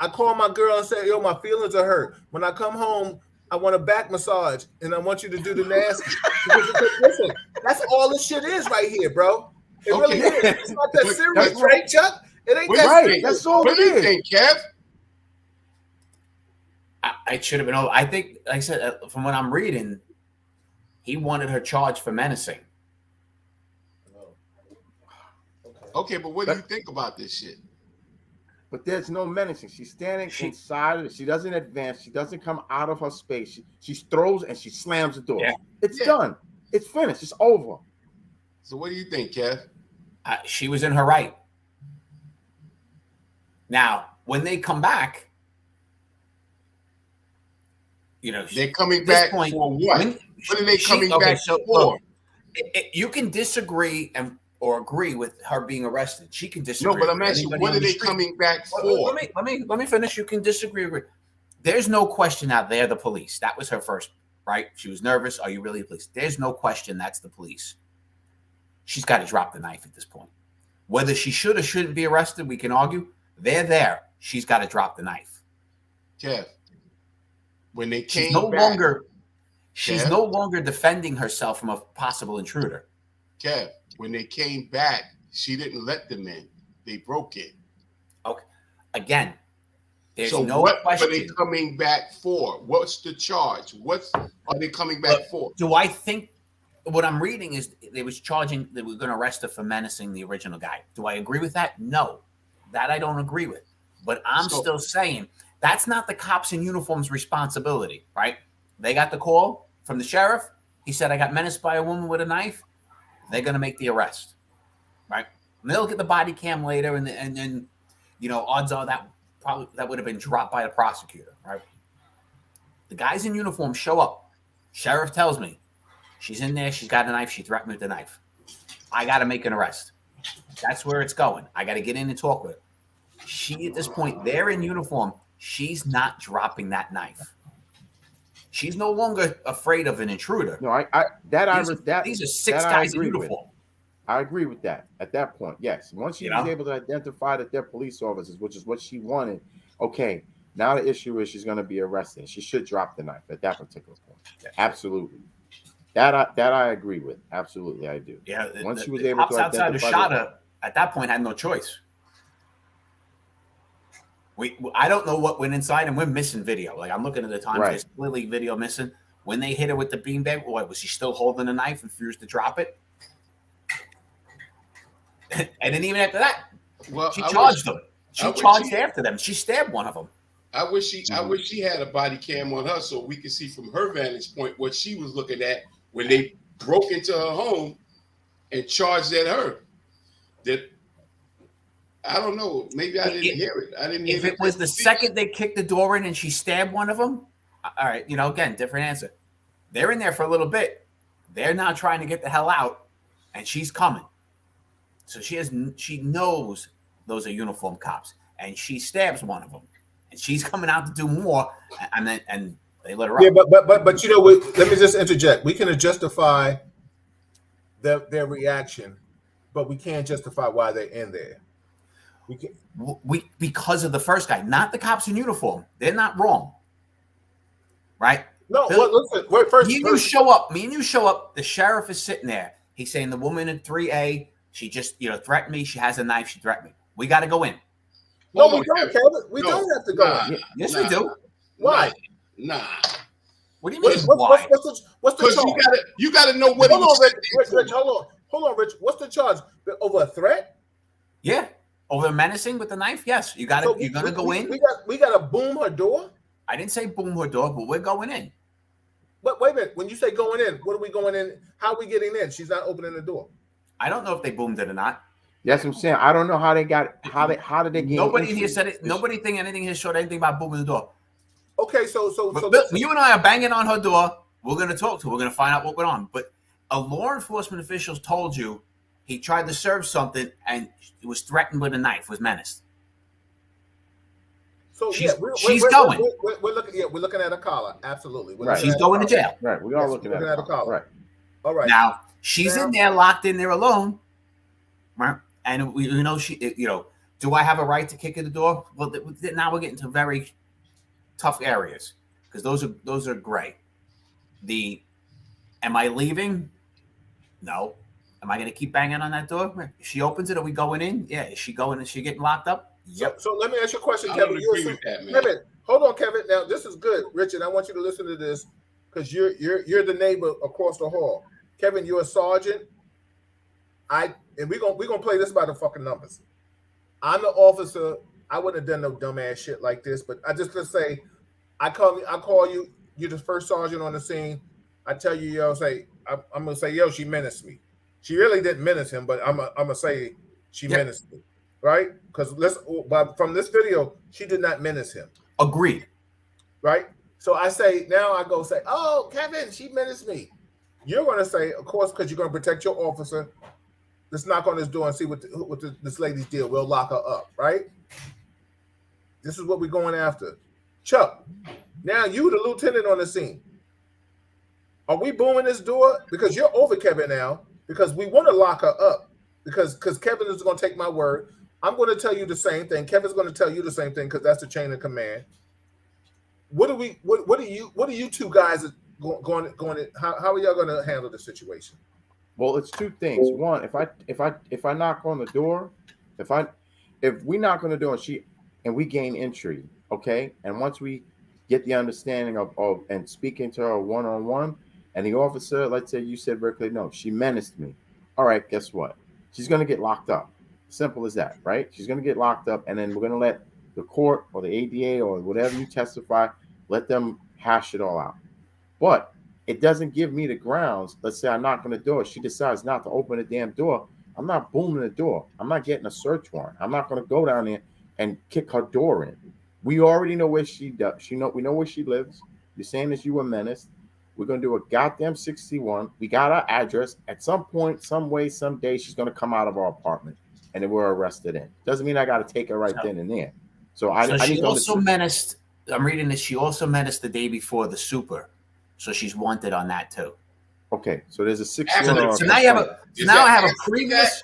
I call my girl and say, yo, my feelings are hurt. When I come home, I want a back massage, and I want you to do the nasty. Listen, that's all this shit is right here, bro. It really is. It's not that serious, right, Chuck? It ain't that serious. That's all What do you think, Kev? I should have been over. I think, like I said, from what I'm reading, he wanted her charged for menacing. Okay, but what do you think about this shit? But there's no menacing. She's standing inside of it. She doesn't advance. She doesn't come out of her space. She throws and she slams the door. Yeah. It's done. It's finished. It's over. So what do you think, Kev? She was in her right. Now, when they come back, you know, they're coming back for what? What are they coming back for? Look, you can disagree or agree with her being arrested. She can disagree. No, but I'm asking, what are they coming back for? Let me finish. You can disagree. Agree. There's no question out there. The police. That was her first, right? She was nervous. Are you really the police? There's no question. That's the police. She's got to drop the knife at this point. Whether she should or shouldn't be arrested, we can argue. They're there. She's got to drop the knife. Kev, when they came she's no longer defending herself from a possible intruder. Kev, when they came back, she didn't let them in. They broke it. Okay. Again, there's so no what question. Are they coming back for? What's the charge? What are they coming back for? Do I think what I'm reading is they was charging they were going to arrest her for menacing the original guy? Do I agree with that? No, that I don't agree with. But I'm still saying that's not the cops in uniform's responsibility, right? They got the call from the sheriff. He said, I got menaced by a woman with a knife. They're going to make the arrest, right? And they'll look at the body cam later, and then, you know, odds are that would have been dropped by the prosecutor, right? The guys in uniform show up. Sheriff tells me she's in there. She's got a knife. She threatened me with the knife. I got to make an arrest. That's where it's going. I got to get in and talk with her. She, at this point, they're in uniform. She's not dropping that knife. She's no longer afraid of an intruder. No, these are six guys in uniform. I agree with that. At that point, yes. Once she was able to identify that they're police officers, which is what she wanted, okay. Now the issue is she's going to be arrested. She should drop the knife at that particular point. Yeah. Absolutely. That I agree with. Absolutely, I do. Yeah. Once she was able to identify outside shot her, at that point had no choice. I don't know what went inside, and we're missing video. Like I'm looking at the time, there's clearly video missing. When they hit her with the beanbag, was she still holding the knife and refused to drop it? And then even after that, she charged them. She charged after them. She stabbed one of them. I wish she had a body cam on her so we could see from her vantage point what she was looking at when they broke into her home and charged at her. That I don't know. Maybe I didn't hear it. I didn't hear it. If it was the second they kicked the door in and she stabbed one of them, all right, you know, again, different answer. They're in there for a little bit. They're now trying to get the hell out, and she's coming. So she knows those are uniform cops, and she stabs one of them, and she's coming out to do more, and they let her out. Yeah, but you know, let me just interject. We can justify their reaction, but we can't justify why they're in there. We because of the first guy, not the cops in uniform. They're not wrong, right? No, listen. First, me and you show up. The sheriff is sitting there. He's saying the woman in 3A. She just, threatened me. She has a knife. She threatened me. We got to go in. No, we don't, Kevin. We don't have to go in. Yes, we do. Why? Nah. What do you mean? Why? What's the charge? You got to know what. Hold on, Rich. Hold on, Rich. What's the charge? Over a threat? Yeah. Over menacing with the knife? Yes. You're gonna go in. We gotta boom her door. I didn't say boom her door, but we're going in. But wait a minute. When you say going in, what are we going in? How are we getting in? She's not opening the door. I don't know if they boomed it or not. That's what I'm saying. I don't know how they got how did they get. Nobody here said it. Nobody think anything here showed anything about booming the door. Okay, so you and I are banging on her door. We're gonna talk to her. We're gonna find out what went on. But a law enforcement official told you he tried to serve something and he was threatened with a knife, was menaced. So she's going. We're looking at a collar. Absolutely. She's going to jail. Right. We are looking at a collar. Right. All right. Now she's in there, locked in there alone. Right. And do I have a right to kick in the door? Well, now we're getting to very tough areas because those are gray. Am I leaving? No. Am I going to keep banging on that door? If she opens it, are we going in? Yeah. Is she going? Is she getting locked up? Yep. So let me ask you a question, I Kevin. don't agree with that, man. Kevin, hold on, Kevin. Now this is good, Richard. I want you to listen to this because you're the neighbor across the hall. Kevin, you're a sergeant. And we're gonna play this by the fucking numbers. I'm the officer. I wouldn't have done no dumbass shit like this, but let's say I call you. You're the first sergeant on the scene. I tell you, yo, I'm gonna say, yo, she menaced me. She really didn't menace him, but I'm gonna say she menaced me, right? Because from this video, she did not menace him. Agreed. Right. So I say now, I go say, oh, Kevin, she menaced me. You're gonna say, of course, because you're gonna protect your officer. Let's knock on this door and see what this lady's deal. We'll lock her up, right? This is what we're going after. Chuck, now you the lieutenant on the scene. Are we booming this door? Because you're over Kevin now, because we want to lock her up. Because Kevin is going to take my word. I'm going to tell you the same thing. Kevin's going to tell you the same thing because that's the chain of command. What are you two guys going how are y'all going to handle the situation? Well, it's two things. One, if I knock on the door, if we knock on the door and we gain entry, okay, and once we get the understanding of and speaking to her one-on-one, and the officer, let's say you said very clearly, no, she menaced me. All right, guess what? She's going to get locked up. Simple as that, right? She's going to get locked up, and then we're going to let the court or the ADA or whatever you testify, let them hash it all out. But it doesn't give me the grounds. Let's say I knock on the door. She decides not to open the damn door. I'm not booming the door. I'm not getting a search warrant. I'm not going to go down there and kick her door in. We already know where she does. We know where she lives. You're saying that you were menaced. We're going to do a goddamn 61. We got our address. At some point, some way, someday, she's going to come out of our apartment, and then we're arrested in. Doesn't mean I got to take her right then and there. So she also menaced. I'm reading this. She also menaced the day before the super, so she's wanted on that too. Okay, so there's a 61. So now you have a. So now I have a previous.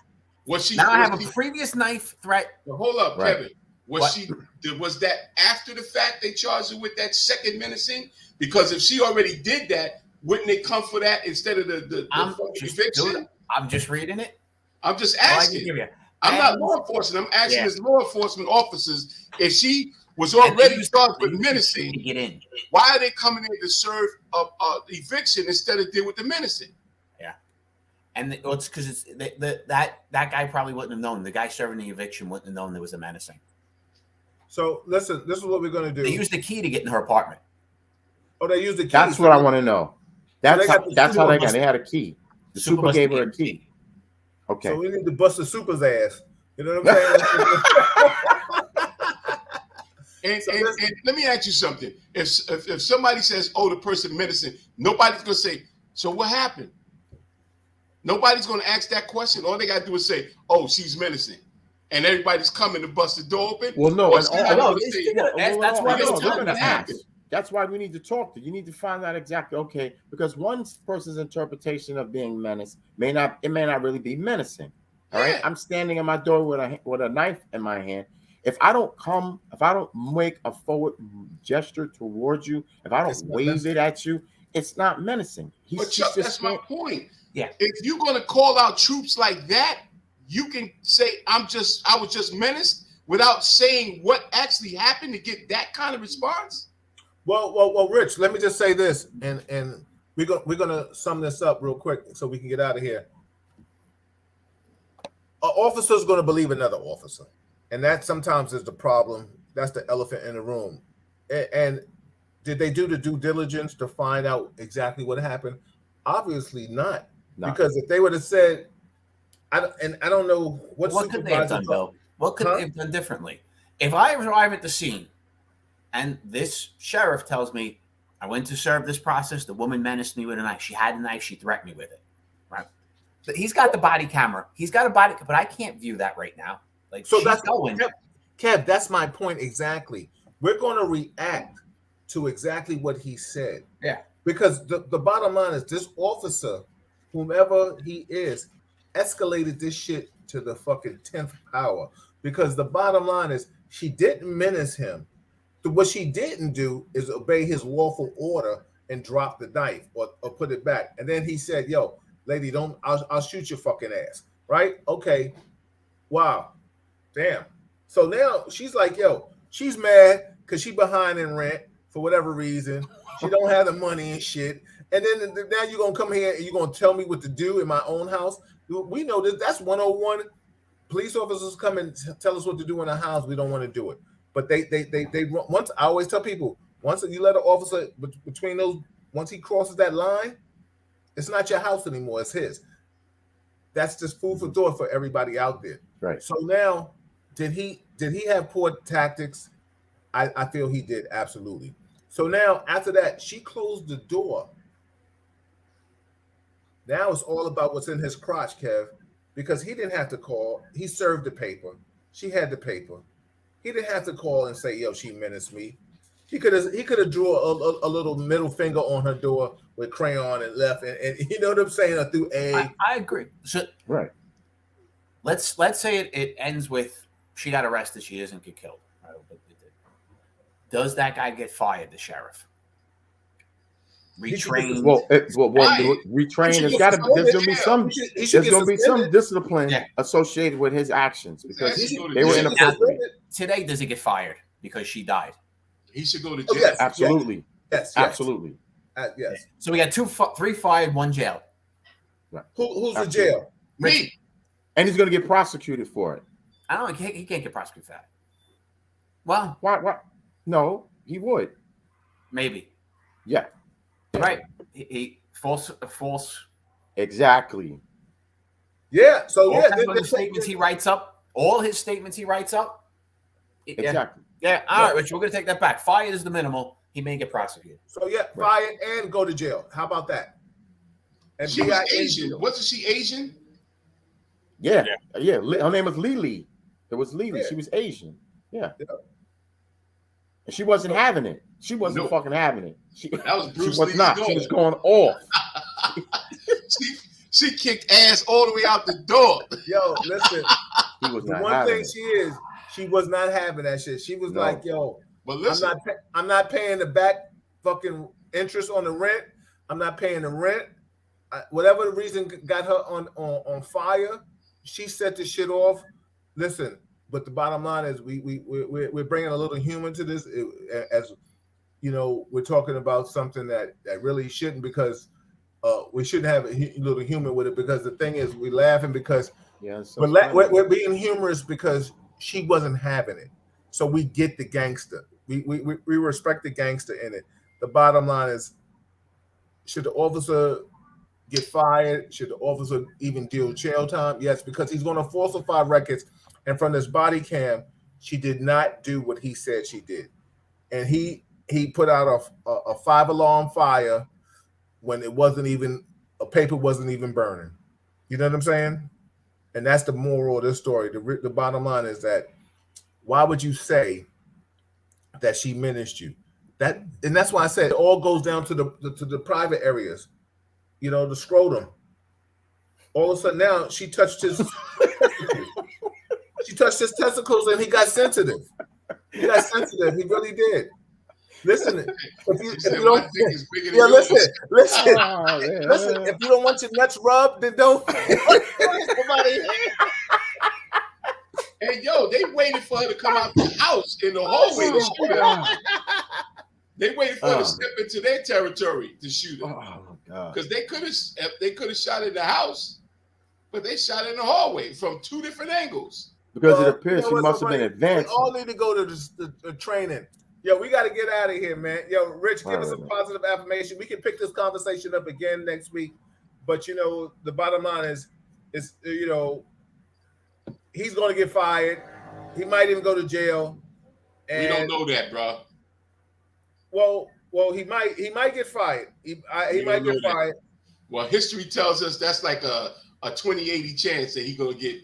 I have a previous knife threat. Well, hold up, right. Kevin. Was that after the fact they charged her with that second menacing? Because if she already did that, wouldn't it come for that instead of the eviction? Dude, I'm just reading it. I'm just asking. I'm not law enforcement. I'm asking as law enforcement officers, if she was already charged with menacing, get in. Why are they coming in to serve a eviction instead of deal with the menacing? Yeah, and it's because that guy probably wouldn't have known. The guy serving the eviction wouldn't have known there was a menacing. So listen, this is what we're going to do. They used the key to get in her apartment. Oh, they used the key. That's what I want to know. That's how they got. They had a key. The super gave her a key. Okay. So we need to bust the super's ass. You know what I'm saying? and let me ask you something. If somebody says, "Oh, the person menacing," nobody's gonna say, "So what happened?" Nobody's gonna ask that question. All they gotta do is say, "Oh, she's menacing," and everybody's coming to bust the door open. Well, no, that's why they're gonna ask. That's why we need to talk to you. You need to find out exactly, okay, because one person's interpretation of being menaced may not really be menacing. All right. I'm standing in my door with a knife in my hand. If I don't make a forward gesture towards you, if I don't wave it at you, it's not menacing. But Chuck, that's my point. Yeah. If you're gonna call out troops like that, you can say I was just menaced without saying what actually happened to get that kind of response. Well, Rich, let me just say this, and we're gonna sum this up real quick so we can get out of here. An officer is going to believe another officer, and that sometimes is the problem. That's the elephant in the room. And did they do the due diligence to find out exactly what happened? Obviously not, because if they would have said, I don't know what could they have done, Bill? What could they have done differently? If I arrive at the scene and this sheriff tells me I went to serve this process, the woman menaced me with a knife. She had a knife. She threatened me with it. Right? He's got the body camera. He's got a body, but I can't view that right now. Like, so that's going. Kev, that's my point exactly. We're going to react to exactly what he said. Yeah. Because the bottom line is this officer, whomever he is, escalated this shit to the fucking 10th power. Because the bottom line is she didn't menace him. What she didn't do is obey his lawful order and drop the knife or put it back. And then he said, "Yo, lady, don't. I'll shoot your fucking ass." Right? Okay. Wow. Damn. So now she's like, "Yo," she's mad because she behind in rent for whatever reason. She don't have the money and shit. And then now you're gonna come here and you're gonna tell me what to do in my own house. We know that's 101. Police officers come and tell us what to do in a house. We don't want to do it. But they once I always tell people, once you let an officer between those, once he crosses that line, it's not your house anymore, it's his. That's just food for thought for everybody out there. Right. So now, did he have poor tactics? I feel he did, absolutely. So now after that, she closed the door. Now it's all about what's in his crotch, Kev, because he didn't have to call. He served the paper. She had the paper. He didn't have to call and say, "Yo, she menaced me." He could have drew a little middle finger on her door with crayon and left, and you know what I'm saying, or through A. I agree. So Right. let's say it ends with she got arrested. She doesn't get killed. Right? Does that guy get fired? The sheriff retrained. Well, retrain. There's got to. There's gonna be some. There's gonna be some discipline associated with his actions because they were inappropriate. Today, does he get fired because she died? He should go to Oh, jail. yes. Absolutely. Yes. Absolutely. Yes. So we got 3 fired, 1 jail. Right. Who's in jail? Me. And he's gonna get prosecuted for it. I don't know. He can't get prosecuted for that. Well, Why? No, he would. maybe. Yeah. Right. He false. Exactly. Yeah. So All yeah, kinds of other statements he writes up. All his statements he writes up. Yeah. Exactly. Yeah. All right, Rich. We're gonna take that back. Fire is the minimal. He may get prosecuted. So yeah, fire and go to jail. How about that? And She was Asian. Wasn't she Asian? Yeah. Her name was Lily. It was Lily. Yeah. She was Asian. Yeah. And she wasn't having it. She wasn't fucking having it. That was Bruce she was Lee's not. goal. She was going off. she kicked ass all the way out the door. Yo, listen. He was The not one having thing it. she was not having that shit. She was No. like, "Yo, But listen, I'm not paying the back fucking interest on the rent. I'm not paying the rent. Whatever the reason got her on fire, she set the shit off. Listen, but the bottom line is we're bringing a little humor to this. As you know, we're talking about something that really shouldn't, because we shouldn't have a little humor with it, because the thing is, we're laughing because we're being humorous because she wasn't having it. So we get the gangster. We respect the gangster in it. The bottom line is, should the officer get fired? Should the officer even deal jail time? Yes, because he's going to falsify records. And from this body cam, she did not do what he said she did. And he put out a 5-alarm fire when it wasn't even, a paper wasn't even burning. You know what I'm saying? And that's the moral of this story. The bottom line is that, why would you say that she menaced you? And that's why I said it all goes down to the private areas. You know, the scrotum. All of a sudden now she touched his testicles and he got sensitive. He got sensitive. He really did. Listen, if you don't, listen. If you don't want your nuts rubbed, then don't. Hey, yo, they waited for her to come out the house in the hallway to shoot her. They waited for her to step into their territory to shoot her. Oh God! Because they could have shot in the house, but they shot in the hallway from 2 different angles. Because it appears she must have been advanced. We all need to go to the training. Yo, we got to get out of here, man. Yo, Rich, give us some positive affirmation. We can pick this conversation up again next week. But, you know, the bottom line is, you know, he's going to get fired. He might even go to jail. And, we don't know that, bro. Well, he might get fired. He might get fired. Well, history tells us that's like a 20-80 chance that he's going to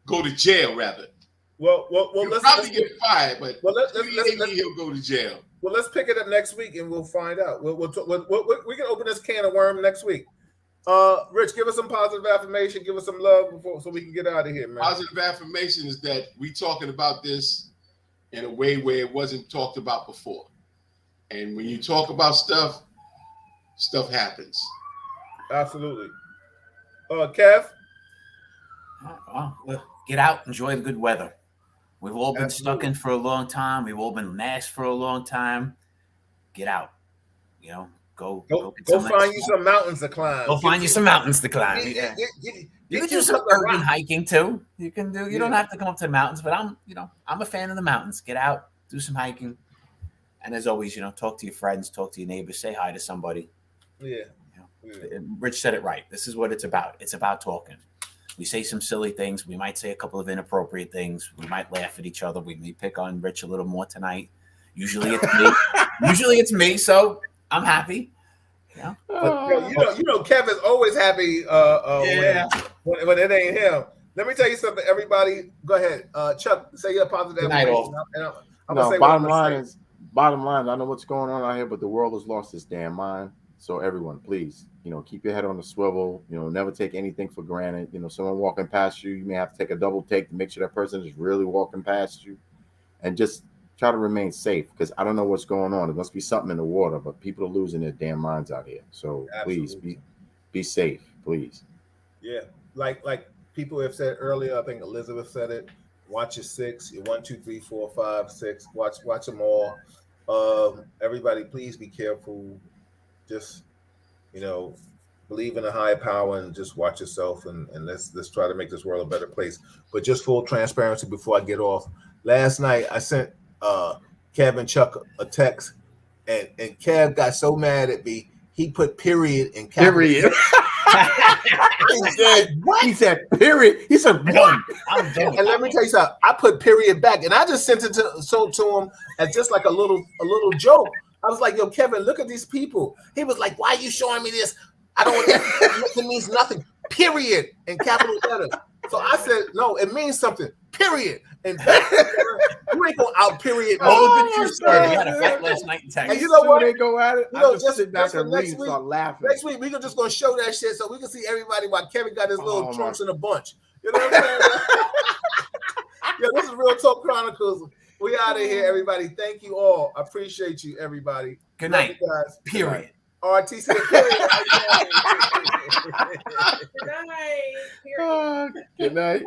go to jail, rather. Well, he'll probably get fired, but he'll go to jail. Well, let's pick it up next week and we'll find out. We can open this can of worm next week. Rich, give us some positive affirmation. Give us some love so we can get out of here, man. Positive affirmation is that we talking about this in a way where it wasn't talked about before. And when you talk about stuff happens. Absolutely. Kev? Well, get out, enjoy the good weather. We've all been Absolutely. stuck in for a long time. We've all been masked for a long time. Get out. You know, go find you some mountains to climb. Go find you some mountains to climb. Yeah. You can do some urban hiking too. You can do. You don't have to come up to the mountains, but I'm a fan of the mountains. Get out, do some hiking, and as always, talk to your friends, talk to your neighbors, say hi to somebody. Yeah. Rich said it right. This is what it's about. It's about talking. We say some silly things. We might say a couple of inappropriate things. We might laugh at each other. We may pick on Rich a little more tonight. Usually it's me. So I'm happy. Yeah. But, Kevin's always happy when it ain't him. Let me tell you something, everybody. Go ahead. Chuck, say your positive affirmation. Bottom line, I know what's going on out here, but the world has lost its damn mind. So everyone, please, keep your head on the swivel. Never take anything for granted. Someone walking past you, you may have to take a double take to make sure that person is really walking past you, and just try to remain safe, because I don't know what's going on. There must be something in the water, but people are losing their damn minds out here. So please be safe, please. Yeah, like people have said earlier. I think Elizabeth said it. Watch your 6, your 1, 2, 3, 4, 5, 6. Watch them all. Everybody, please be careful. Just believe in a higher power and just watch yourself, and let's try to make this world a better place. But just full transparency before I get off. Last night I sent Kev and Chuck a text, and Kev got so mad at me, he put period in capital. He said period. He said what? And let me tell you something. I put period back, and I just sent it to him as just like a little joke. I was like, yo, Kevin, look at these people. He was like, why are you showing me this? I don't want that. It means nothing. Period in capital letters. So I said, no, it means something. Period. And you ain't going out period. The true story. We had a fight last night in Texas. And you know what? They go at it. Just sit back and read and start laughing. Next week, we're just going to show that shit so we can see everybody while Kevin got his little trunks in a bunch. You know what I'm saying? Yeah, this is Real Talk Chronicles. We out of here, everybody. Thank you all. I appreciate you, everybody. Good night. Guys. Period. RTC. Period. Good night. Good night.